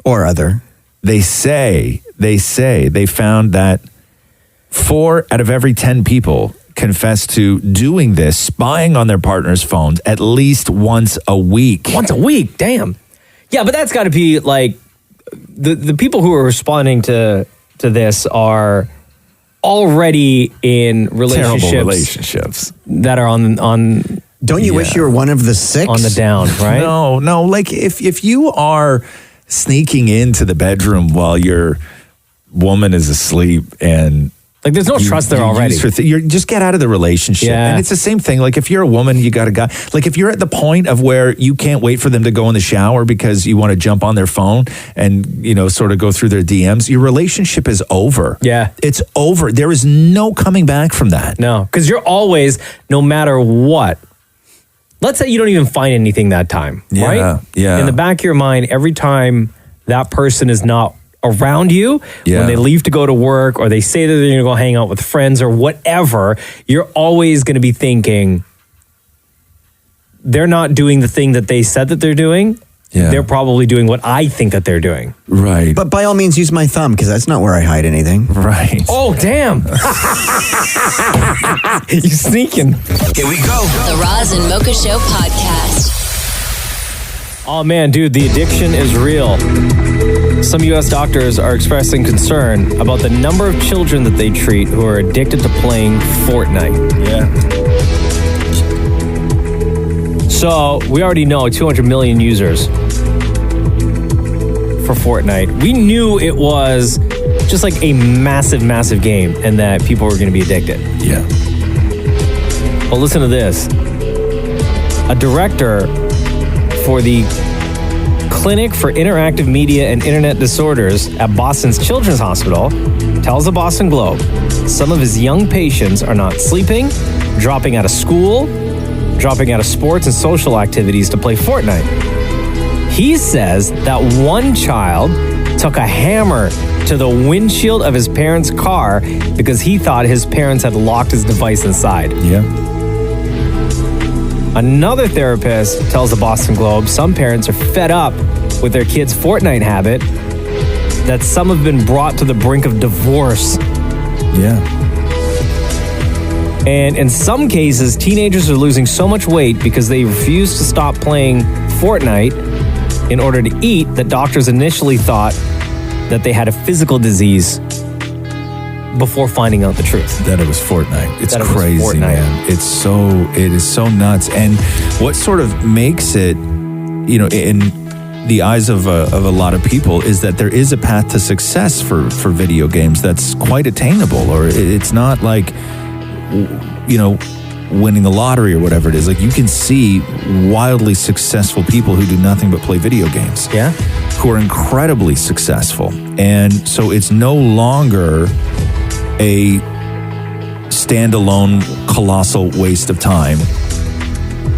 Or other. They say they found that 4 out of every 10 people confess to doing this, spying on their partner's phones at least once a week. Once a week? Damn. Yeah, but that's got to be like the people who are responding to this are already in relationships. Terrible relationships. That are on Don't you wish you were one of the 6? on the down, right? No. Like if you are sneaking into the bedroom while your woman is asleep and like there's no trust there already. You just get out of the relationship. Yeah. And it's the same thing. Like if you're a woman, you got a guy. Like if you're at the point of where you can't wait for them to go in the shower because you want to jump on their phone and, sort of go through their DMs, your relationship is over. Yeah. It's over. There is no coming back from that. No, because you're always, no matter what, let's say you don't even find anything that time, right? Yeah. In the back of your mind, every time that person is not around you, when they leave to go to work or they say that they're going to go hang out with friends or whatever, you're always going to be thinking they're not doing the thing that they said that they're doing. Yeah. They're probably doing what I think that they're doing. Right. But by all means, use my thumb because that's not where I hide anything. Right. Oh, damn. You sneaking. Here we go. The Roz and Mocha Show podcast. Oh, man, dude, the addiction is real. Some U.S. doctors are expressing concern about the number of children that they treat who are addicted to playing Fortnite. Yeah. So we already know 200 million users for Fortnite. We knew it was just like a massive, massive game and that people were going to be addicted. Yeah. Well, listen to this. A director for the Clinic for Interactive Media and Internet Disorders at Boston's Children's Hospital tells the Boston Globe some of his young patients are not sleeping, dropping out of school, dropping out of sports and social activities to play Fortnite. He says that one child took a hammer to the windshield of his parents' car because he thought his parents had locked his device inside. Yeah. Another therapist tells the Boston Globe some parents are fed up with their kids' Fortnite habit, that some have been brought to the brink of divorce. Yeah. And in some cases, teenagers are losing so much weight because they refuse to stop playing Fortnite in order to eat that doctors initially thought that they had a physical disease before finding out the truth. That it was Fortnite. It's crazy, man. It is so nuts. And what sort of makes it, in the eyes of a lot of people, is that there is a path to success for video games that's quite attainable, or it's not like, winning the lottery or whatever it is. Like, you can see wildly successful people who do nothing but play video games. Yeah. Who are incredibly successful. And so it's no longer a standalone colossal waste of time.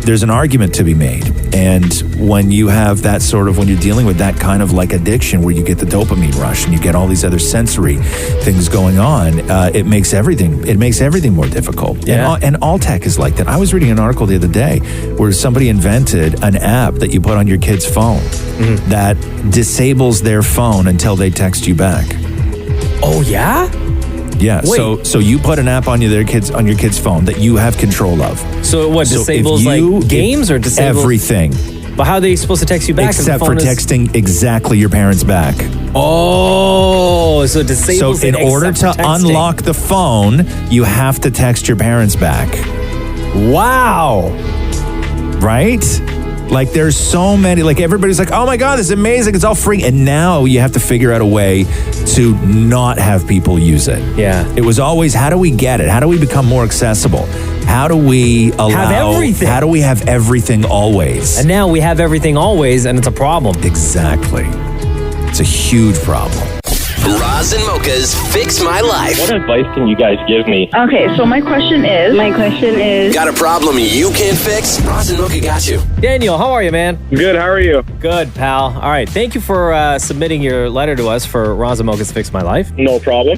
There's an argument to be made. And when you have that when you're dealing with that kind of like addiction where you get the dopamine rush and you get all these other sensory things going on, it makes everything more difficult. Yeah. And all tech is like that. I was reading an article the other day where somebody invented an app that you put on your kid's phone that disables their phone until they text you back. Oh, yeah? Yeah, Wait. so you put an app on your kid's phone that you have control of. So what, disables games or disables everything? But how are they supposed to text you back? Except for texting exactly your parents back. Oh, so it disables So in order to unlock the phone, you have to text your parents back. Wow. Right? Like, there's so many, like, everybody's like, oh my God, this is amazing, it's all free. And now you have to figure out a way to not have people use it. Yeah. It was always, how do we get it? How do we become more accessible? How do we have everything? How do we have everything always? And now we have everything always, and it's a problem. Exactly. It's a huge problem. Roz and Mocha's Fix My Life. What advice can you guys give me? Okay, so my question is... Got a problem you can't fix? Roz and Mocha got you. Daniel, how are you, man? Good, how are you? Good, pal. All right, thank you for submitting your letter to us for Roz and Mocha's Fix My Life. No problem.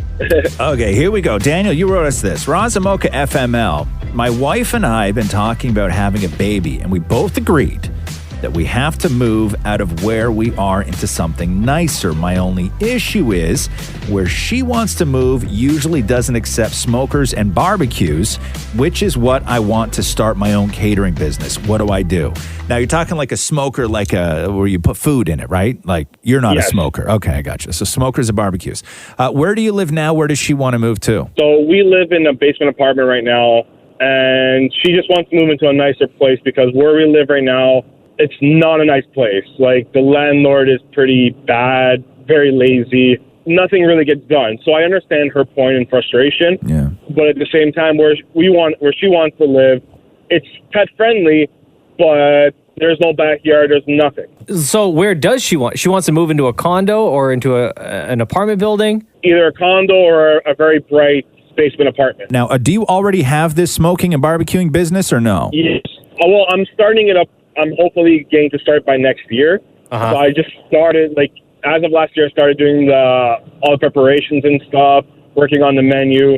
Okay, here we go. Daniel, you wrote us this. Roz and Mocha FML. My wife and I have been talking about having a baby, and we both agreed that we have to move out of where we are into something nicer. My only issue is where she wants to move usually doesn't accept smokers and barbecues, which is what I want to start my own catering business. What do I do? Now, you're talking like a smoker, like where you put food in it, right? Like, you're not a smoker. Okay, I got you. So smokers and barbecues. Where do you live now? Where does she want to move to? So we live in a basement apartment right now, and she just wants to move into a nicer place because where we live right now, it's not a nice place. Like, the landlord is pretty bad, very lazy. Nothing really gets done. So I understand her point and frustration. Yeah. But at the same time, where she wants to live, it's pet friendly, but there's no backyard. There's nothing. So where does she want? She wants to move into a condo or into an apartment building? Either a condo or a very bright basement apartment. Now, do you already have this smoking and barbecuing business or no? Yes. Well, I'm starting it up. I'm hopefully getting to start by next year. So I just started, as of last year, I started doing all the preparations and stuff, working on the menu.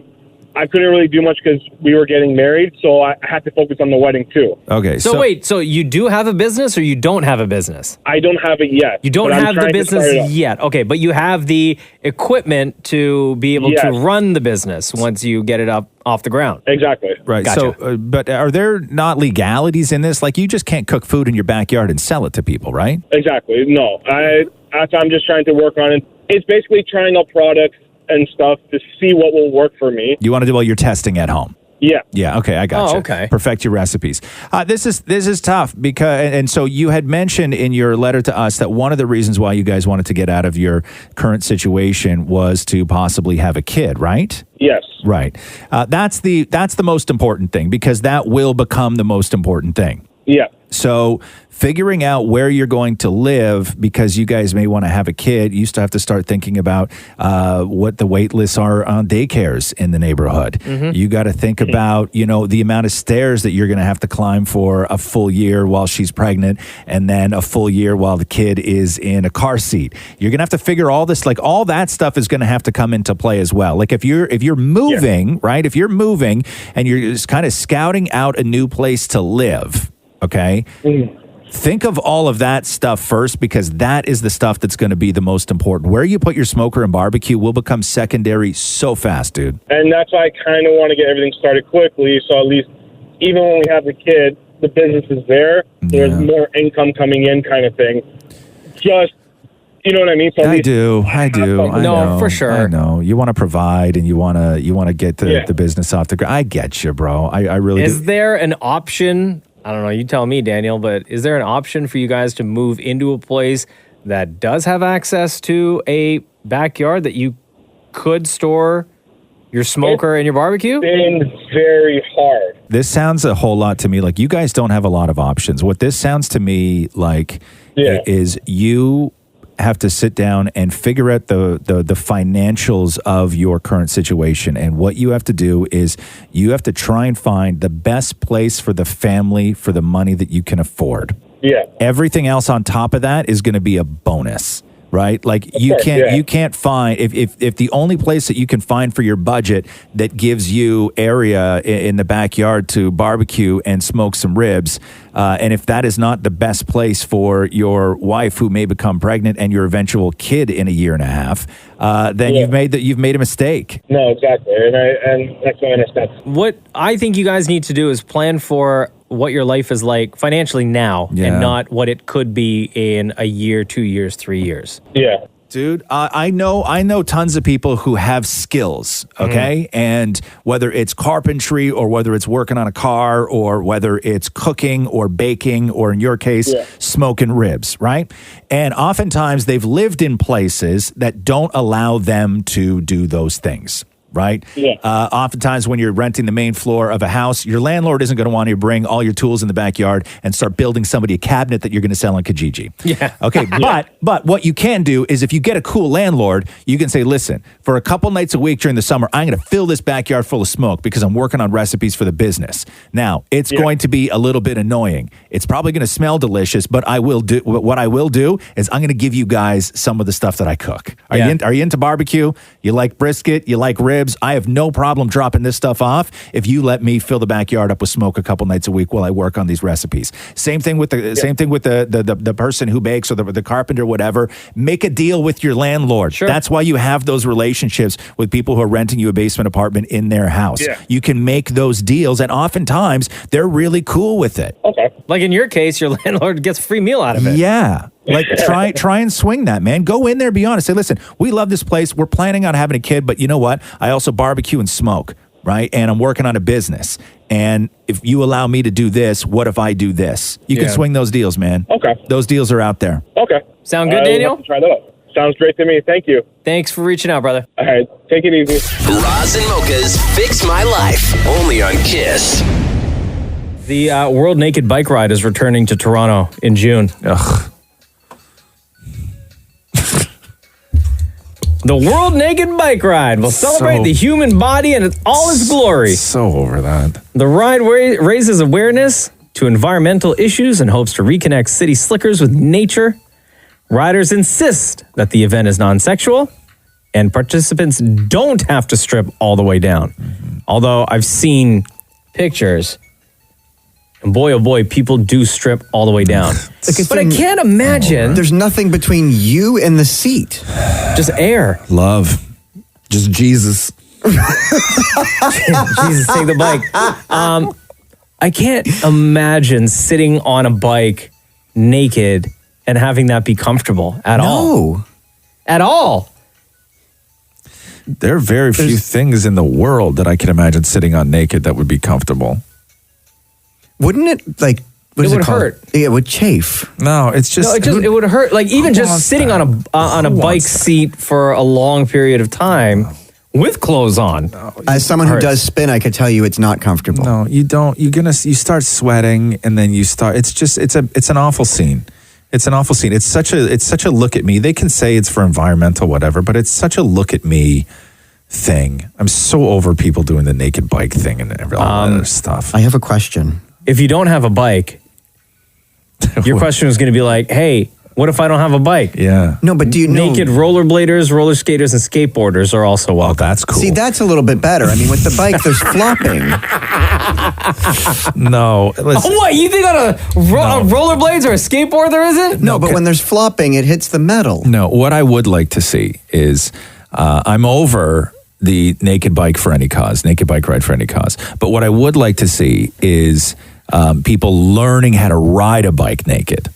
I couldn't really do much because we were getting married, so I had to focus on the wedding too. Okay. So wait, so you do have a business or you don't have a business? I don't have it yet. You don't have the business yet. Okay, but you have the equipment to be able to run the business once you get it up off the ground. Exactly. Right. Gotcha. So, but are there not legalities in this? Like, you just can't cook food in your backyard and sell it to people, right? Exactly. No. I'm just trying to work on it. It's basically trying out products and stuff to see what will work for me. You want to do all your testing at home? Yeah. Yeah. Okay. I got you. Oh, okay. Perfect your recipes. This is tough because, and so you had mentioned in your letter to us that one of the reasons why you guys wanted to get out of your current situation was to possibly have a kid, right? Yes. Right. That's the most important thing because that will become the most important thing. Yeah. So figuring out where you're going to live, because you guys may want to have a kid, you still have to start thinking about what the wait lists are on daycares in the neighborhood. You got to think about, the amount of stairs that you're going to have to climb for a full year while she's pregnant, and then a full year while the kid is in a car seat. You're going to have to figure all this, like all that stuff is going to have to come into play as well. Like if you're moving, right? If you're moving and you're just kind of scouting out a new place to live, okay? Think of all of that stuff first, because that is the stuff that's going to be the most important. Where you put your smoker and barbecue will become secondary so fast, dude. And that's why I kind of want to get everything started quickly, so at least even when we have the kid, the business is there. There's more income coming in, kind of thing. Just, you know what I mean? So I do. I No, know, for sure. I know. You want to provide and you want to get the business off the ground. I get you, bro. I really Is do. there an option? I don't know. You tell me, Daniel, but is there an option for you guys to move into a place that does have access to a backyard that you could store your smoker and your barbecue? It's been very hard. This sounds a whole lot to me like you guys don't have a lot of options. What this sounds to me like is you have to sit down and figure out the financials of your current situation. And what you have to do is you have to try and find the best place for the family for the money that you can afford. Yeah. Everything else on top of that is going to be a bonus. Right? Like you can't find, if the only place that you can find for your budget that gives you area in the backyard to barbecue and smoke some ribs, and if that is not the best place for your wife who may become pregnant and your eventual kid in a year and a half, then you've made a mistake. No, exactly. And that's my understanding. What I think you guys need to do is plan for what your life is like financially now and not what it could be in a year, 2 years, 3 years. Yeah. Dude, I know tons of people who have skills, okay? And whether it's carpentry or whether it's working on a car or whether it's cooking or baking or in your case, smoking ribs, right? And oftentimes they've lived in places that don't allow them to do those things. Right? Yeah. Oftentimes when you're renting the main floor of a house, your landlord isn't going to want you to bring all your tools in the backyard and start building somebody a cabinet that you're going to sell on Kijiji. Yeah. Okay. But what you can do is if you get a cool landlord, you can say, listen, for a couple nights a week during the summer, I'm going to fill this backyard full of smoke because I'm working on recipes for the business. Now, it's going to be a little bit annoying. It's probably going to smell delicious, but what I will do is I'm going to give you guys some of the stuff that I cook. Are you into barbecue? You like brisket? You like ribs? I have no problem dropping this stuff off if you let me fill the backyard up with smoke a couple nights a week while I work on these recipes. Same thing with the person who bakes or the carpenter, whatever. Make a deal with your landlord. Sure. That's why you have those relationships with people who are renting you a basement apartment in their house. Yeah. You can make those deals, and oftentimes they're really cool with it. Okay. Like in your case, your landlord gets a free meal out of it. Yeah. Like try and swing that, man. Go in there, be honest. Say, listen, we love this place. We're planning on having a kid, but you know what? I also barbecue and smoke, right? And I'm working on a business. And if you allow me to do this, what if I do this? You can swing those deals, man. Okay. Those deals are out there. Okay. Sound good, Daniel? We'll have to try that out. Sounds great to me. Thank you. Thanks for reaching out, brother. All right. Take it easy. Roz and Mocha's Fix My Life, only on Kiss. The World Naked Bike Ride is returning to Toronto in June. Ugh. The World Naked Bike Ride will celebrate the human body in all its glory. So over that. The ride raises awareness to environmental issues and hopes to reconnect city slickers with nature. Riders insist that the event is non-sexual and participants don't have to strip all the way down. Although I've seen pictures, and boy, oh boy, people do strip all the way down. But I can't imagine. There's nothing between you and the seat. Just air. Love. Just Jesus. Jesus, take the bike. I can't imagine sitting on a bike naked and having that be comfortable at all. At all. There are very few things in the world that I can imagine sitting on naked that would be comfortable. Wouldn't it, like, what is it would called? hurt. It would chafe. No, it's just... No, it would hurt. Like, even just sitting on a bike seat for a long period of time with clothes on. As someone who does spin, I could tell you it's not comfortable. No, you don't. You start sweating, and then it's an awful scene. It's an awful scene. It's such a look at me. They can say it's for environmental, whatever, but it's such a look at me thing. I'm so over people doing the naked bike thing and all that other stuff. I have a question. If you don't have a bike, your question was going to be like, hey, what if I don't have a bike? Yeah. No, but do you know... Naked rollerbladers, roller skaters, and skateboarders are also welcome. Oh, that's cool. See, that's a little bit better. I mean, with the bike, there's flopping. No. What? You think on a rollerblades or a skateboard there isn't? No, but when there's flopping, it hits the metal. No, what I would like to see is I'm over the naked bike for any cause, naked bike ride for any cause. But what I would like to see is people learning how to ride a bike naked.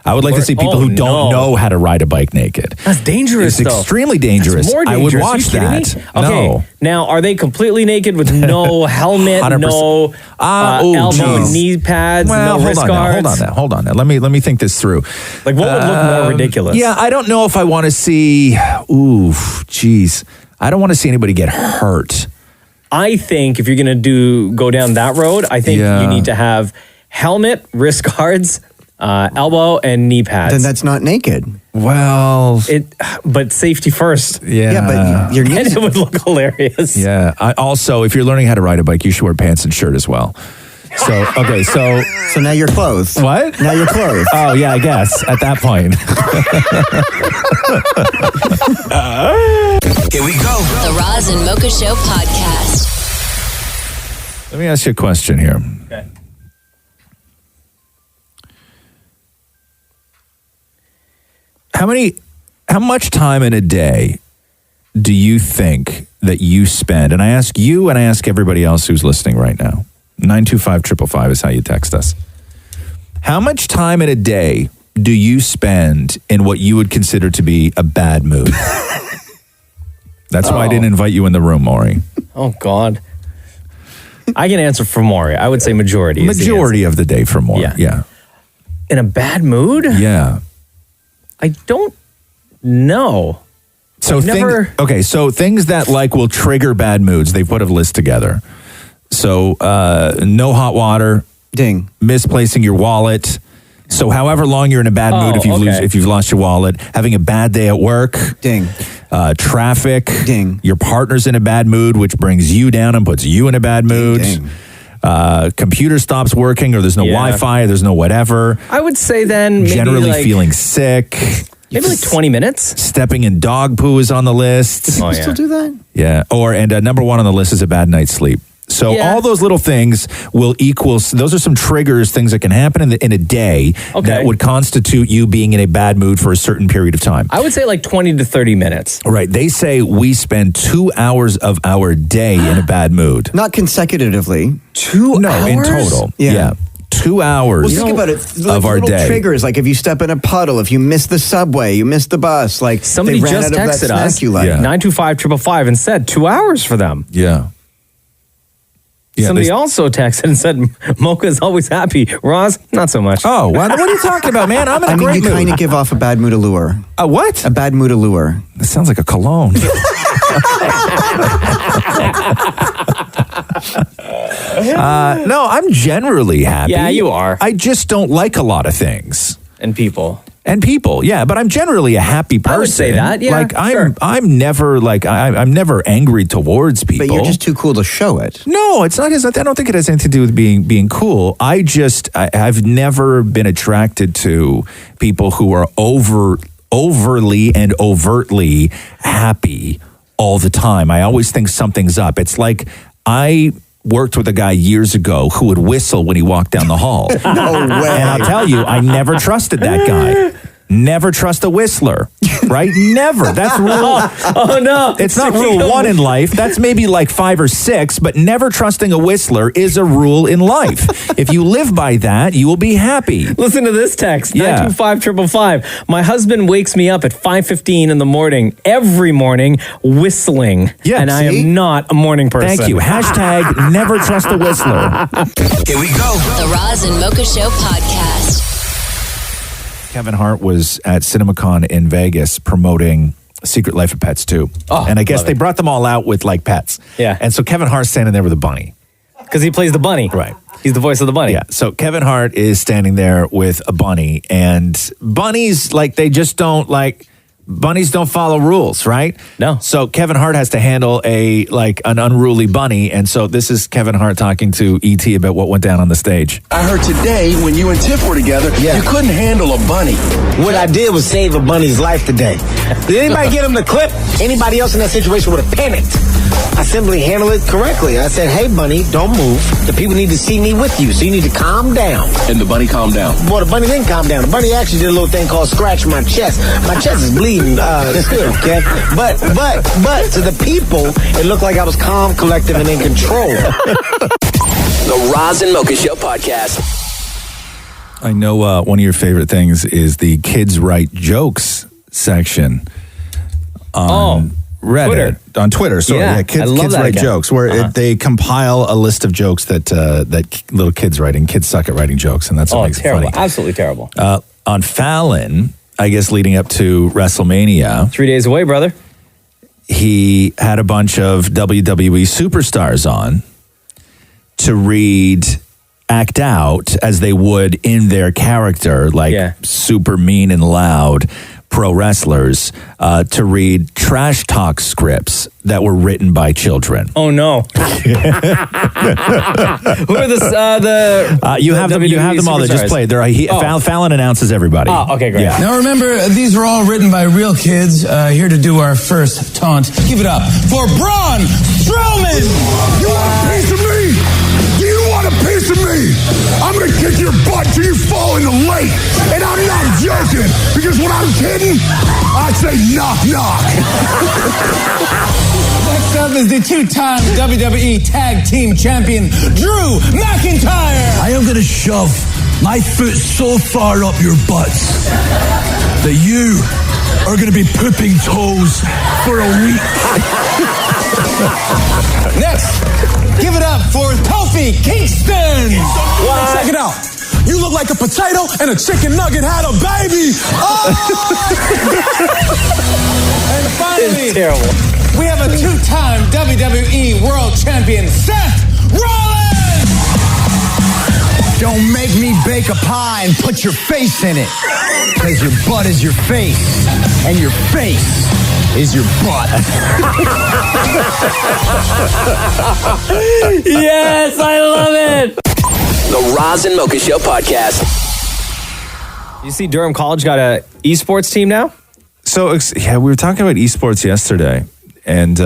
I would like to see people who don't know how to ride a bike naked. That's dangerous, It's though. extremely dangerous. That's more I would dangerous. watch Are you kidding that. me? Okay, No. now are they completely naked with no helmet, 100%. no elbow and knee pads, Well, no wrist guards? Hold on now. Let me think this through. Like, what would look more ridiculous? Yeah, I don't know if I want to see. Geez, I don't want to see anybody get hurt. I think if you're going to go down that road, I think you need to have helmet, wrist guards, elbow, and knee pads. Then that's not naked. Well, but safety first. Yeah, but your knees. And it would look hilarious. Yeah. Also, if you're learning how to ride a bike, you should wear pants and shirt as well. So so now you're clothed. What? Now you're clothed. Oh yeah, I guess at that point. Here we go. The Roz and Mocha Show podcast. Let me ask you a question here. Okay. How much time in a day do you think that you spend? And I ask you and I ask everybody else who's listening right now. 925-555 is how you text us. How much time in a day do you spend in what you would consider to be a bad mood? That's why I didn't invite you in the room, Maury. Oh, God. I can answer for Maury. I would say majority. Majority of the day for Maury. Yeah. In a bad mood? Yeah. I don't know. So things that will trigger bad moods, they put a list together. So no hot water. Ding. Misplacing your wallet. So however long you're in a bad mood if you've lost your wallet, having a bad day at work. Ding. Traffic. Ding. Your partner's in a bad mood, which brings you down and puts you in a bad mood. Ding. Computer stops working, or there's no Wi-Fi, or there's no whatever. I would say then maybe generally feeling sick. Maybe 20 minutes. Stepping in dog poo is on the list. Does people still do that? Yeah. And number one on the list is a bad night's sleep. So all those little things will equal, those are some triggers, things that can happen in a day that would constitute you being in a bad mood for a certain period of time. I would say 20 to 30 minutes. Right. They say we spend 2 hours of our day in a bad mood. Not consecutively. 2 hours? No, in total. Yeah. 2 hours Well, think about it. of our day. Triggers, like if you step in a puddle, if you miss the subway, you miss the bus, somebody they ran just out of that texted snack us, you like. 925-555, and said 2 hours for them. Yeah. Somebody also texted and said, Mocha is always happy. Roz, not so much. Oh, what are you talking about, man? I'm in a great you mood. kind of give off a bad mood allure. A what? A bad mood allure. That sounds like a cologne. No, I'm generally happy. Yeah, you are. I just don't like a lot of things. And people. Yeah, but I'm generally a happy person. I would say that, yeah. I'm never I'm never angry towards people. But you're just too cool to show it. No, it's not. I don't think it has anything to do with being cool. I've never been attracted to people who are overly and overtly happy all the time. I always think something's up. It's like I worked with a guy years ago who would whistle when he walked down the hall. No way. And I'll tell you, I never trusted that guy. Never trust a whistler, right? Never. That's rule. Oh, no. It's not rule 1 in life. That's maybe 5 or 6, but never trusting a whistler is a rule in life. If you live by that, you will be happy. Listen to this text, Yeah. 925-555. My husband wakes me up at 5:15 in the morning, every morning, whistling. Yeah, and I am not a morning person. Thank you. Hashtag never trust a whistler. Here we go. The Roz and Mocha Show podcast. Kevin Hart was at CinemaCon in Vegas promoting Secret Life of Pets 2. Oh, and I guess love they it. brought them all out with like pets. Yeah. And so Kevin Hart's standing there with a bunny. Because he plays the bunny. Right. He's the voice of the bunny. Yeah. So Kevin Hart is standing there with a bunny, and bunnies, like, they just don't like. Bunnies don't follow rules, right? No. So Kevin Hart has to handle an unruly bunny, and so this is Kevin Hart talking to E.T. about what went down on the stage. I heard today when you and Tiff were together, you couldn't handle a bunny. What I did was save a bunny's life today. Did anybody get him the clip? Anybody else in that situation would have panicked. I simply handled it correctly. I said, hey, bunny, don't move. The people need to see me with you, so you need to calm down. And the bunny calmed down. Well, the bunny didn't calm down. The bunny actually did a little thing called scratch my chest. My chest is bleeding still, Kev. But to the people, it looked like I was calm, collective, and in control. The Roz and Mocha Show podcast. I know one of your favorite things is the Kids Write Jokes section on Reddit. On Twitter, sorry. Yeah, Kids Write Jokes, where they compile a list of jokes that little kids write, and kids suck at writing jokes, and that's what makes terrible. it funny. Absolutely terrible. On Fallon, I guess leading up to WrestleMania. 3 days away, brother. He had a bunch of WWE superstars on to act out as they would in their character, like super mean and loud pro wrestlers, to read trash talk scripts that were written by children. Oh no! Who are you have them? You have them all. They just played. Fallon announces everybody. Oh, okay, great. Yeah. Now remember, these are all written by real kids. Here to do our first taunt. Give it up for Braun Strowman. You want a piece of me? Do you want a piece of me? I'm gonna kick your butt till you fall in the lake. And I'm not joking, because when I'm kidding, I say knock knock. Next up is the two-time WWE Tag Team Champion, Drew McIntyre. I am gonna shove my foot so far up your butts that you are gonna be pooping toes for a week. Next, give it up for Kofi Kingston. Check it out. You look like a potato and a chicken nugget had a baby. Oh! And finally, terrible. We have a two-time WWE World Champion, Seth Rollins. Don't make me bake a pie and put your face in it. Because your butt is your face. And your face is your butt. Yes, I love it. The Roz and Mocha Show podcast. You see Durham College got a esports team now? So, we were talking about esports yesterday, and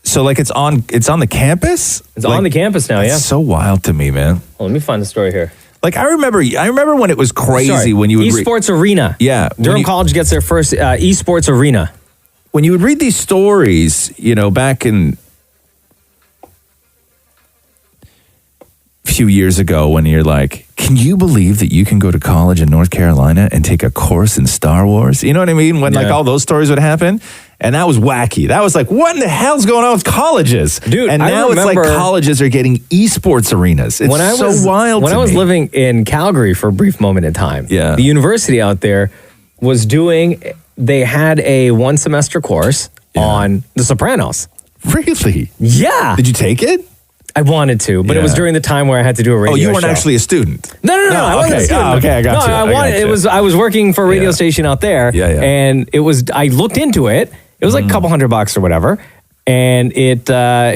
so like it's on the campus? It's on the campus now, yeah. It's so wild to me, man. Well, let me find the story here. Like, I remember when it was crazy when you would esports arena. Yeah. Durham College gets their first esports arena. When you would read these stories, back in a few years ago, when you're like, can you believe that you can go to college in North Carolina and take a course in Star Wars? You know what I mean? When like all those stories would happen. And that was wacky. That was like, what in the hell's going on with colleges? Dude, and now it's like colleges are getting esports arenas. It's so wild. When I was living in Calgary for a brief moment in time, the university out there was they had a one semester course on The Sopranos. Really? Yeah. Did you take it? I wanted to, but it was during the time where I had to do a radio show. Oh, you weren't actually a student? No, I wasn't a student. Oh, okay, I got you. I was working for a radio station out there, and I looked into it. It was like a couple $100 or whatever, and it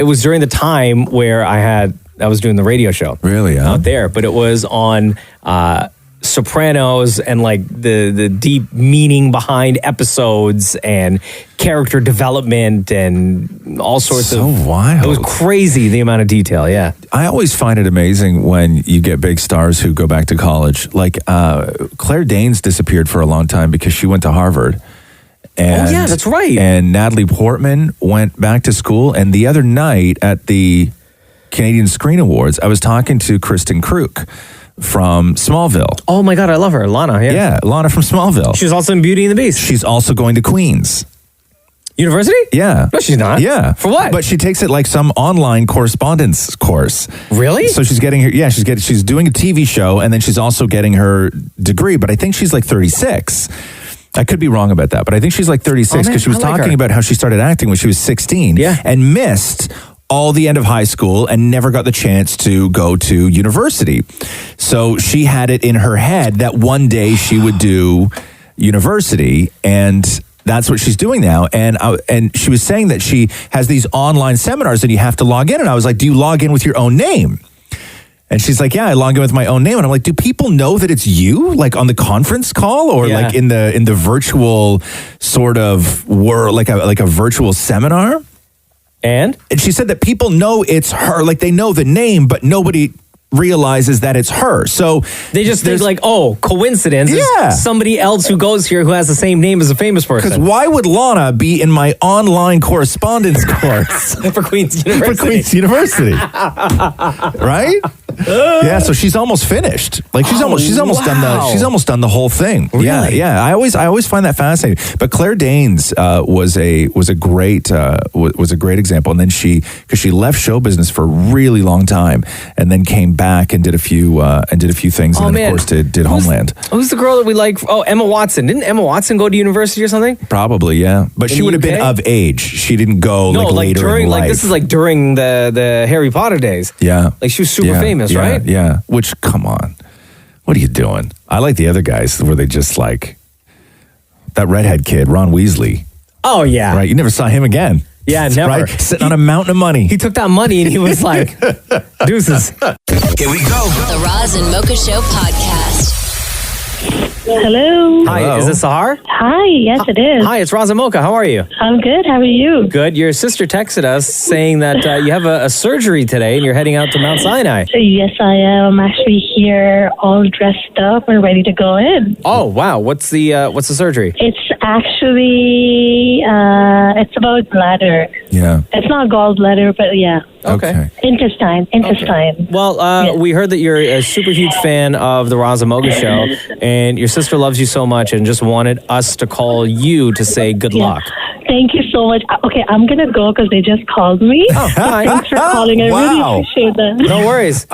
was during the time where I was doing the radio show. Really? Out there, but it was on Sopranos and like the deep meaning behind episodes and character development and all sorts of. So wild. It was crazy the amount of detail. Yeah. I always find it amazing when you get big stars who go back to college. Like Claire Danes disappeared for a long time because she went to Harvard. And, yeah, that's right. And Natalie Portman went back to school. And the other night at the Canadian Screen Awards, I was talking to Kristen Kroeger from Smallville. Oh my God, I love her. Lana, Yeah, Lana from Smallville. She was also in Beauty and the Beast. She's also going to Queen's University? Yeah. No, she's not. Yeah. For what? But she takes it like some online correspondence course. Really? So she's getting her, she's doing a TV show and then she's also getting her degree, but I think she's like 36. I could be wrong about that, but I think she's like 36 because she was talking about how she started acting when she was 16 and missed all the end of high school and never got the chance to go to university. So she had it in her head that one day she would do university, and that's what she's doing now. And she was saying that she has these online seminars and you have to log in. And I was like, do you log in with your own name? And she's like, yeah, I log in with my own name. And I'm like, do people know that it's you, like on the conference call or like in the virtual sort of world, like a virtual seminar? And she said that people know it's her, like they know the name, but nobody realizes that it's her. So they just think like, oh, coincidence. Yeah. Somebody else who goes here who has the same name as a famous person. Because why would Lana be in my online correspondence course for Queen's University? For Queen's University, right? Yeah, so she's almost finished. Like she's almost done the whole thing. Really? Yeah. I always find that fascinating. But Claire Danes was a great example. And then because she left show business for a really long time, and then came back and did a few things, and then of course did Homeland. Who's the girl that we like? Oh, Emma Watson. Didn't Emma Watson go to university or something? Probably, yeah. But she would have been of age. She didn't go later during in life. this is like during the Harry Potter days. Yeah, like she was super famous, right? Yeah. Which, come on, what are you doing? I like the other guys where they just like that redhead kid, Ron Weasley. Oh yeah, right. You never saw him again. Yeah, never. Right? Sitting on a mountain of money. He took that money and he was like, deuces. Here we go. The Roz and Mocha Show podcast. Hello. Hi, is this Sahar? Hi, yes it is. Hi, it's Roz and Mocha. How are you? I'm good. How are you? Good. Your sister texted us saying that you have a surgery today and you're heading out to Mount Sinai. Yes, I am. I'm actually here all dressed up and ready to go in. Oh, wow. What's the surgery? It's actually, it's about bladder. Yeah. It's not gallbladder, but yeah. Okay. Intestine. Okay. Well, we heard that you're a super huge fan of the Roz and Mocha Show, and your sister loves you so much and just wanted us to call you to say good luck. Thank you so much. Okay, I'm going to go because they just called me. Oh, hi. Thanks for calling. I really appreciate that. No worries.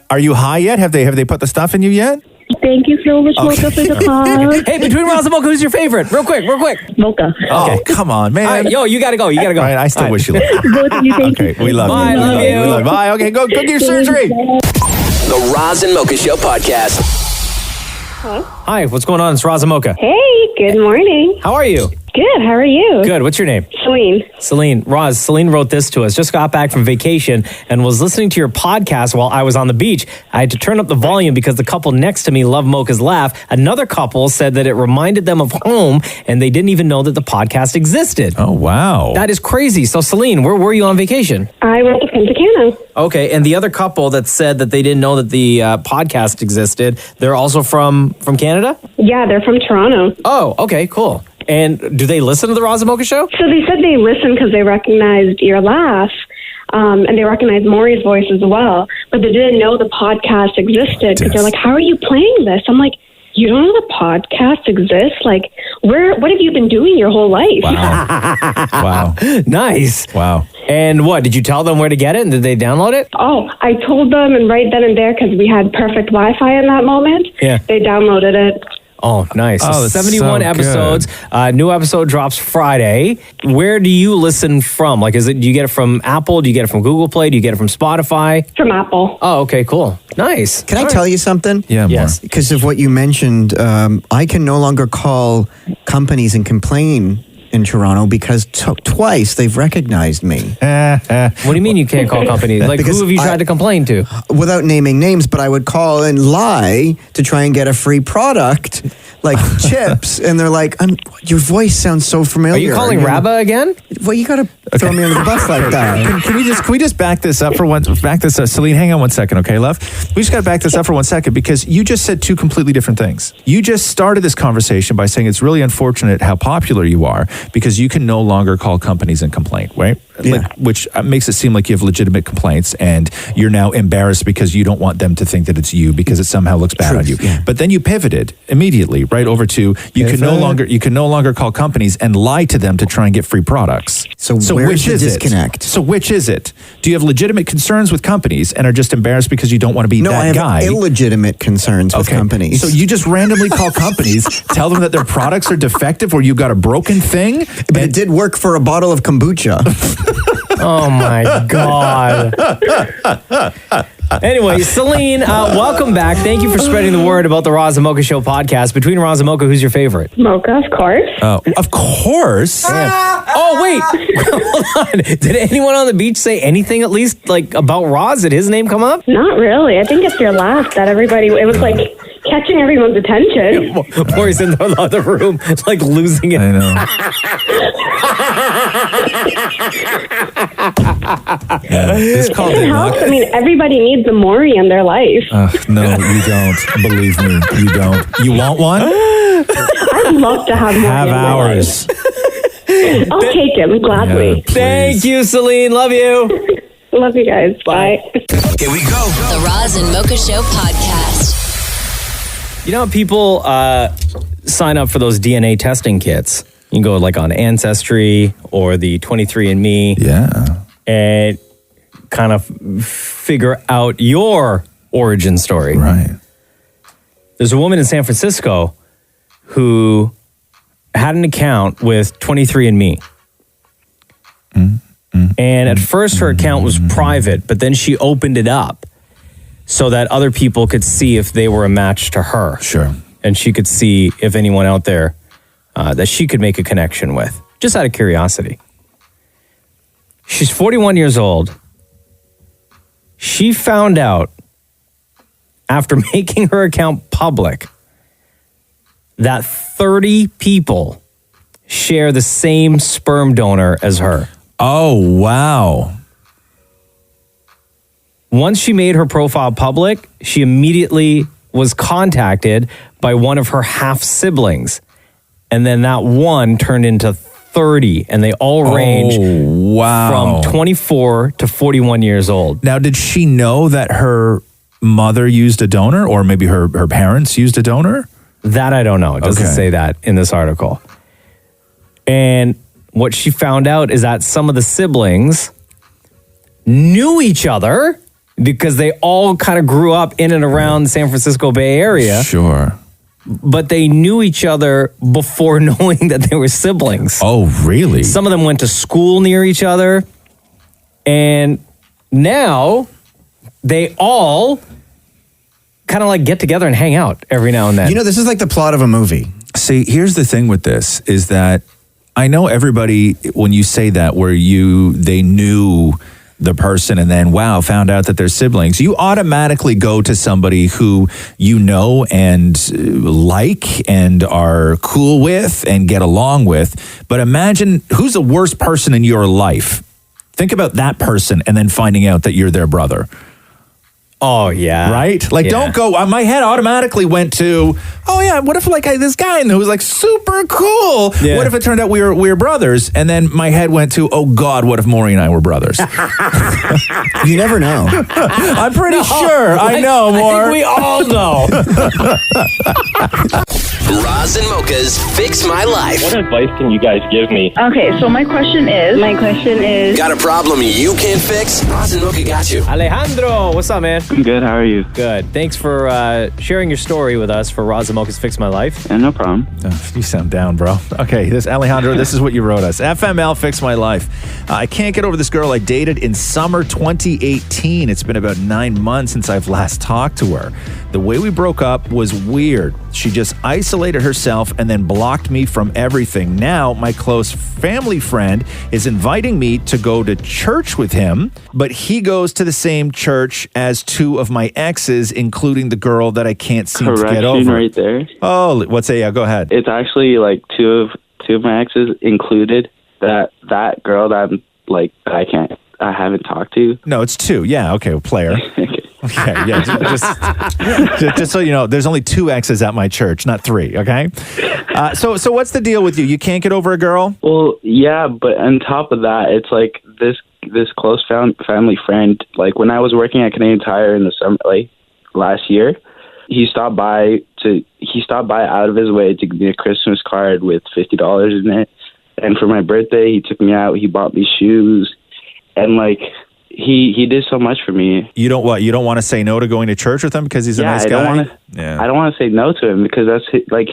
Are you high yet? Have they put the stuff in you yet? Thank you so much, Mocha, for the call. Hey, between Roz and Mocha, who's your favorite? Real quick. Mocha. Oh, come on, man. All right, yo, you got to go. All right, I still wish you luck. Both of you, thank you. We love you. Bye, love you. We love you. Bye. Okay, go get your surgery. The Roz and Mocha Show podcast. Hello? Hi, what's going on? It's Roz and Mocha. Hey, good morning. How are you? Good, how are you? Good. What's your name? Celine. Roz, Celine wrote this to us. Just got back from vacation and was listening to your podcast while I was on the beach. I had to turn up the volume because the couple next to me loved Mocha's laugh. Another couple said that it reminded them of home and they didn't even know that the podcast existed. Oh, wow. That is crazy. So, Celine, where were you on vacation? I went to Punta Cana. Okay, and the other couple that said that they didn't know that the podcast existed, they're also from Canada? Yeah, they're from Toronto. Oh, okay, cool. And do they listen to the Roz and Mocha Show? So they said they listened because they recognized your laugh, and they recognized Maury's voice as well, but they didn't know the podcast existed. Because they're like, how are you playing this? I'm like, you don't know the podcast exists? Like, what have you been doing your whole life? Wow. Nice. Wow. And what, did you tell them where to get it and did they download it? Oh, I told them, and right then and there, because we had perfect Wi-Fi in that moment, they downloaded it. Oh, nice. Oh, 71 so episodes. New episode drops Friday. Where do you listen from? Like, do you get it from Apple? Do you get it from Google Play? Do you get it from Spotify? From Apple. Oh, okay, cool. Nice. Can I tell you something? Yeah, yes. Because of what you mentioned, I can no longer call companies and complain in Toronto because twice they've recognized me. What do you mean you can't call companies? Like, Because who have you tried to complain to? Without naming names, but I would call and lie to try and get a free product, like chips, and they're like, your voice sounds so familiar. Are you calling Rabba again? Well, you got to throw me under the bus like that. Can we just back this up for one? Celine, hang on 1 second, okay, love? We just got to back this up for 1 second because you just said two completely different things. You just started this conversation by saying it's really unfortunate how popular you are because you can no longer call companies and complain, right? Yeah. Which makes it seem like you have legitimate complaints and you're now embarrassed because you don't want them to think that it's you because it somehow looks bad on you. Yeah. But then you pivoted immediately right over to you can no longer call companies and lie to them to try and get free products. So which is disconnect? So which is it? Do you have legitimate concerns with companies and are just embarrassed because you don't want to be No, that I have guy? illegitimate concerns with companies. So you just randomly call companies, tell them that their products are defective or you've got a broken thing? But it did work for a bottle of kombucha. Oh my God. Anyway, Celine, welcome back. Thank you for spreading the word about the Roz and Mocha Show podcast. Between Roz and Mocha, who's your favorite? Mocha, of course. Oh, of course. Oh, wait. Hold on. Did anyone on the beach say anything at least like about Roz? Did his name come up? Not really. I think it's your laugh that everybody, it was like catching everyone's attention. Maury's in the other room, like losing it. I know. It's called It helps. I mean, everybody needs a Maury in their life. No, you don't. Believe me, you don't. You want one? I'd love to have Maury Have in my ours. life. I'll take him gladly. Thank you, Celine. Love you. Love you guys. Bye. Here we go. The Roz and Mocha Show podcast. You know how people sign up for those DNA testing kits? You can go like on Ancestry or the 23andMe. Yeah. And kind of figure out your origin story. Right. There's a woman in San Francisco who had an account with 23andMe. And at first her account was private, but then she opened it up so that other people could see if they were a match to her. Sure. And she could see if anyone out there that she could make a connection with, just out of curiosity. She's 41 years old. She found out after making her account public that 30 people share the same sperm donor as her. Oh, wow. Once she made her profile public, she immediately was contacted by one of her half siblings. And then that one turned into 30, and they all range from 24 to 41 years old. Now, did she know that her mother used a donor or maybe her parents used a donor? That I don't know. It doesn't say that in this article. And what she found out is that some of the siblings knew each other because they all kind of grew up in and around the San Francisco Bay Area. Sure. But they knew each other before knowing that they were siblings. Oh, really? Some of them went to school near each other. And now they all kind of like get together and hang out every now and then. You know, this is like the plot of a movie. See, here's the thing with this is that I know everybody, when you say that, where they knew the person and then, found out that they're siblings, you automatically go to somebody who you know and like and are cool with and get along with. But imagine who's the worst person in your life. Think about that person and then finding out that you're their brother. Oh, yeah. Right? Like, don't go, my head automatically went to, what if like this guy who was like super cool? Yeah. What if it turned out we were brothers? And then my head went to, oh God, what if Maury and I were brothers? You never know. I'm pretty sure. I know, Maury. I think we all know. Roz and Mocha's Fix My Life. What advice can you guys give me? Okay, so my question is... Got a problem you can't fix? Roz and Mocha got you. Alejandro, what's up, man? I'm good. How are you? Good. Thanks for sharing your story with us for Roz and Mocha's Fix My Life. Yeah, no problem. You sound down, bro. Okay, Alejandro, this is what you wrote us. FML, Fix My Life. I can't get over this girl I dated in summer 2018. It's been about 9 months since I've last talked to her. The way we broke up was weird. She just isolated herself and then blocked me from everything. Now, my close family friend is inviting me to go to church with him, but he goes to the same church as two of my exes, including the girl that I can't seem to get over. Right there. Oh, what's that? Yeah, go ahead. It's actually like two of my exes included. That girl that I haven't talked to. No, it's two. Yeah, okay, player. Okay, yeah, just so you know, there's only two exes at my church, not three, okay? So what's the deal with you? You can't get over a girl? Well, yeah, but on top of that, it's like this close family friend, like when I was working at Canadian Tire in the summer, like last year, he stopped by out of his way to give me a Christmas card with $50 in it. And for my birthday, he took me out. He bought me shoes, and like he did so much for me. You don't want to say no to going to church with him because he's a nice guy? I don't want to say no to him because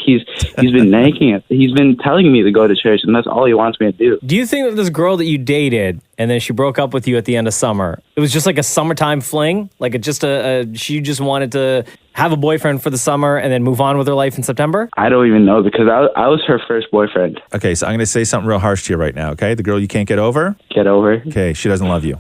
he's been nagging it. He's been telling me to go to church, and that's all he wants me to do. Do you think that this girl that you dated and then she broke up with you at the end of summer, it was just like a summertime fling? Like she just wanted to have a boyfriend for the summer and then move on with her life in September? I don't even know because I was her first boyfriend. Okay, so I'm going to say something real harsh to you right now, okay? The girl you can't get over? Get over. Okay, she doesn't love you.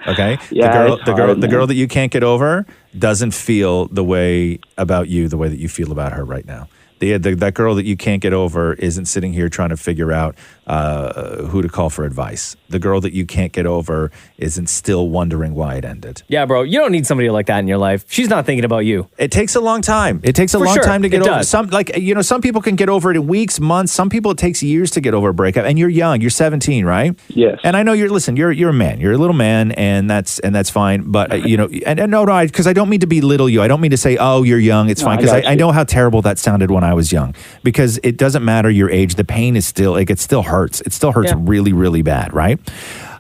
Okay? Yeah, the girl that you can't get over doesn't feel the way about you the way that you feel about her right now. That girl that you can't get over isn't sitting here trying to figure out who to call for advice. The girl that you can't get over isn't still wondering why it ended. Yeah, bro, you don't need somebody like that in your life. She's not thinking about you. It takes a long time. It takes a long time to get over. Some people can get over it in weeks, months. Some people it takes years to get over a breakup. And you're young. You're 17, right? Yes. And I know you're a man. You're a little man, and that's fine. But because I don't mean to belittle you. I don't mean to say, oh, you're young. It's fine. Because I know how terrible that sounded when I was young. Because it doesn't matter your age. The pain is still it still hurts. It still hurts really, really bad, right?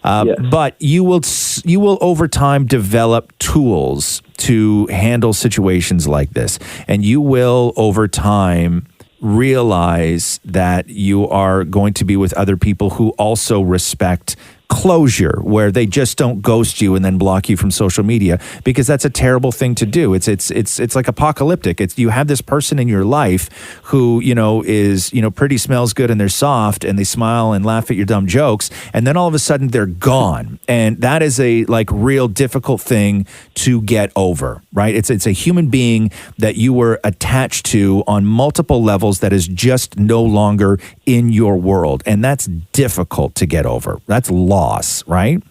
But you will over time develop tools to handle situations like this, and you will over time realize that you are going to be with other people who also respect closure, where they just don't ghost you and then block you from social media, because that's a terrible thing to do. It's like apocalyptic. You have this person in your life who, is, pretty, smells good, and they're soft and they smile and laugh at your dumb jokes, and then all of a sudden they're gone. And that is a real difficult thing to get over, right? It's a human being that you were attached to on multiple levels that is just no longer in your world. And that's difficult to get over. That's loss, right?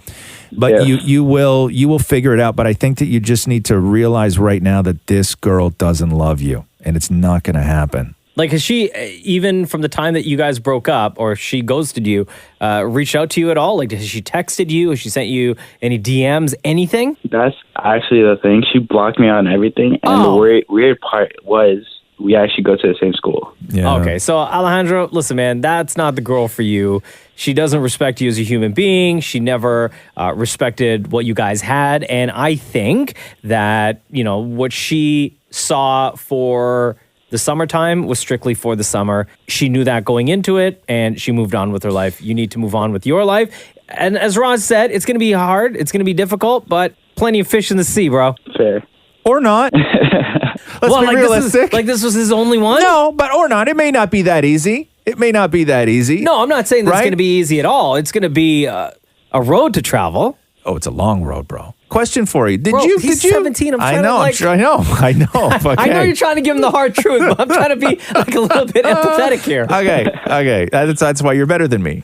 But you will figure it out. But I think that you just need to realize right now that this girl doesn't love you, and it's not going to happen. Like, has she, even from the time that you guys broke up or she ghosted you, reached out to you at all? Like, has she texted you? Has she sent you any DMs, anything? That's actually the thing. She blocked me on everything. And the weird part was we actually go to the same school. Yeah. Okay, so Alejandro, listen, man, that's not the girl for you. She doesn't respect you as a human being. She never respected what you guys had. And I think that, what she saw for the summertime was strictly for the summer. She knew that going into it, and she moved on with her life. You need to move on with your life. And as Roz said, it's going to be hard. It's going to be difficult, but plenty of fish in the sea, bro. Fair. Or not. Let's be realistic. This was his only one? No, or not. It may not be that easy. No, I'm not saying that it's going to be easy at all. It's going to be a road to travel. Oh, it's a long road, bro. Question for you. He's 17. I know. I know. Okay. I know you're trying to give him the hard truth, but I'm trying to be a little bit empathetic here. Okay. That's why you're better than me.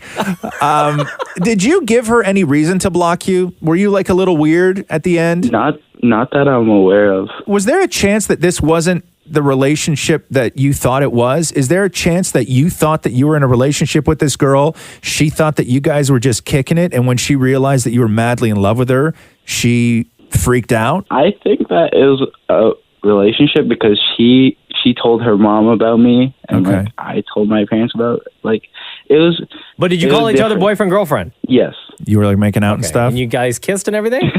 Did you give her any reason to block you? Were you a little weird at the end? Not that I'm aware of. Was there a chance that this wasn't the relationship that you thought it was? Is there a chance that you thought that you were in a relationship with this girl? She thought that you guys were just kicking it, and when she realized that you were madly in love with her, she freaked out? I think that it was a relationship because she told her mom about me, and I told my parents about it. It was. But did you call each other boyfriend, girlfriend? Yes. You were making out and stuff? And you guys kissed and everything?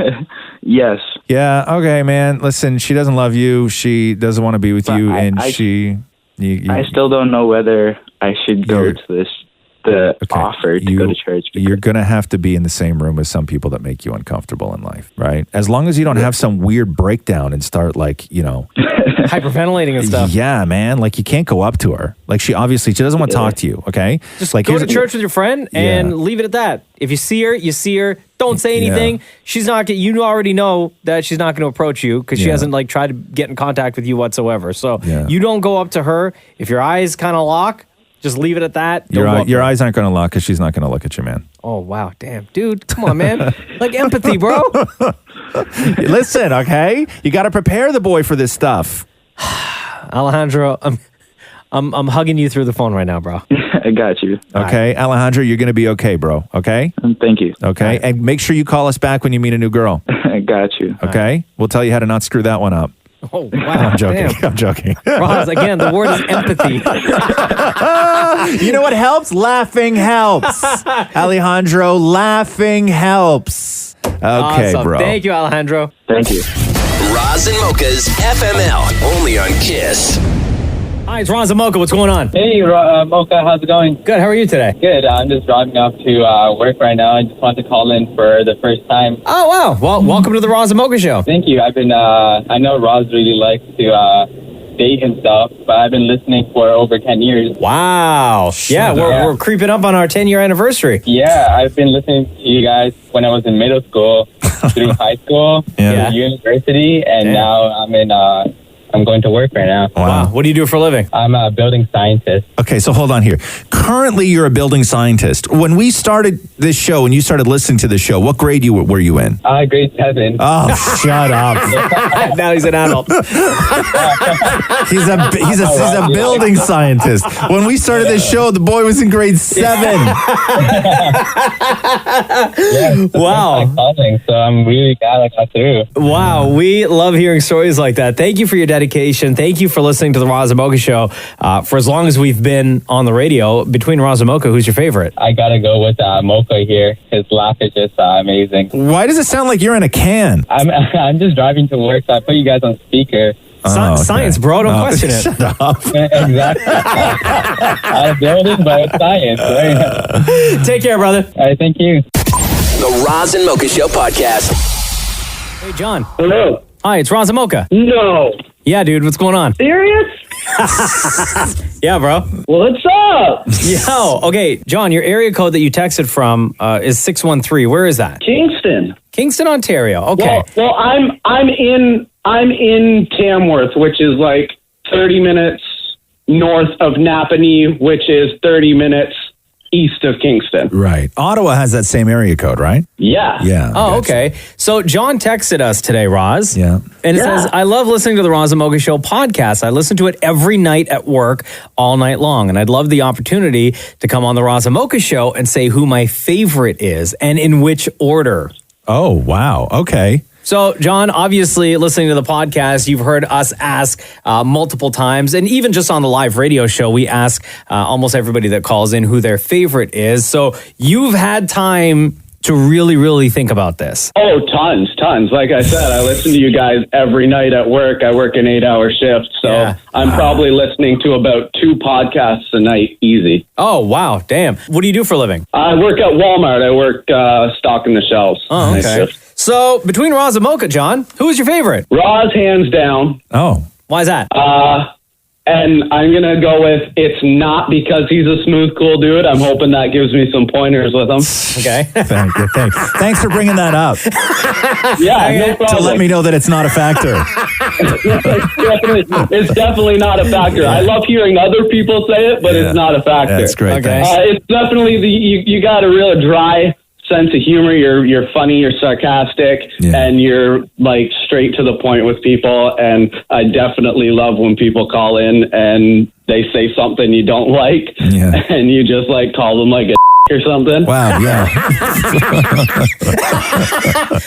Yes. Yeah, okay, man. Listen, she doesn't love you. She doesn't want to be with you, I still don't know whether I should go to the offer to go to church. You're going to have to be in the same room with some people that make you uncomfortable in life, right? As long as you don't have some weird breakdown and start hyperventilating and stuff. Yeah, man. You can't go up to her. She doesn't want to talk to you, okay? Just go to church with your friend and leave it at that. If you see her, you see her. Don't say anything. Yeah. She's not. You already know that she's not going to approach you because she hasn't tried to get in contact with you whatsoever. So you don't go up to her. If your eyes kind of lock, just leave it at that. Your eyes aren't going to lock because she's not going to look at you, man. Oh, wow. Damn. Dude, come on, man. Empathy, bro. Listen, okay? You got to prepare the boy for this stuff. Alejandro, I'm hugging you through the phone right now, bro. I got you. Okay, Alejandro, you're going to be okay, bro. Okay? Thank you. Okay, and make sure you call us back when you meet a new girl. I got you. Okay? We'll tell you how to not screw that one up. Oh, wow. I'm joking. Damn. I'm joking. Roz, again, the word is empathy. You know what helps? Laughing helps. Alejandro, laughing helps. Okay, Awesome. bro. Thank you, Alejandro. Thank you. Roz and Mocha's FML, only on Kiss. Hi, it's Roz Mocha. What's going on? Hey, Mocha, how's it going? Good. How are you today? Good. I'm just driving off to work right now. I just wanted to call in for the first time. Oh, wow. Well, welcome to the Roz Mocha Show. Thank you. I've been, I know Roz really likes to date and stuff, but I've been listening for over 10 years. Wow. Yeah, we're creeping up on our 10-year anniversary. Yeah, I've been listening to you guys when I was in middle school, through high school, through university, and now I'm going to work right now. Wow. What do you do for a living? I'm a building scientist. Okay, so hold on here. Currently, you're a building scientist. When we started this show, and you started listening to the show, what grade were you in? Grade 7. Oh, shut up. Now he's an adult. He's a building scientist. When we started this show, the boy was in grade 7. Wow. So I'm really glad I got through. Wow, we love hearing stories like that. Thank you for your dedication. Thank you for listening to the Roz Mocha Show. For as long as we've been on the radio, between Roz and Mocha, who's your favorite? I gotta go with Mocha here. His laugh is just amazing. Why does it sound like you're in a can? I'm just driving to work, so I put you guys on speaker. Science, bro. Don't question it. Shut up. Exactly. I build it, but it's science. Right? Take care, brother. All right, thank you. The Roz and Mocha Show podcast. Hey, John. Hello. Hi, it's Roz and Mocha. No. Yeah, dude. What's going on? Serious? Yeah, bro. What's up? Yo, okay, John, your area code that you texted from is 613. Where is that? Kingston. Kingston, Ontario. Okay. Well, I'm in Tamworth, which is like 30 minutes north of Napanee, which is 30 minutes east of Kingston. Right. Ottawa has that same area code, right? Yeah. Yeah. Oh, okay. So John texted us today, Roz. Yeah. And it says, I love listening to the Roz and Mocha Show podcast. I listen to it every night at work, all night long. And I'd love the opportunity to come on the Roz and Mocha Show and say who my favorite is and in which order. Oh, wow. Okay. So, John, obviously, listening to the podcast, you've heard us ask multiple times, and even just on the live radio show, we ask almost everybody that calls in who their favorite is. So, you've had time to really, really think about this. Oh, tons. Like I said, I listen to you guys every night at work. I work an 8-hour shift, so I'm probably listening to about 2 podcasts a night, easy. Oh, wow. Damn. What do you do for a living? I work at Walmart. I work stocking the shelves. Oh, okay. So, between Roz and Mocha, John, who is your favorite? Roz, hands down. Oh. Why is that? And I'm going to go with it's not because he's a smooth, cool dude. I'm hoping that gives me some pointers with him. Okay. Thanks for bringing that up. Yeah, no problem. To let me know that it's not a factor. It's definitely not a factor. I love hearing other people say it, but it's not a factor. That's great. Okay. Thanks. It's definitely you got a real dry sense of humor. You're funny, you're sarcastic, and you're like straight to the point with people. And I definitely love when people call in and they say something you don't like, and you just like call them like a or something. Wow, yeah.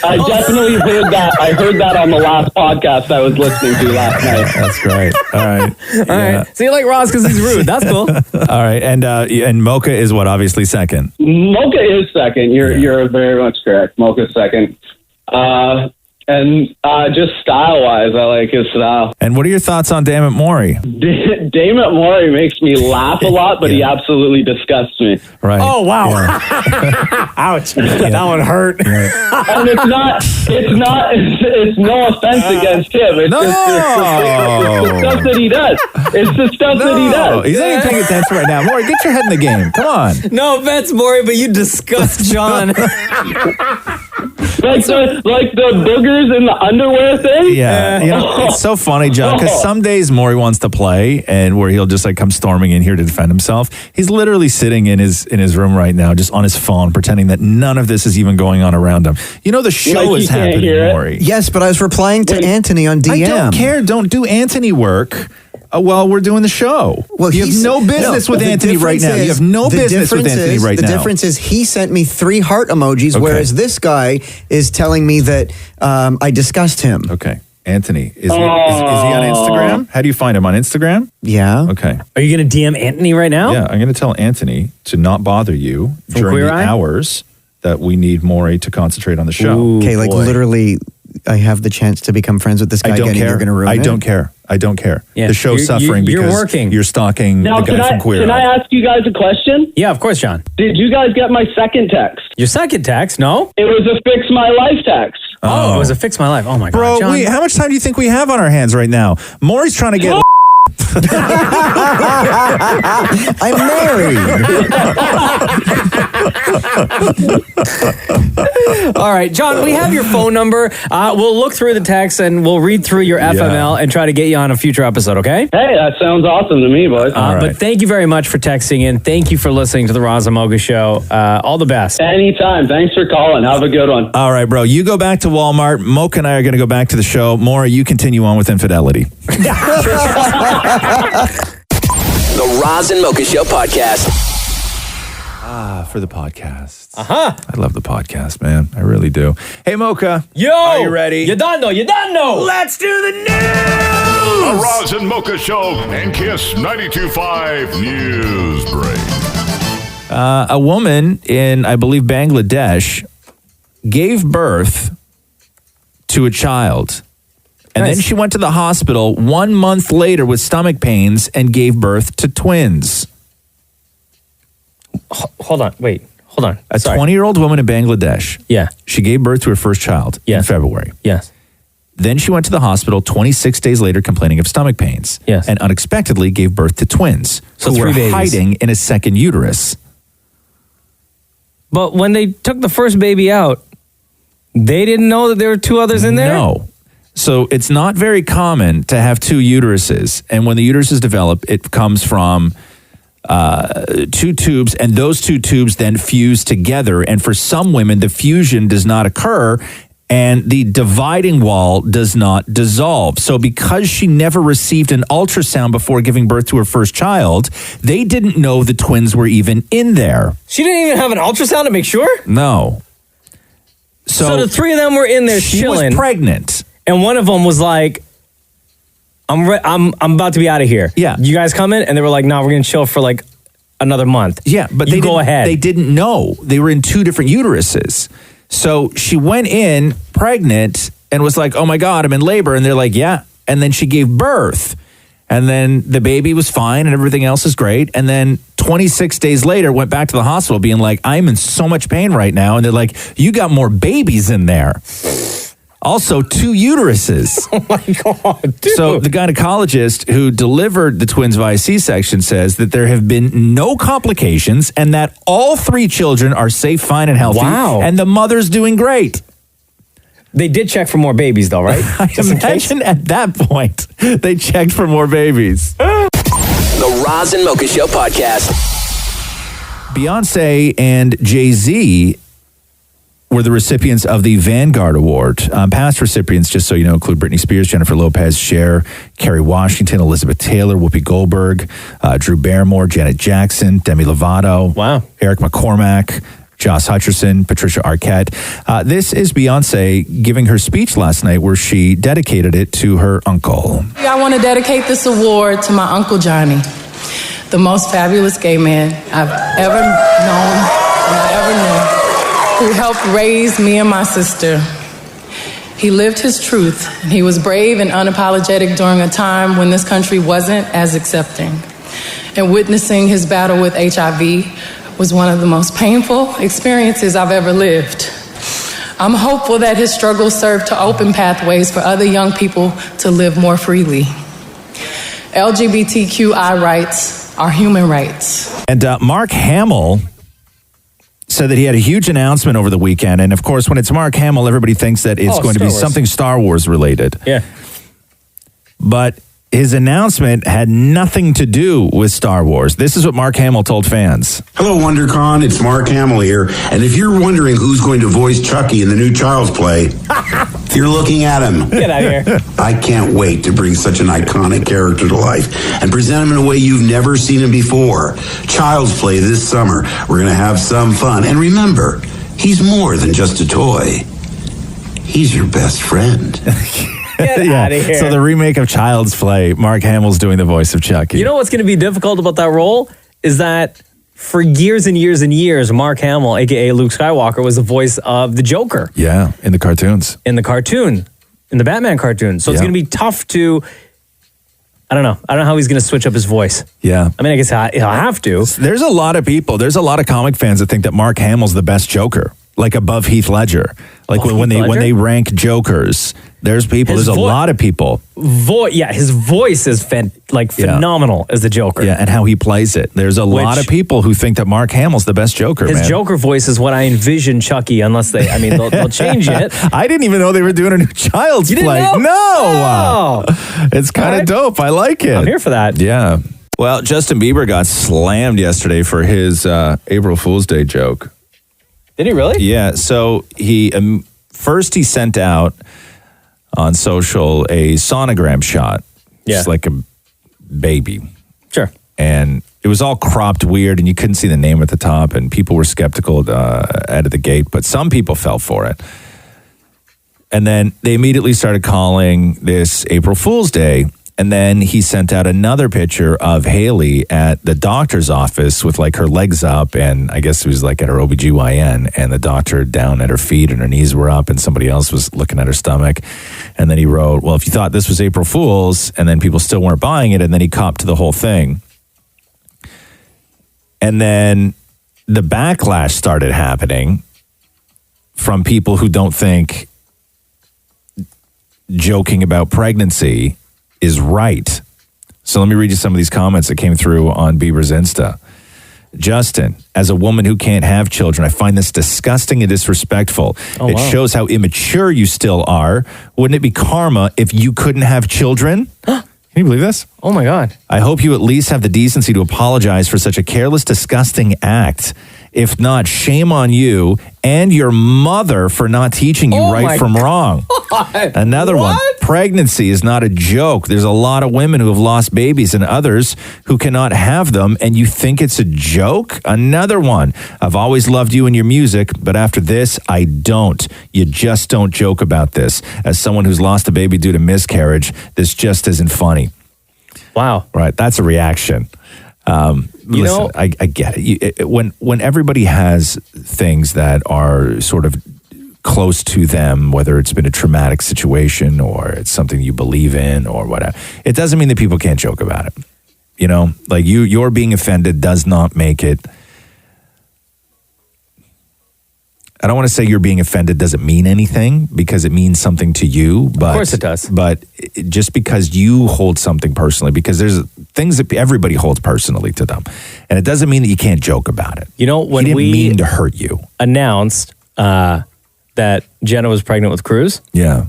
I definitely heard that. I heard that on the last podcast I was listening to last night. That's great. All right. All right. So you like Roz because he's rude. That's cool. All right. And Mocha is what? Obviously second. Mocha is second. You're very much correct. Mocha's second. And just style-wise, I like his style. And what are your thoughts on Damn It Maury? Damn It Maury makes me laugh a lot, but he absolutely disgusts me. Right. Oh, wow. Ouch. That one hurt. And it's no offense against him. It's the stuff that he does. It's the stuff that he does. He's not even paying attention right now. Maury, get your head in the game. Come on. No offense, Maury, but you disgust John. Like the boogers in the underwear thing? Yeah. You know, it's so funny, John, because some days Maury wants to play and where he'll just like come storming in here to defend himself. He's literally sitting in his room right now, just on his phone, pretending that none of this is even going on around him. You know, the show is happening, Maury. Yes, but I was replying to Anthony on DM. I don't care. Don't do Anthony work while we're doing the show. Well, you have no business with Anthony right now. You have no business with Anthony right now. The difference is he sent me 3 heart emojis, whereas this guy is telling me that I discussed him. Okay. Anthony. Is he on Instagram? How do you find him on Instagram? Yeah. Okay. Are you going to DM Anthony right now? Yeah, I'm going to tell Anthony to not bother you during Queer the Eye? hours that we need Maury to concentrate on the show. Okay, like literally, I have the chance to become friends with this guy I don't again, care. and you're going to ruin I it? don't care. I don't care. Yeah. The show's You're suffering because working. you're stalking Now, the guy from Queer can Eye. I ask you guys a question? Yeah, of course, John. Did you guys get my second text? Your second text? No? It was a fix my life text. Oh, it was a fix my life. Oh, my Bro, God, John. how much time do you think we have on our hands right now? Maury's trying to get... I'm married. All right, John, we have your phone number. We'll look through the text and we'll read through your FML and try to get you on a future episode, okay? Hey, that sounds awesome to me, boys. But thank you very much for texting in. Thank you for listening to the Roz Mocha Show. All the best. Anytime. Thanks for calling. Have a good one. All right, bro. You go back to Walmart. Mocha and I are going to go back to the show. Maury, you continue on with infidelity. The Roz and Mocha Show podcast. For the podcast. I love the podcast, man. I really do. Hey, Mocha. Yo! Are you ready? You done know. Let's do the news! The Roz and Mocha Show and Kiss 92.5 News Break. A woman in, I believe, Bangladesh gave birth to a child. And then she went to the hospital 1 month later with stomach pains and gave birth to twins. Hold on. Wait. Hold on. A 20-year-old woman in Bangladesh. Yeah. She gave birth to her first child in February. Yes. Then she went to the hospital 26 days later complaining of stomach pains. Yes. And unexpectedly gave birth to twins So who 3 were babies. hiding in a second uterus. But when they took the first baby out, they didn't know that there were 2 others in there? No. So it's not very common to have 2 uteruses. And when the uteruses develop, it comes from 2 tubes, and those 2 tubes then fuse together. And for some women, the fusion does not occur, and the dividing wall does not dissolve. So because she never received an ultrasound before giving birth to her first child, they didn't know the twins were even in there. She didn't even have an ultrasound to make sure? No. So the 3 of them were in there she chilling. was pregnant. And one of them was like, I'm about to be out of here. Yeah. You guys coming? And they were like, no, we're going to chill for like another month. Yeah, but you they go ahead. They didn't know. They were in 2 different uteruses. So she went in pregnant and was like, oh my God, I'm in labor. And they're like, yeah. And then she gave birth. And then the baby was fine and everything else is great. And then 26 days later, went back to the hospital being like, I'm in so much pain right now. And they're like, you got more babies in there. Also, 2 uteruses. Oh my God, dude. So the gynecologist who delivered the twins via C-section says that there have been no complications and that all 3 children are safe, fine, and healthy. Wow. And the mother's doing great. They did check for more babies though, right? I imagine at that point, they checked for more babies. The Roz and Mocha Show podcast. Beyonce and Jay-Z were the recipients of the Vanguard Award. Past recipients, just so you know, include Britney Spears, Jennifer Lopez, Cher, Kerry Washington, Elizabeth Taylor, Whoopi Goldberg, Drew Barrymore, Janet Jackson, Demi Lovato, Eric McCormack, Joss Hutcherson, Patricia Arquette. This is Beyonce giving her speech last night where she dedicated it to her uncle. I want to dedicate this award to my Uncle Johnny, the most fabulous gay man I've ever known and I ever knew, who helped raise me and my sister. He lived his truth, and he was brave and unapologetic during a time when this country wasn't as accepting. And witnessing his battle with HIV was one of the most painful experiences I've ever lived. I'm hopeful that his struggles serve to open pathways for other young people to live more freely. LGBTQI rights are human rights. And Mark Hamill said that he had a huge announcement over the weekend. And of course, when it's Mark Hamill, everybody thinks that it's going to be something Star Wars related. Yeah. But his announcement had nothing to do with Star Wars. This is what Mark Hamill told fans. Hello, WonderCon. It's Mark Hamill here. And if you're wondering who's going to voice Chucky in the new Child's Play, you're looking at him. Get out of here. I can't wait to bring such an iconic character to life and present him in a way you've never seen him before. Child's Play this summer. We're going to have some fun. And remember, he's more than just a toy. He's your best friend. Get outta here. So the remake of Child's Play, Mark Hamill's doing the voice of Chucky. You know what's going to be difficult about that role is that for years and years and years, Mark Hamill, a.k.a. Luke Skywalker, was the voice of the Joker. Yeah, in the cartoons. In the Batman cartoon. So it's going to be tough to... I don't know how he's going to switch up his voice. Yeah. I mean, I guess he'll have to. There's a lot of people, there's a lot of comic fans that think that Mark Hamill's the best Joker, like above Heath Ledger. Like when they rank Jokers, there's a lot of people. His voice is phenomenal as the Joker. Yeah, and how he plays it. There's a lot of people who think that Mark Hamill's the best Joker, His Joker voice is what I envision Chucky, unless they'll change it. I didn't even know they were doing a new Child's You didn't Play. know? No! It's kind of dope. I like it. I'm here for that. Yeah. Well, Justin Bieber got slammed yesterday for his April Fool's Day joke. Did he really? Yeah. So he first he sent out on social a sonogram shot. Just like a baby. Sure. And it was all cropped weird and you couldn't see the name at the top and people were skeptical out of the gate, but some people fell for it. And then they immediately started calling this April Fool's Day. And then he sent out another picture of Haley at the doctor's office with like her legs up. And I guess it was like at her OBGYN and the doctor down at her feet and her knees were up and somebody else was looking at her stomach. And then he wrote, well, if you thought this was April Fool's, and then people still weren't buying it. And then he copped to the whole thing. And then the backlash started happening from people who don't think joking about pregnancy is right. So let me read you some of these comments that came through on Bieber's Insta. Justin, as a woman who can't have children, I find this disgusting and disrespectful. It shows how immature you still are. Wouldn't it be karma if you couldn't have children? Can you believe this? Oh my God. I hope you at least have the decency to apologize for such a careless, disgusting act. If not, shame on you and your mother for not teaching you right from wrong. Another one. Pregnancy is not a joke. There's a lot of women who have lost babies and others who cannot have them, and you think it's a joke? Another one. I've always loved you and your music, but after this, I don't. You just don't joke about this. As someone who's lost a baby due to miscarriage, this just isn't funny. Wow. Right. That's a reaction. Listen, I get it. When everybody has things that are sort of close to them, whether it's been a traumatic situation or it's something you believe in or whatever, it doesn't mean that people can't joke about it. You know, like you're being offended does not make it. I don't want to say you're being offended doesn't mean anything because it means something to you. But, of course it does. But just because you hold something personally, because there's things that everybody holds personally to them. And it doesn't mean that you can't joke about it. You know, when he didn't we mean to hurt you. Announced that Jenna was pregnant with Cruz. Yeah.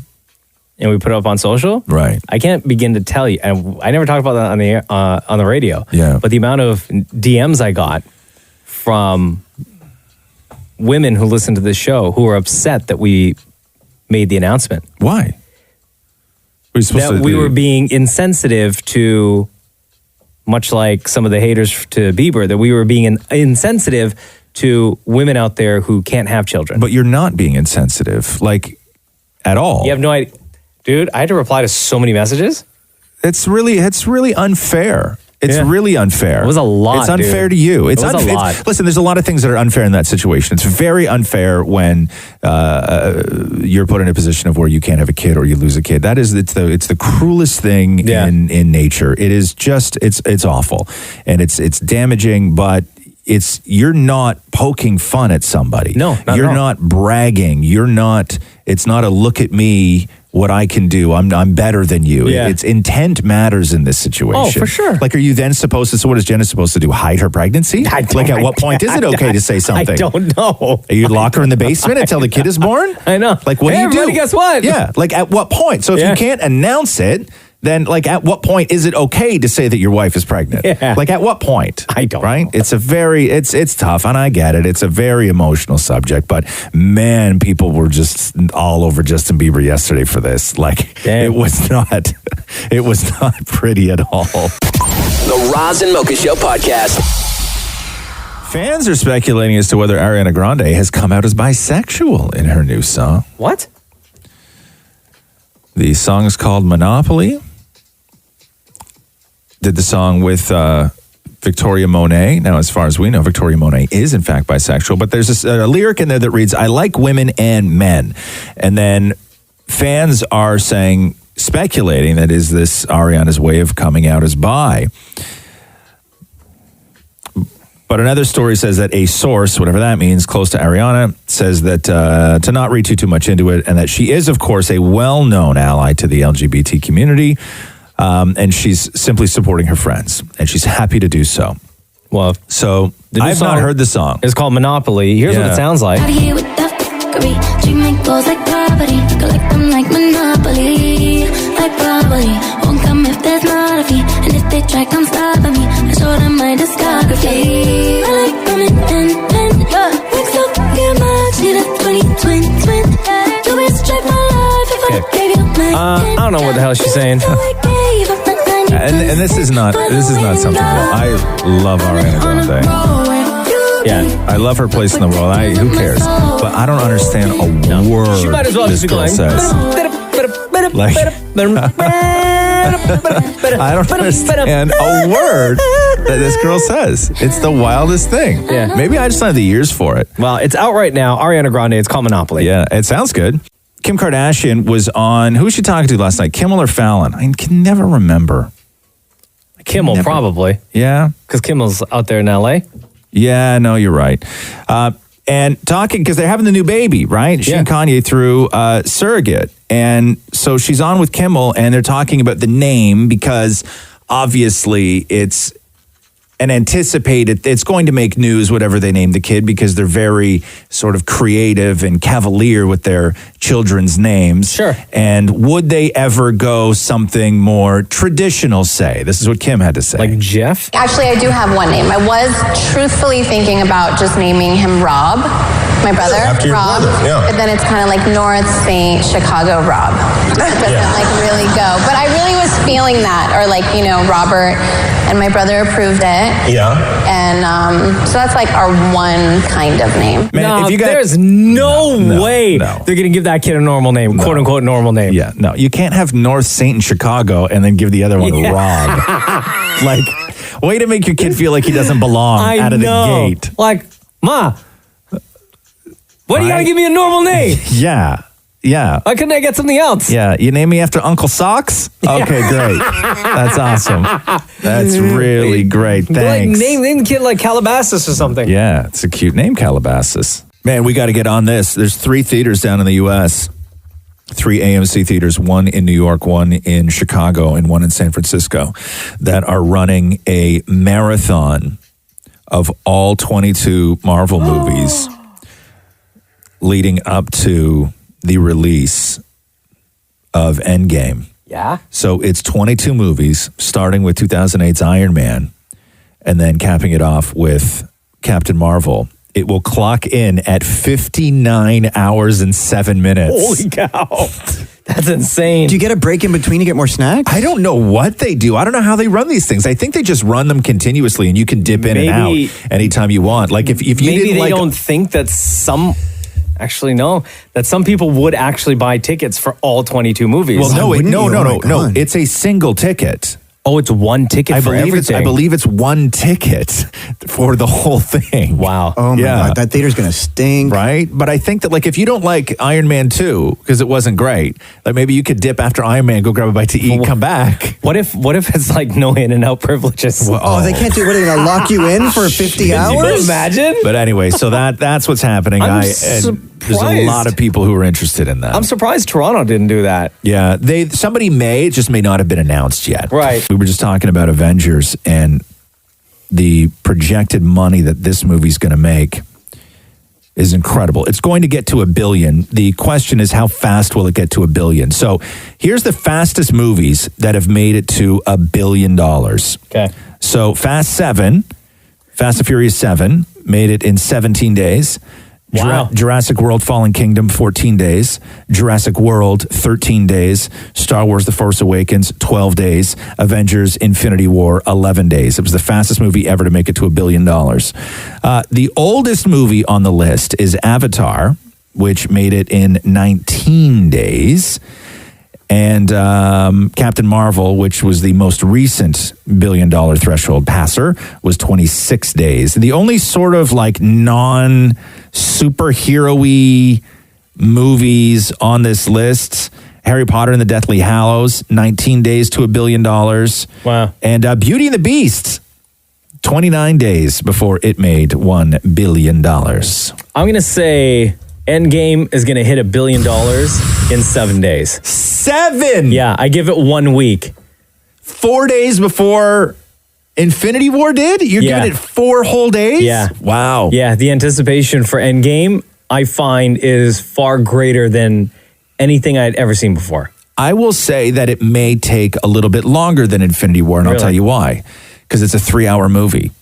And we put it up on social. Right. I can't begin to tell you. And I never talked about that on the radio. Yeah. But the amount of DMs I got from women who listen to this show who are upset that we made the announcement. Why? We were being insensitive to, much like some of the haters to Bieber, that we were being insensitive to women out there who can't have children. But you're not being insensitive, like, at all. You have no idea. Dude, I had to reply to so many messages. It's really unfair. It's really unfair. It was a lot. It's unfair to you. It's unfair. A lot. Listen, there's a lot of things that are unfair in that situation. It's very unfair when you're put in a position of where you can't have a kid or you lose a kid. That is, it's the cruelest thing in nature. It is just, it's awful and it's damaging, but you're not poking fun at somebody. No, you're not bragging. It's not a look at me, what I can do. I'm better than you. Yeah. It's intent matters in this situation. Oh, for sure. Like, are you then supposed to, so what is Jenna supposed to do? Hide her pregnancy? Like, at what point is it okay to say something? I don't know. You lock her in the basement until the kid is born? I know. Like, what do you do? Everybody, guess what? Yeah. Like, at what point? So if you can't announce it, then, like, at what point is it okay to say that your wife is pregnant? Yeah. Like, at what point? I don't know. It's tough, and I get it. It's a very emotional subject, but man, people were just all over Justin Bieber yesterday for this. Like, it was not pretty at all. The Roz and Mocha Show podcast. Fans are speculating as to whether Ariana Grande has come out as bisexual in her new song. What? The song is called Monopoly. Did the song with Victoria Monet. Now, as far as we know, Victoria Monet is in fact bisexual, but there's a lyric in there that reads, I like women and men. And then fans are speculating that is this Ariana's way of coming out as bi. But another story says that a source, whatever that means, close to Ariana, says that to not read too much into it, and that she is, of course, a well-known ally to the LGBT community, and she's simply supporting her friends, and she's happy to do so. Well, so I've not heard the song. It's called Monopoly. Here's what it sounds like. Out here with the fuckery, treat my goals like property, collect them like Monopoly, like property. Won't come if there's not a fee, and if they try, come stop me. I show them my discography. I like women and men. Mix up your mind, see the 20 twin. You will strike my life if I gave you my I don't know what the hell she's saying. And this is not something that I love Ariana Grande. Yeah, I love her place in the world. Who cares? But I don't understand a word She might as well this just be girl going. says. I don't understand a word that this girl says. It's the wildest thing. Yeah. Maybe I just don't have the ears for it. Well, it's out right now. Ariana Grande. It's called Monopoly. Yeah, it sounds good. Kim Kardashian was on, who was she talking to last night? Kimmel or Fallon? I can never remember. Kimmel, probably. Yeah. Because Kimmel's out there in LA. Yeah, no, you're right. And talking, because they're having the new baby, right? She and Kanye through Surrogate. And so she's on with Kimmel, and they're talking about the name because obviously it's it's going to make news, whatever they name the kid, because they're very sort of creative and cavalier with their children's names. Sure. And would they ever go something more traditional, say? This is what Kim had to say. Like Jeff? Actually, I do have one name. I was truthfully thinking about just naming him Rob, my brother. After your Rob. brother, yeah. But then it's kind of like North St. Chicago Rob. It doesn't really go. But I really was feeling that, or Robert, and my brother approved it. Yeah. And so that's like our one kind of name. Man, there's no way they're going to give that kid a normal name, quote unquote normal name. Yeah, no, you can't have North St. in Chicago and then give the other one Rob. Like, way to make your kid feel like he doesn't belong out of the gate. Like, Ma, why do you got to give me a normal name? Yeah. Why couldn't I get something else? Yeah, you name me after Uncle Socks? Okay, great. That's awesome. That's really great. Thanks. Like, name the kid like Calabasas or something. Yeah, it's a cute name, Calabasas. Man, we got to get on this. There's 3 theaters down in the U.S., 3 AMC theaters, 1 in New York, 1 in Chicago, and 1 in San Francisco, that are running a marathon of all 22 Marvel movies leading up to the release of Endgame. Yeah. So it's 22 movies, starting with 2008's Iron Man, and then capping it off with Captain Marvel. It will clock in at 59 hours and 7 minutes. Holy cow. That's insane. Do you get a break in between to get more snacks? I don't know what they do. I don't know how they run these things. I think they just run them continuously, and you can dip in and out anytime you want. Like if you maybe didn't they don't think that Actually, no. That some people would actually buy tickets for all 22 movies. Well, no. It's a single ticket. Oh, it's one ticket for everything. I believe it's one ticket for the whole thing. Wow. Oh, my God. That theater's going to stink. Right? But I think that, like, if you don't like Iron Man 2, because it wasn't great, like, maybe you could dip after Iron Man, go grab a bite to eat, come back. What if it's, like, no In-N-Out privileges? Well, they can't do what? They're going to lock you in for 50 hours? Can you imagine? But anyway, so that's what's happening. There's a lot of people who are interested in that. I'm surprised Toronto didn't do that. Yeah, somebody it just may not have been announced yet. Right. We were just talking about Avengers and the projected money that this movie's going to make is incredible. It's going to get to $1 billion. The question is, how fast will it get to $1 billion? So here's the fastest movies that have made it to $1 billion. Okay. So Fast and Furious 7 made it in 17 days. Wow. Jurassic World Fallen Kingdom, 14 days. Jurassic World, 13 days. Star Wars The Force Awakens, 12 days. Avengers Infinity War, 11 days. It was the fastest movie ever to make it to $1 billion. The oldest movie on the list is Avatar, which made it in 19 days. And Captain Marvel, which was the most recent $1 billion threshold passer, was 26 days. The only sort of like non-superhero-y movies on this list, Harry Potter and the Deathly Hallows, 19 days to $1 billion. Wow. And Beauty and the Beast, 29 days before it made $1 billion. I'm going to say Endgame is going to hit $1 billion in 7 days. 7? Yeah, I give it 1 week. 4 days before Infinity War did? You're giving it 4 whole days? Yeah. Wow. Yeah, the anticipation for Endgame, I find, is far greater than anything I'd ever seen before. I will say that it may take a little bit longer than Infinity War, and I'll tell you why. Because it's a 3-hour movie.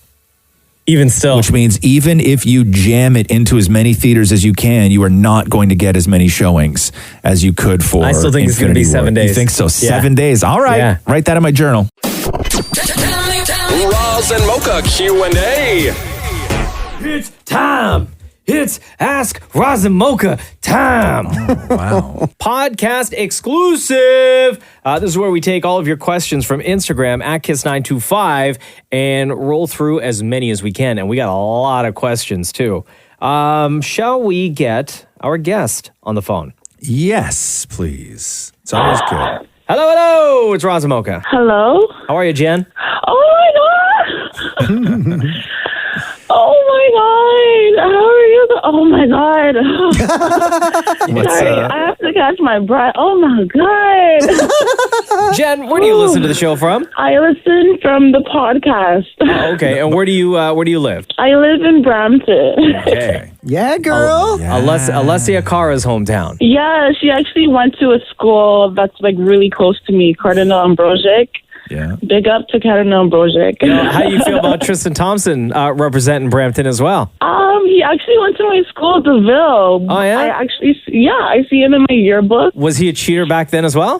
Even still. Which means even if you jam it into as many theaters as you can, you are not going to get as many showings as you could for I still think it's going to be 7 days. You think so? Yeah. 7 days. All right. Yeah. Write that in my journal. Roz and Mocha Q&A. It's time. It's Ask Roz and Mocha time. Wow. Podcast exclusive. This is where we take all of your questions from Instagram at Kiss925 and roll through as many as we can. And we got a lot of questions too. Shall we get our guest on the phone? Yes, please. It's always good. Hello. It's Roz and Mocha. Hello. How are you, Jen? Oh my god. Oh my god. How are you? Oh my god. Sorry, I have to catch my breath. Oh my god. Jen, where do you listen to the show from? I listen from the podcast. Oh, okay. And where do you live? I live in Brampton. Okay. Yeah, girl. Alessia Cara's hometown. Yeah, she actually went to a school that's like really close to me, Cardinal Ambrozic. Yeah. Big up to Cardinal Ambrozic. How do you feel about Tristan Thompson representing Brampton as well? He actually went to my school at DeVille. Oh, yeah? I see him in my yearbook. Was he a cheater back then as well?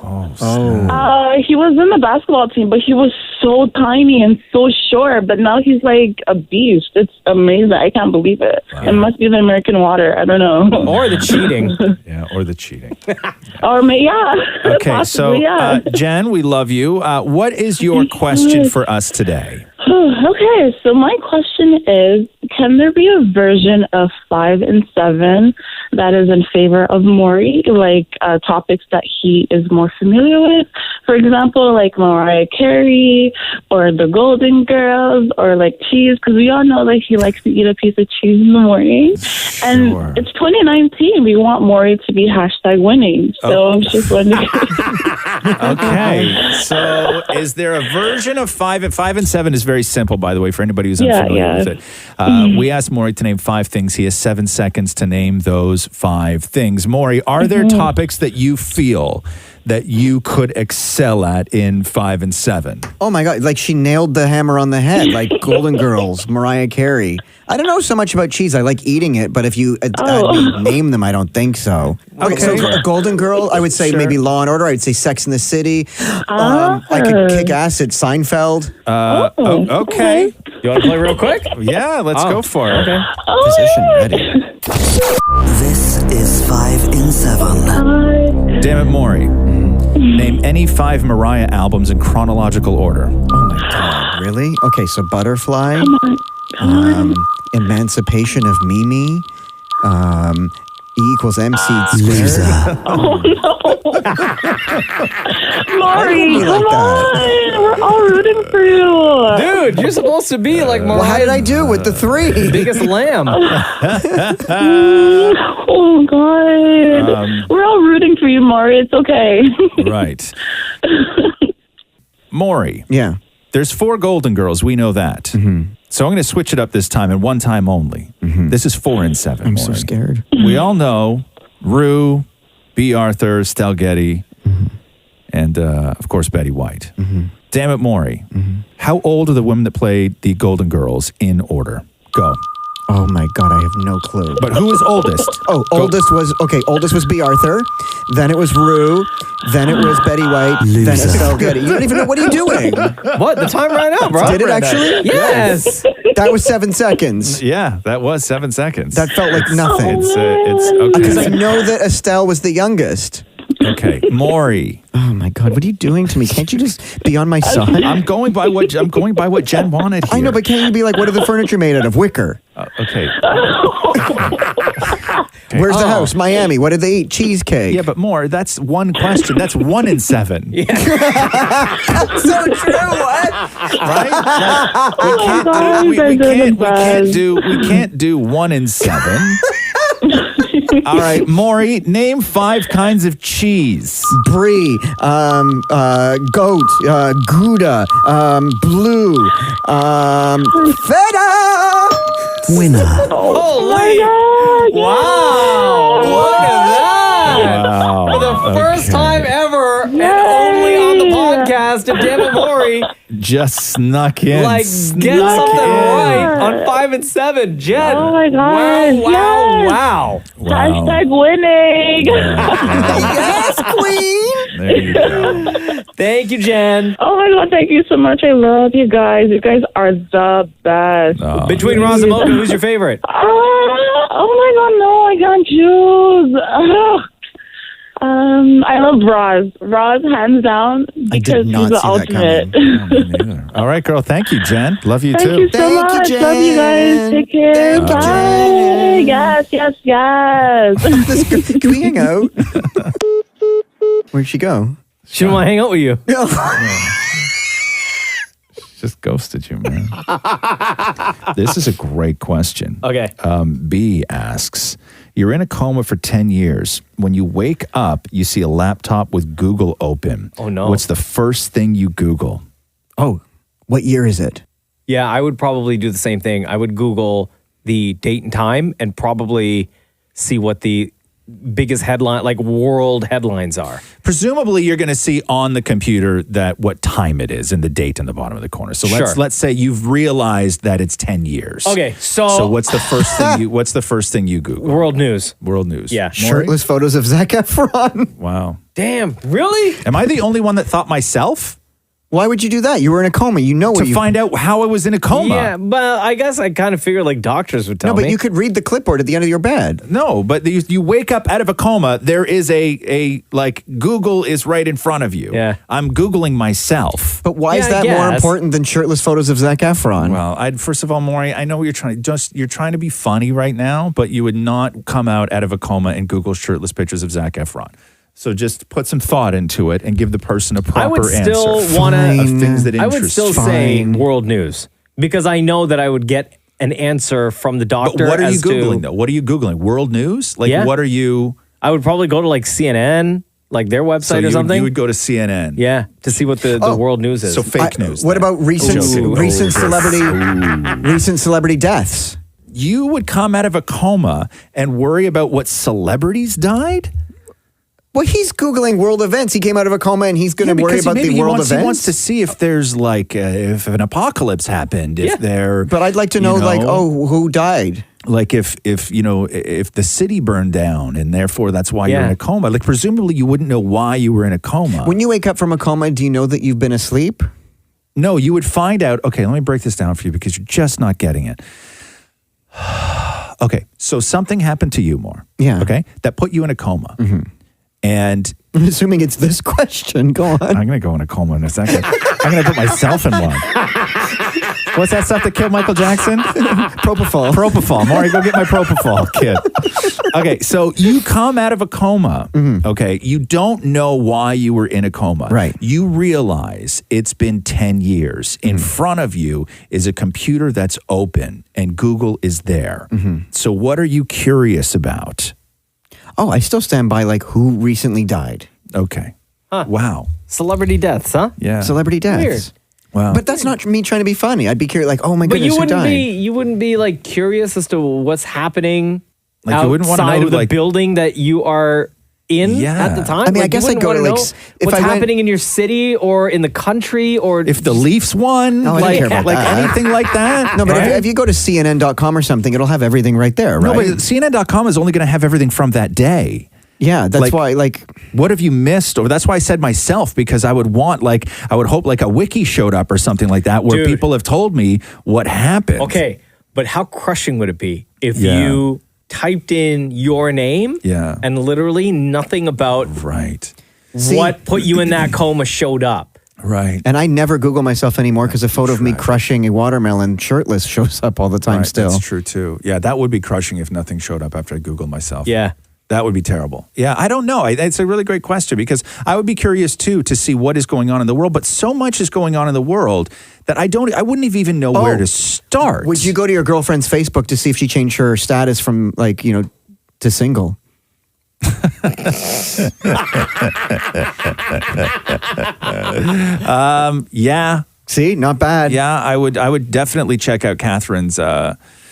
He was in the basketball team, but he was so tiny and so short. But now he's like a beast. It's amazing. I can't believe it. Wow. It must be the American water. I don't know. Or the cheating. Or the cheating. Okay, possibly, Jen, we love you. What is your question for us today? Okay, so my question is, can there be a version of 5 and 7 that is in favor of Maury, like topics that he is more familiar with? For example, like Mariah Carey or the Golden Girls or like cheese, because we all know that he likes to eat a piece of cheese in the morning. Sure. And it's 2019. We want Maury to be #winning. So I'm just wondering. Okay, so is there a version of 5 and 7 is very simple, by the way, for anybody who's unfamiliar with it. We asked Maury to name 5 things. He has 7 seconds to name those 5 things. Maury, are there topics that you feel that you could excel at in 5 and 7? Oh my God, like she nailed the hammer on the head, like Golden Girls, Mariah Carey. I don't know so much about cheese. I like eating it, but if you name them, I don't think so. Okay, so a Golden Girl, I would say maybe Law and Order. I would say Sex and the City. I could kick ass at Seinfeld. Okay. You want to play real quick? Yeah, let's go for it. Okay. Position ready. This is 5 in 7. Damn it, Maury. Name any 5 Mariah albums in chronological order. Oh my God, really? Okay, so Butterfly, Emancipation of Mimi, E=MC squared. Oh no. Maury, come on. We're all rooting for you. Dude, you're supposed to be like Mariah. Well, how did I do with the 3? Biggest lamb. Oh God. We're all rooting for you, Maury. It's okay. Right. Maury. Yeah. There's 4 Golden Girls. We know that. Mm-hmm. So I'm going to switch it up this time and one time only. Mm-hmm. This is 4 and 7. I'm so scared. We all know Rue, B. Arthur, Stell Getty, and of course Betty White. Mm-hmm. Damn it, Maury. Mm-hmm. How old are the women that played the Golden Girls in order? Go. Oh my God, I have no clue. But who was oldest? Oldest was B. Arthur. Then it was Rue. Then it was Betty White. Loser. Then Estelle Getty. You don't even know, what are you doing? What? The time ran out, bro. Did it actually? Yes. That was 7 seconds. Yeah, that was 7 seconds. That felt like nothing. It's okay. Because I know that Estelle was the youngest. Okay, Maury. Oh my God, what are you doing to me? Can't you just be on my side? I'm going by what Jen wanted here. I know, but can't you be like, what are the furniture made out of? Wicker. Okay. Where's the house? Miami. What did they eat? Cheesecake. Yeah, but more. That's one question. That's 1 in 7. So true. What? Right? We can't do 1 in 7. All right, Maury, name 5 kinds of cheese. Brie, goat, Gouda, blue, feta. Winner. Holy! Wow! Look at that! Wow. For the first time ever, and only on the podcast, if David Maury just snuck in. get something right on 5 and 7. Jen. Oh my God. Wow. Hashtag winning. Yes, queen. There you go. Thank you, Jen. Oh my God, thank you so much. I love you guys. You guys are the best. Between Roz and Mocha, who's your favorite? Oh my God, no, I can't choose. I love Roz. Roz, hands down, because he's the ultimate. All right, girl. Thank you, Jen. Love you Thank too. you so much. Love you guys. Take care. Bye. Yes. Can we hang out? Where'd she go? She don't want to hang out with you. Just ghosted you, man. This is a great question. Okay. B asks, you're in a coma for 10 years. When you wake up, you see a laptop with Google open. Oh, no. What's the first thing you Google? Oh, what year is it? Yeah, I would probably do the same thing. I would Google the date and time and probably see what the biggest headline, like world headlines are. Presumably, you're going to see on the computer that what time it is and the date in the bottom of the corner. So Sure. let's say you've realized that it's 10 years. Okay, so what's the first thing you Google? World news. World news. Yeah. Shirtless photos of Zac Efron. Wow. Damn, really? Am I the only one that thought myself? Why would you do that? You were in a coma. You know what To find out how I was in a coma. Yeah, but I guess I kind of figured like doctors would tell No, me. but you could read the clipboard at the end of your bed. No, but you wake up out of a coma. There is a Google is right in front of you. Yeah. I'm Googling myself. But why is that more important than shirtless photos of Zac Efron? Well, first of all, Maury, I know what you're trying to be funny right now, but you would not come out of a coma and Google shirtless pictures of Zac Efron. So just put some thought into it and give the person a proper answer. I would still want of things that I interest. would still say world news because I know that I would get an answer from the doctor. But what are you as Googling to, though? What are you Googling? World news? Like Yeah. what are you? I would probably go to like CNN, like their website or something. You would go to CNN. Yeah, to see what the world news is. So fake news. What about recent celebrity deaths? You would come out of a coma and worry about what celebrities died? Well, he's Googling world events. He came out of a coma and he's going to worry about the world events. He wants to see if there's like, if an apocalypse happened, if there. But I'd like to know, who died? Like if the city burned down and therefore that's why you're in a coma. Like presumably you wouldn't know why you were in a coma. When you wake up from a coma, do you know that you've been asleep? No, you would find out. Okay, let me break this down for you because you're just not getting it. Okay, so something happened to you, more. Yeah. Okay, that put you in a coma. Mm-hmm. And I'm assuming it's this question. Go on. I'm going to go in a coma in a second. I'm going to put myself in one. What's that stuff that killed Michael Jackson? Propofol. Maury, go get my propofol, kid. Okay, so you come out of a coma. Mm-hmm. Okay, you don't know why you were in a coma. Right. You realize it's been 10 years. In front of you is a computer that's open and Google is there. Mm-hmm. So what are you curious about? Oh, I still stand by who recently died. Okay. Huh. Wow. Celebrity deaths, huh? Yeah. Celebrity deaths. Weird. Wow. But that's not me trying to be funny. I'd be curious, oh my goodness, who died? You wouldn't be like curious as to what's happening you wouldn't want to outside know, of the building that you are in at the time? I mean, I guess I'd go to what's happening in your city or in the country or if the Leafs won, I don't care about that. anything like that. No, but if you go to CNN.com or something, it'll have everything right there, right? No, but CNN.com is only going to have everything from that day. Yeah, that's why, what have you missed? Or that's why I said myself, because I would hope a wiki showed up or something like that where people have told me what happened. Okay, but how crushing would it be if you typed in your name. Yeah. And literally nothing about what put you in that coma showed up. Right. And I never Google myself anymore because a photo of me crushing a watermelon shirtless shows up all the time Right, still. That's true too. Yeah, that would be crushing if nothing showed up after I Googled myself. Yeah. That would be terrible. Yeah, I don't know. It's a really great question because I would be curious too to see what is going on in the world, but so much is going on in the world that I wouldn't even know where to start. Would you go to your girlfriend's Facebook to see if she changed her status from to single? Yeah. See, not bad. Yeah, I would definitely check out Catherine's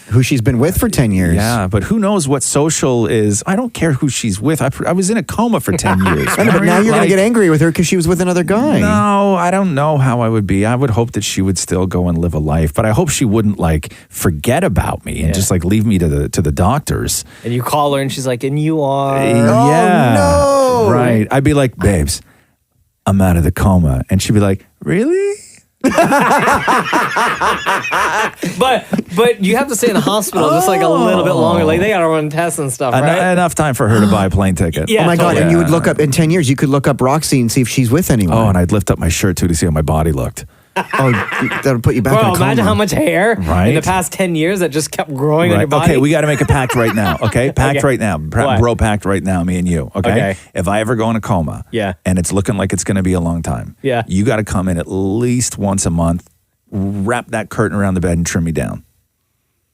who she's been with for 10 years. Yeah, but who knows what social is. I don't care who she's with. I was in a coma for 10 years. I know, but now you're going to get angry with her because she was with another guy. No, I don't know how I would be. I would hope that she would still go and live a life, but I hope she wouldn't forget about me and just leave me to the doctors. And you call her and she's like, and you are. Yeah. Oh, no. Right. I'd be like, babes, I'm out of the coma. And she'd be like, really? But you have to stay in the hospital just a little bit longer. They gotta run tests and stuff, right? Enough time for her to buy a plane ticket. Yeah, oh my God. totally. And you would look up in 10 years, you could look up Roxy and see if she's with anyone. Oh, and I'd lift up my shirt too to see how my body looked. Oh, that'll put you back in a coma. Imagine how much hair in the Right. past 10 years that just kept growing on your body. Okay, we got to make a pact right now. Okay, pact Okay. right now. What? Bro pact right now, me and you. Okay? Okay. If I ever go in a coma, and it's looking like it's going to be a long time, you got to come in at least once a month, wrap that curtain around the bed, and trim me down.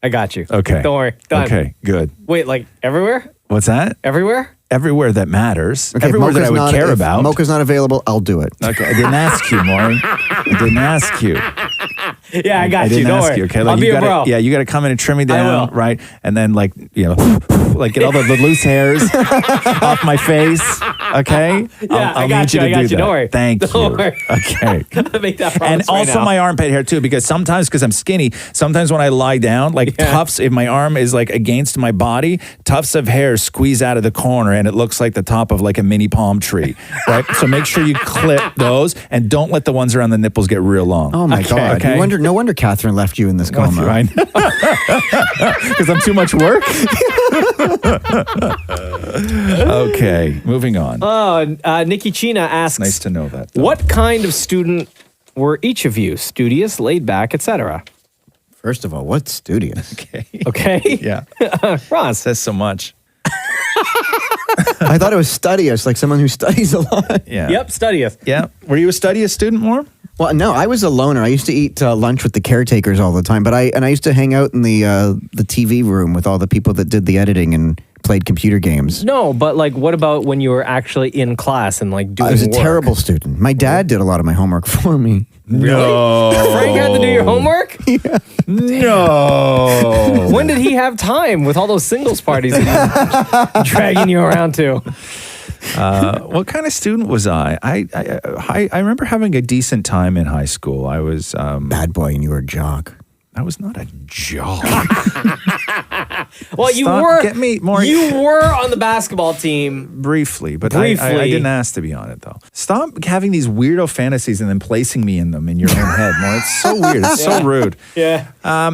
I got you. Okay. Don't worry. Done. Okay, good. Wait, everywhere? What's that? Everywhere? Everywhere that matters. Okay, Everywhere that I would care if about. Mocha's not available, I'll do it. Okay, I didn't ask you, Maury. I didn't ask you. Yeah, I got I you. didn't Don't ask worry. you. Okay, I'll be you a gotta, bro. Yeah, you got to come in and trim me down, will. right? And then get all the loose hairs off my face. Okay. Yeah, I'll I got need you. to I got do you. that. Don't worry. Thank Don't you. worry. Okay. Gotta make that promise And also right now. my armpit hair too, because sometimes because I'm skinny, sometimes when I lie down, tufts, if my arm is against my body, tufts of hair squeeze out of the corner, and it looks like the top of a mini palm tree. Right. So make sure you clip those, and don't let the ones around the nipples get real long. Oh my God. Okay. No wonder Catherine left you in this coma. Right. Because I'm too much work. Okay, moving on. Nikki China asks, Nice to know that. what kind of student were each of you? Studious, laid back, etc. First of all, what's studious? Okay. Yeah. Roz. Says so much. I thought it was studious, like someone who studies a lot. Yeah. Yep, studious. Yeah. Were you a studious student more? Well, no, I was a loner. I used to eat lunch with the caretakers all the time, but I used to hang out in the TV room with all the people that did the editing and played computer games. No, but what about when you were actually in class and doing I was a work? terrible student. My dad did a lot of my homework for me. No. Frank had to do your homework? Yeah. No. When did he have time with all those singles parties that he's dragging you around to? What kind of student was I? I remember having a decent time in high school. I was bad boy, and you were a jock. I was not a jock. Well, you Stop. were. Get me more. You were on the basketball team. Briefly, but Briefly. I didn't ask to be on it, though. Stop having these weirdo fantasies and then placing me in them in your own head, More. It's so weird. It's so rude. Yeah.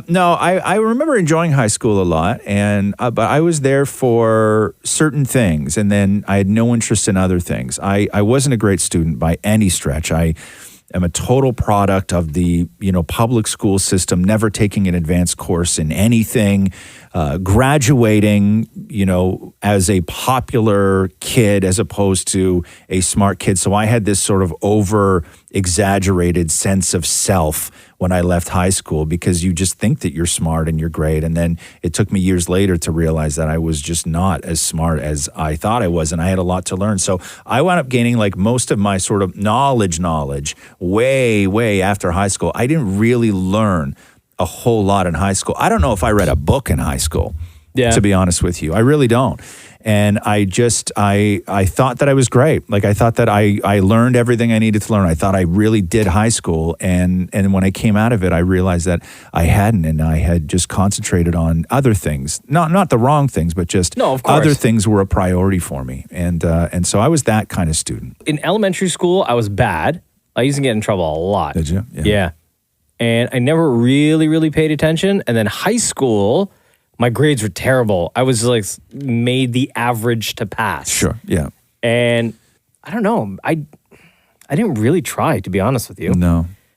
No, I remember enjoying high school a lot, and but I was there for certain things, and then I had no interest in other things. I wasn't a great student by any stretch. I am a total product of the public school system, never taking an advanced course in anything, graduating as a popular kid as opposed to a smart kid. So I had this sort of over exaggerated sense of self when I left high school, because you just think that you're smart and you're great. And then it took me years later to realize that I was just not as smart as I thought I was, and I had a lot to learn. So I wound up gaining most of my sort of knowledge way after high school. I didn't really learn a whole lot in high school. I don't know if I read a book in high school, to be honest with you. I really don't. And I thought that I was great. I thought that I learned everything I needed to learn. I thought I really did high school. And when I came out of it, I realized that I hadn't, and I had just concentrated on other things. Not the wrong things, but just other things were a priority for me. And so I was that kind of student. In elementary school, I was bad. I used to get in trouble a lot. Did you? Yeah. And I never really, really paid attention. And then high school, my grades were terrible. I was like made the average to pass. Sure. Yeah. And I don't know. I didn't really try, to be honest with you.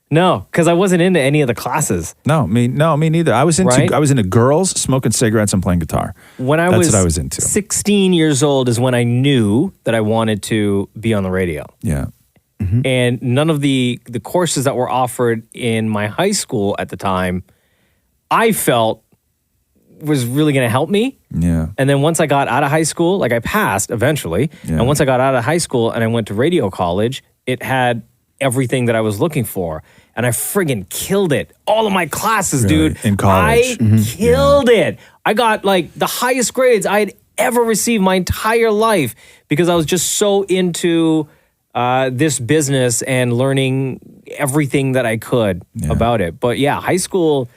No, because I wasn't into any of the classes. No, me neither. I was into girls, smoking cigarettes, and playing guitar. That's what I was into. 16 years old is when I knew that I wanted to be on the radio. Yeah. And none of the courses that were offered in my high school at the time, I felt was really going to help me. Yeah. And then once I got out of high school, like I passed eventually. Yeah. And once I got out of high school and I went to radio college, it had everything that I was looking for. And I friggin' killed it. All of my classes, dude. In college. I killed it. I got like the highest grades I had ever received my entire life because I was just so into this business and learning everything that I could about it. But yeah, high school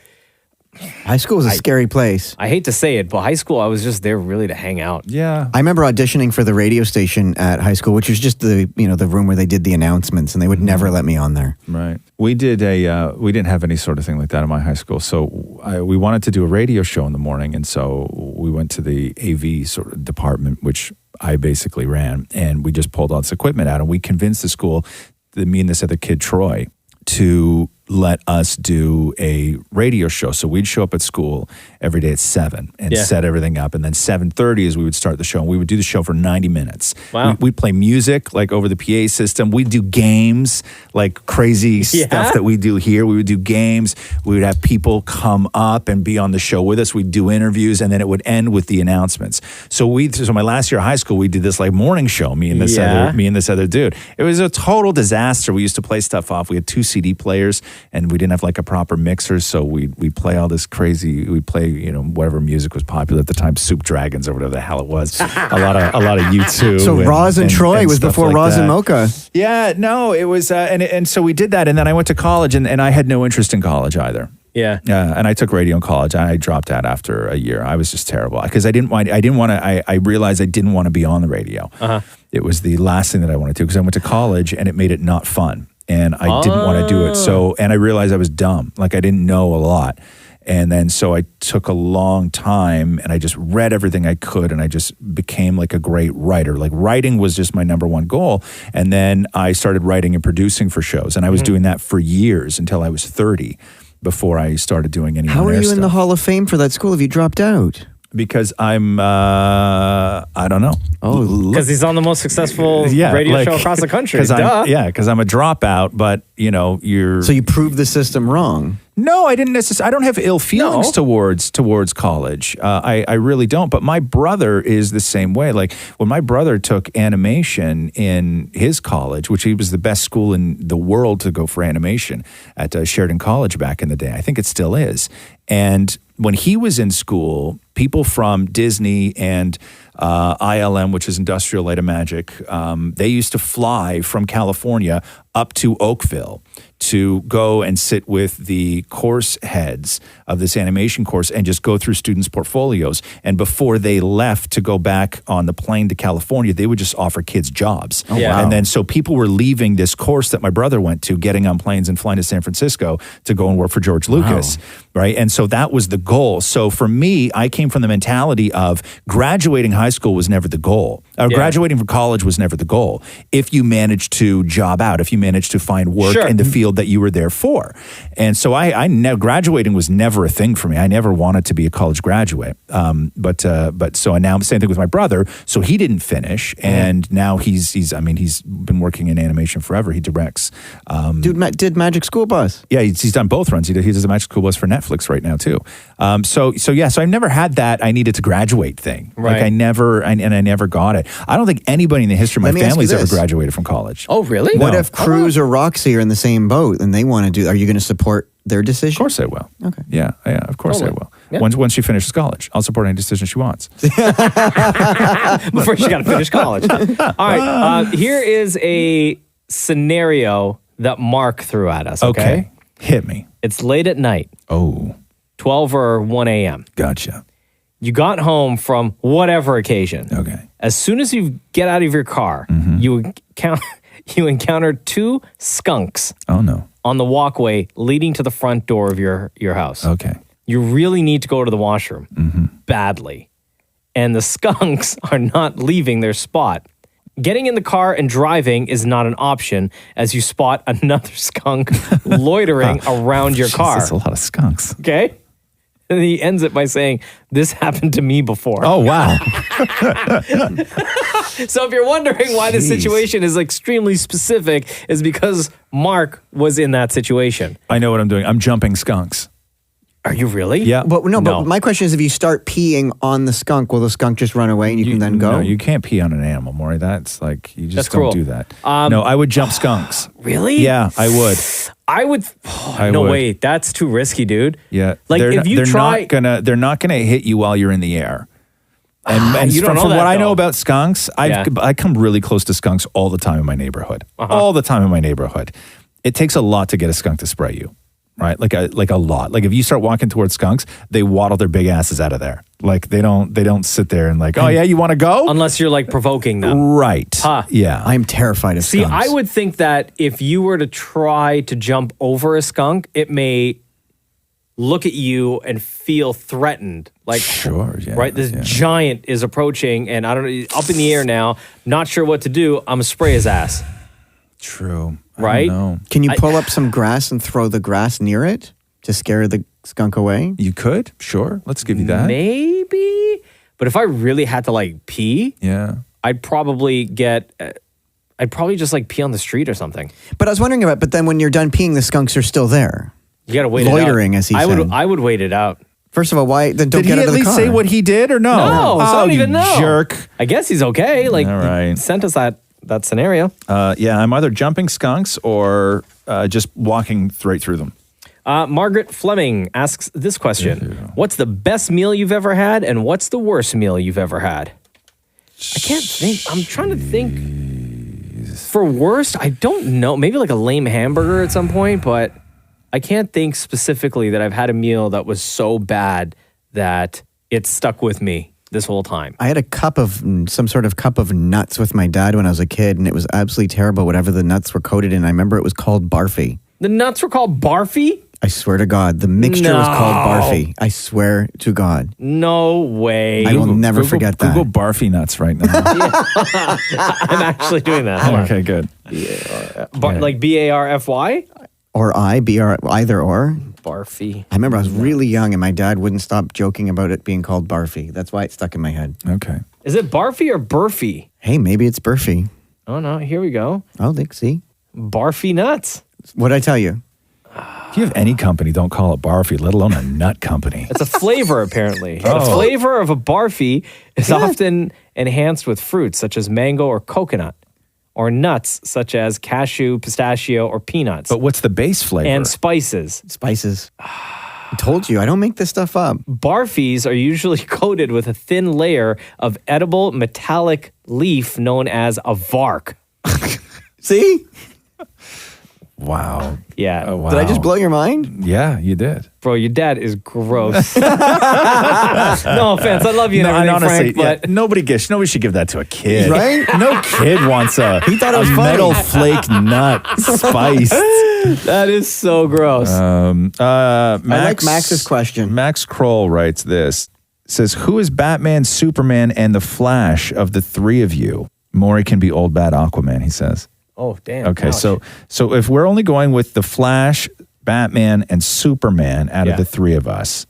is a scary place. I hate to say it, but high school, I was just there really to hang out. Yeah. I remember auditioning for the radio station at high school, which was just the room where they did the announcements, and they would never let me on there. Right. We didn't have any sort of thing like that in my high school. So we wanted to do a radio show in the morning, and so we went to the AV sort of department, which I basically ran, and we just pulled all this equipment out, and we convinced the school, me and this other kid, Troy, to let us do a radio show. So we'd show up at school every day at 7 and set everything up. And then 7:30 is we would start the show. And we would do the show for 90 minutes. Wow. We'd play music like over the PA system. We'd do games, like crazy stuff that we do here. We would do games. We would have people come up and be on the show with us. We'd do interviews, and then it would end with the announcements. So my last year of high school, we did this like morning show, me and this other dude. It was a total disaster. We used to play stuff off. We had 2 CD players, and we didn't have like a proper mixer, so we'd play all this crazy, we'd play, whatever music was popular at the time, Soup Dragons or whatever the hell it was. a lot of U2. So Roz and Troy was before like Roz and Mocha. Yeah, no, it was, and so we did that, and then I went to college, and I had no interest in college either. Yeah. And I took radio in college. I dropped out after a year. I was just terrible because I realized I didn't want to be on the radio. It was the last thing that I wanted to, because I went to college and it made it not fun. And I didn't want to do it. So, and I realized I was dumb. Like I didn't know a lot. And then so I took a long time and I just read everything I could, and I just became like a great writer. Like writing was just my number one goal. And then I started writing and producing for shows. And I was doing that for years until I was 30 before I started doing any How are you in the Hall of Fame for that school if you dropped out? Because I'm, I don't know. Oh, because he's on the most successful radio show across the country. Because I'm a dropout, but you're. So you proved the system wrong. No, I didn't necessarily. I don't have ill feelings towards college. I really don't. But my brother is the same way. Like when my brother took animation in his college, which he was the best school in the world to go for animation at Sheridan College back in the day. I think it still is. And when he was in school, people from Disney and ILM, which is Industrial Light and Magic, they used to fly from California up to Oakville to go and sit with the course heads of this animation course and just go through students' portfolios. And before they left to go back on the plane to California, they would just offer kids jobs. Oh, wow. And then so people were leaving this course that my brother went to, getting on planes and flying to San Francisco to go and work for George Lucas, right? And so that was the goal. So for me, I came from the mentality of graduating high school was never the goal. Graduating from college was never the goal. If you managed to job out, if you managed to find work in the field that you were there for. And so graduating was never a thing for me. I never wanted to be a college graduate. But so now same thing with my brother. So he didn't finish, and now he's been working in animation forever. He directs. Dude, did Magic School Bus? Yeah, he's done both runs. He does the Magic School Bus for Netflix right now too. So I've never had that I needed to graduate thing. Right. Like I never got it. I don't think anybody in the history of my family's ever graduated from college. Oh, really? What if Cruz or Roxy are in the same boat and they want to do? Are you going to support their decision? Of course I will. Okay. Yeah. Of course I will. Yeah. Once she finishes college, I'll support any decision she wants. Before she got to finish college. All right. Here is a scenario that Mark threw at us. Okay. Hit me. It's late at night. Oh. 12 or 1 a.m. Gotcha. You got home from whatever occasion. Okay. As soon as you get out of your car, you encounter 2 skunks. Oh, no. On the walkway leading to the front door of your house. Okay. you really need to go to the washroom badly, and the skunks are not leaving their spot. Getting in the car and driving is not an option as you spot another skunk loitering around your car. That's a lot of skunks. Okay? And he ends it by saying, this happened to me before. Oh, wow. So if you're wondering why the situation is extremely specific, is because Mark was in that situation. I know what I'm doing. I'm jumping skunks. Are you really? Yeah. But but my question is, if you start peeing on the skunk, will the skunk just run away and you can then go? No, you can't pee on an animal, Maury. That's like, you That's just cruel. don't do that. No, I would jump skunks. Really? Yeah, I would. I would. No, would. wait. That's too risky, dude. Yeah. Like, they're if you try- they're not gonna hit you while you're in the air. And You don't know from that, what I know though. about skunks, I come really close to skunks all the time in my neighborhood. All the time in my neighborhood. It takes a lot to get a skunk to spray you, right? Like a lot. Like if you start walking towards skunks, they waddle their big asses out of there. Like they don't sit there and like, oh yeah, you want to go? Unless you're like provoking them. Right. Yeah. I'm terrified of See, skunks. I would think that if you were to try to jump over a skunk, it may look at you and feel threatened. Like, right? This giant is approaching and I don't know, up in the air now, not sure what to do. I'm gonna spray his ass. True. Right? Can you pull up some grass and throw the grass near it to scare the skunk away? You could. Sure. Let's give you that. Maybe. But if I really had to like pee, I'd probably just like pee on the street or something. But I was wondering about, but then when you're done peeing, the skunks are still there. You gotta wait Loitering, it out. as he said. I would wait it out. First of all, why? Then don't Did get he out at of the least car. say what he did or no? No, so I don't even know. Jerk. I guess he's okay. Like, All right. he sent us that scenario. Yeah, I'm either jumping skunks or just walking right through them. Margaret Fleming asks this question. What's the best meal you've ever had and what's the worst meal you've ever had? I can't think. I'm trying to think. For worst, I don't know. Maybe like a lame hamburger at some point, but I can't think specifically that I've had a meal that was so bad that it stuck with me this whole time. I had some sort of cup of nuts with my dad when I was a kid, and it was absolutely terrible, whatever the nuts were coated in. I remember it was called barfy. The nuts were called barfy? I swear to God, the mixture was called barfy. I swear to God. No way. I will never forget that. Google barfy nuts right now. I'm actually doing that. Hold on. Okay, good. Like BARFY? Or either or. Barfy. I remember I was really young and my dad wouldn't stop joking about it being called barfy. That's why it stuck in my head. Okay. Is it barfy or burfy? Hey, maybe it's burfy. Oh, no. Here we go. Oh, see? Barfy nuts. What'd I tell you? If you have any company, don't call it barfy, let alone a nut company. It's a flavor, apparently. Oh. The flavor of a barfy is often enhanced with fruits such as mango or coconut, or nuts such as cashew, pistachio, or peanuts. But what's the base flavor? And spices. Spices. I told you, I don't make this stuff up. Barfies are usually coated with a thin layer of edible metallic leaf known as a vark. See? Wow. Yeah. Oh, wow. Did I just blow your mind? Yeah, you did. Bro, your dad is gross. No offense. I love you and everything, honestly, Frank, but nobody should give that to a kid. Right? No kid wants He thought it was a funny. metal flake nut spiced. That is so gross. I like Max's question. Max Kroll writes this. Says, who is Batman, Superman, and the Flash of the three of you? Maury can be old bad Aquaman, he says. Oh, damn. Okay, ouch. so if we're only going with the Flash, Batman, and Superman out of the three of us,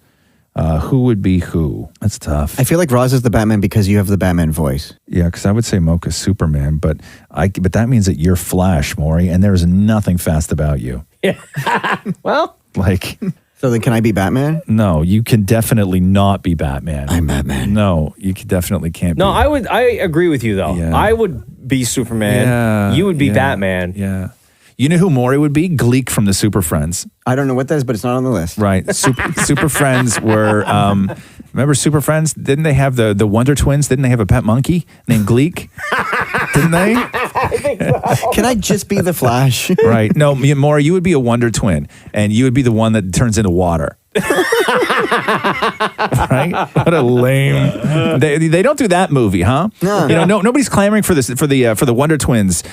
who would be who? That's tough. I feel like Roz is the Batman because you have the Batman voice. Yeah, because I would say Mocha's Superman, but that means that you're Flash, Maury, and there's nothing fast about you. Yeah. Well. Like... So then can I be Batman? No, you can definitely not be Batman. I'm Batman. No, you definitely can't be. No, I agree with you, though. Yeah. I would be Superman. Yeah, You would be yeah, Batman. Yeah. You know who Maury would be? Gleek from the Super Friends. I don't know what that is, but it's not on the list. Right. Super Friends were, remember Super Friends? Didn't they have the Wonder Twins? Didn't they have a pet monkey named Gleek? Didn't they? I think so. Can I just be the Flash? Right. No, Maury, you would be a Wonder Twin, and you would be the one that turns into water. Right? What a lame. They don't do that movie, huh? No. You know, nobody's clamoring for this for the Wonder Twins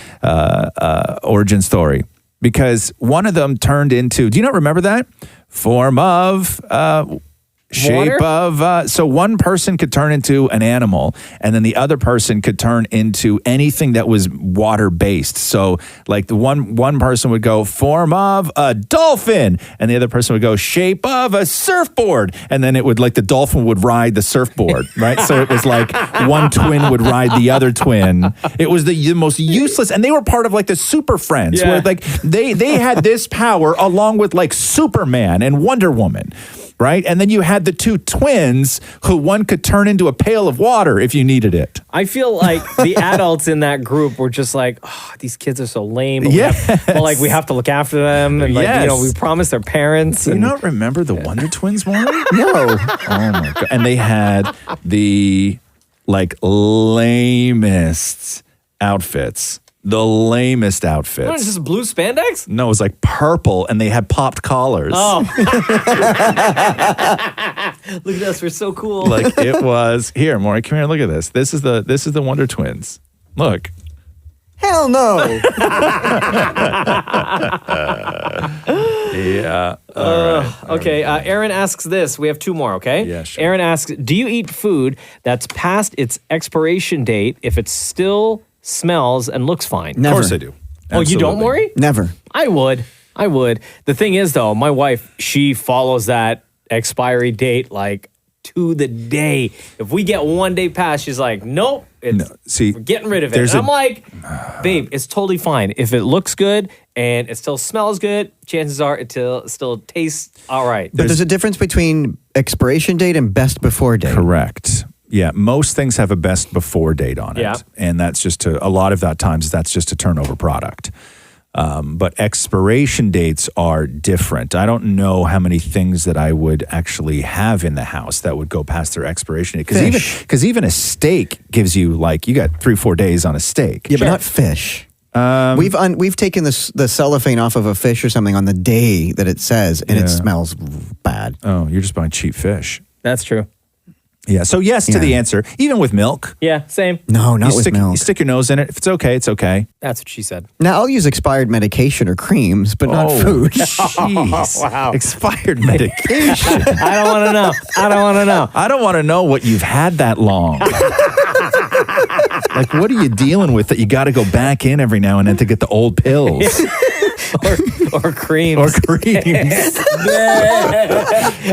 origin story because one of them turned into. Do you not remember that form of Shape of, so one person could turn into an animal, and then the other person could turn into anything that was water-based. So, like, the one person would go form of a dolphin, and the other person would go shape of a surfboard, and then it would, like, the dolphin would ride the surfboard, right? So it was like one twin would ride the other twin. It was the most useless, and they were part of, like, the Super Friends, where, like, they had this power along with, like, Superman and Wonder Woman. Right? And then you had the two twins who one could turn into a pail of water if you needed it. I feel like the adults in that group were just like, oh, these kids are so lame. But we have to look after them. And we promised their parents. Do you not remember the Wonder Twins, Maury? No. Oh my God. And they had the lamest outfits. The lamest outfits. What, is this blue spandex? No, it was like purple, and they had popped collars. Oh. Look at us, we're so cool. Like it was. Here, Maury, come here, look at this. This is the Wonder Twins. Look. Hell no. Yeah. All right. Okay, Aaron asks this. We have two more, okay? Yeah, sure. Aaron asks, do you eat food that's past its expiration date if it still smells and looks fine? Never. Of course I do. Oh, you don't, Maury? Never. I would. The thing is, though, my wife, she follows that expiry date like to the day. If we get 1 day past, she's like, nope, we're getting rid of it. And I'm like, babe, it's totally fine. If it looks good and it still smells good, chances are it still tastes all right. But there's a difference between expiration date and best before date. Correct. Yeah, most things have a best before date on it. Yeah. And that's just a lot of that times that's just a turnover product. But expiration dates are different. I don't know how many things that I would actually have in the house that would go past their expiration date. Because even a steak gives you you got 3-4 days on a steak. Yeah, but not fish. We've taken the cellophane off of a fish or something on the day that it says, and it smells bad. Oh, you're just buying cheap fish. That's true. Yeah, so yes to the answer. Even with milk. Yeah, same. No, not with milk. You stick your nose in it. If it's okay, it's okay. That's what she said. Now, I'll use expired medication or creams, but not food. Jeez. Wow. Expired medication. I don't want to know. I don't want to know what you've had that long. What are you dealing with that you got to go back in every now and then to get the old pills? or creams.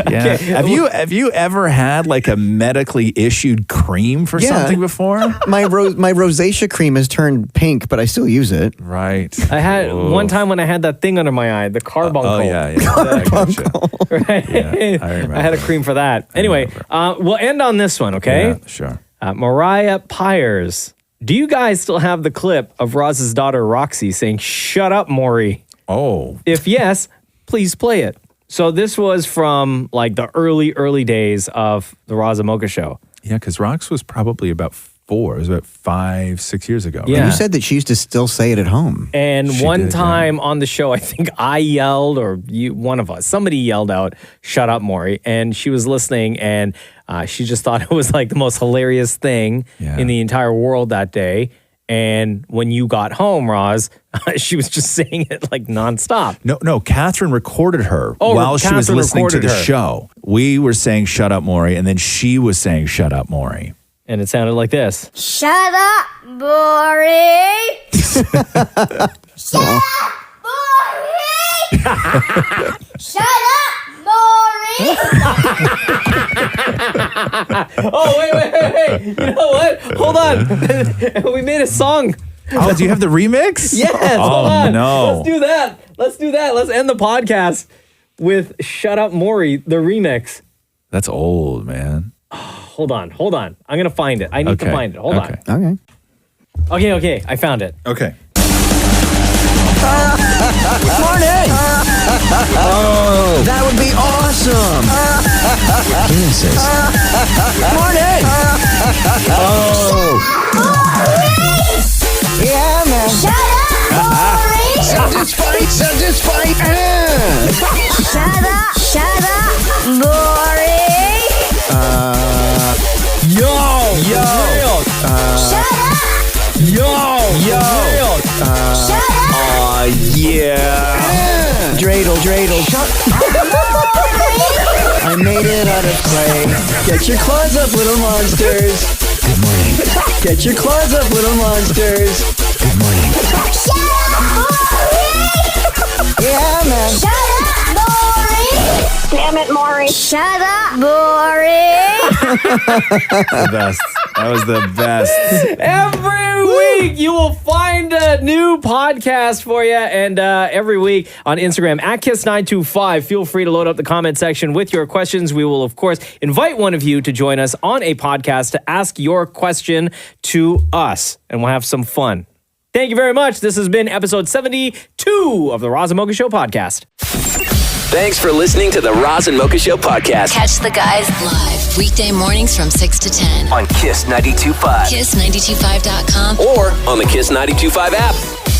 Yeah. Have you ever had a medically issued cream for something before? My rosacea cream has turned pink, but I still use it. Right. I had one time when I had that thing under my eye, the carbuncle. Oh yeah. Carbuncle. Right. Yeah, I remember. I had a cream for that. Anyway, we'll end on this one, okay? Yeah, sure. Mariah Pyers. Do you guys still have the clip of Roz's daughter Roxy saying, "Shut up, Maury"? Oh. If yes, please play it. So this was from the early days of the Roz and Mocha show. Yeah, because Rox was probably about 4. It was about 5-6 years ago. Yeah. And you said that she used to still say it at home. And one time on the show, I think I yelled, or one of us, somebody yelled out, "Shut up, Maury." And she was listening, and she just thought it was the most hilarious thing in the entire world that day. And when you got home, Roz, she was just saying it nonstop. No, Catherine recorded her while she was listening to the show. We were saying, "Shut up, Maury," and then she was saying, "Shut up, Maury." And it sounded like this. Shut up, Maury. Shut up, Maury. Shut up, Maury. Oh, wait. You know what? Hold on. We made a song. Oh, do you have the remix? Yes. Hold on. No. Let's do that. Let's end the podcast with "Shut Up, Maury," the remix. That's old, man. Hold on. I'm going to find it. I need to find it. Hold on. Okay. I found it. Okay. Morning! Oh, that would be awesome! Penises. Morning! Oh! Yeah, man! Shut up, Maury. Satisfied! Shut up, Maury. Yo! Shut up. Yo! Shut up. Yeah! Dreidel. Shut up, Maury. I I made it out of clay. Get your claws up, little monsters. Good morning. Get your claws up, little monsters. Good morning. Shut up, Maury! Yeah, man. Shut up, Maury! Damn it, Maury. Shut up, Maury! The best. That was the best. Every week you will find a new podcast for you, and every week on Instagram at Kiss925. Feel free to load up the comment section with your questions. We will, of course, invite one of you to join us on a podcast to ask your question to us, and we'll have some fun. Thank you very much. This has been episode 72 of the Roz and Mocha Show podcast. Thanks for listening to the Roz and Mocha Show podcast. Catch the guys live weekday mornings from 6 to 10 on Kiss 92.5. Kiss925.com or on the Kiss 92.5 app.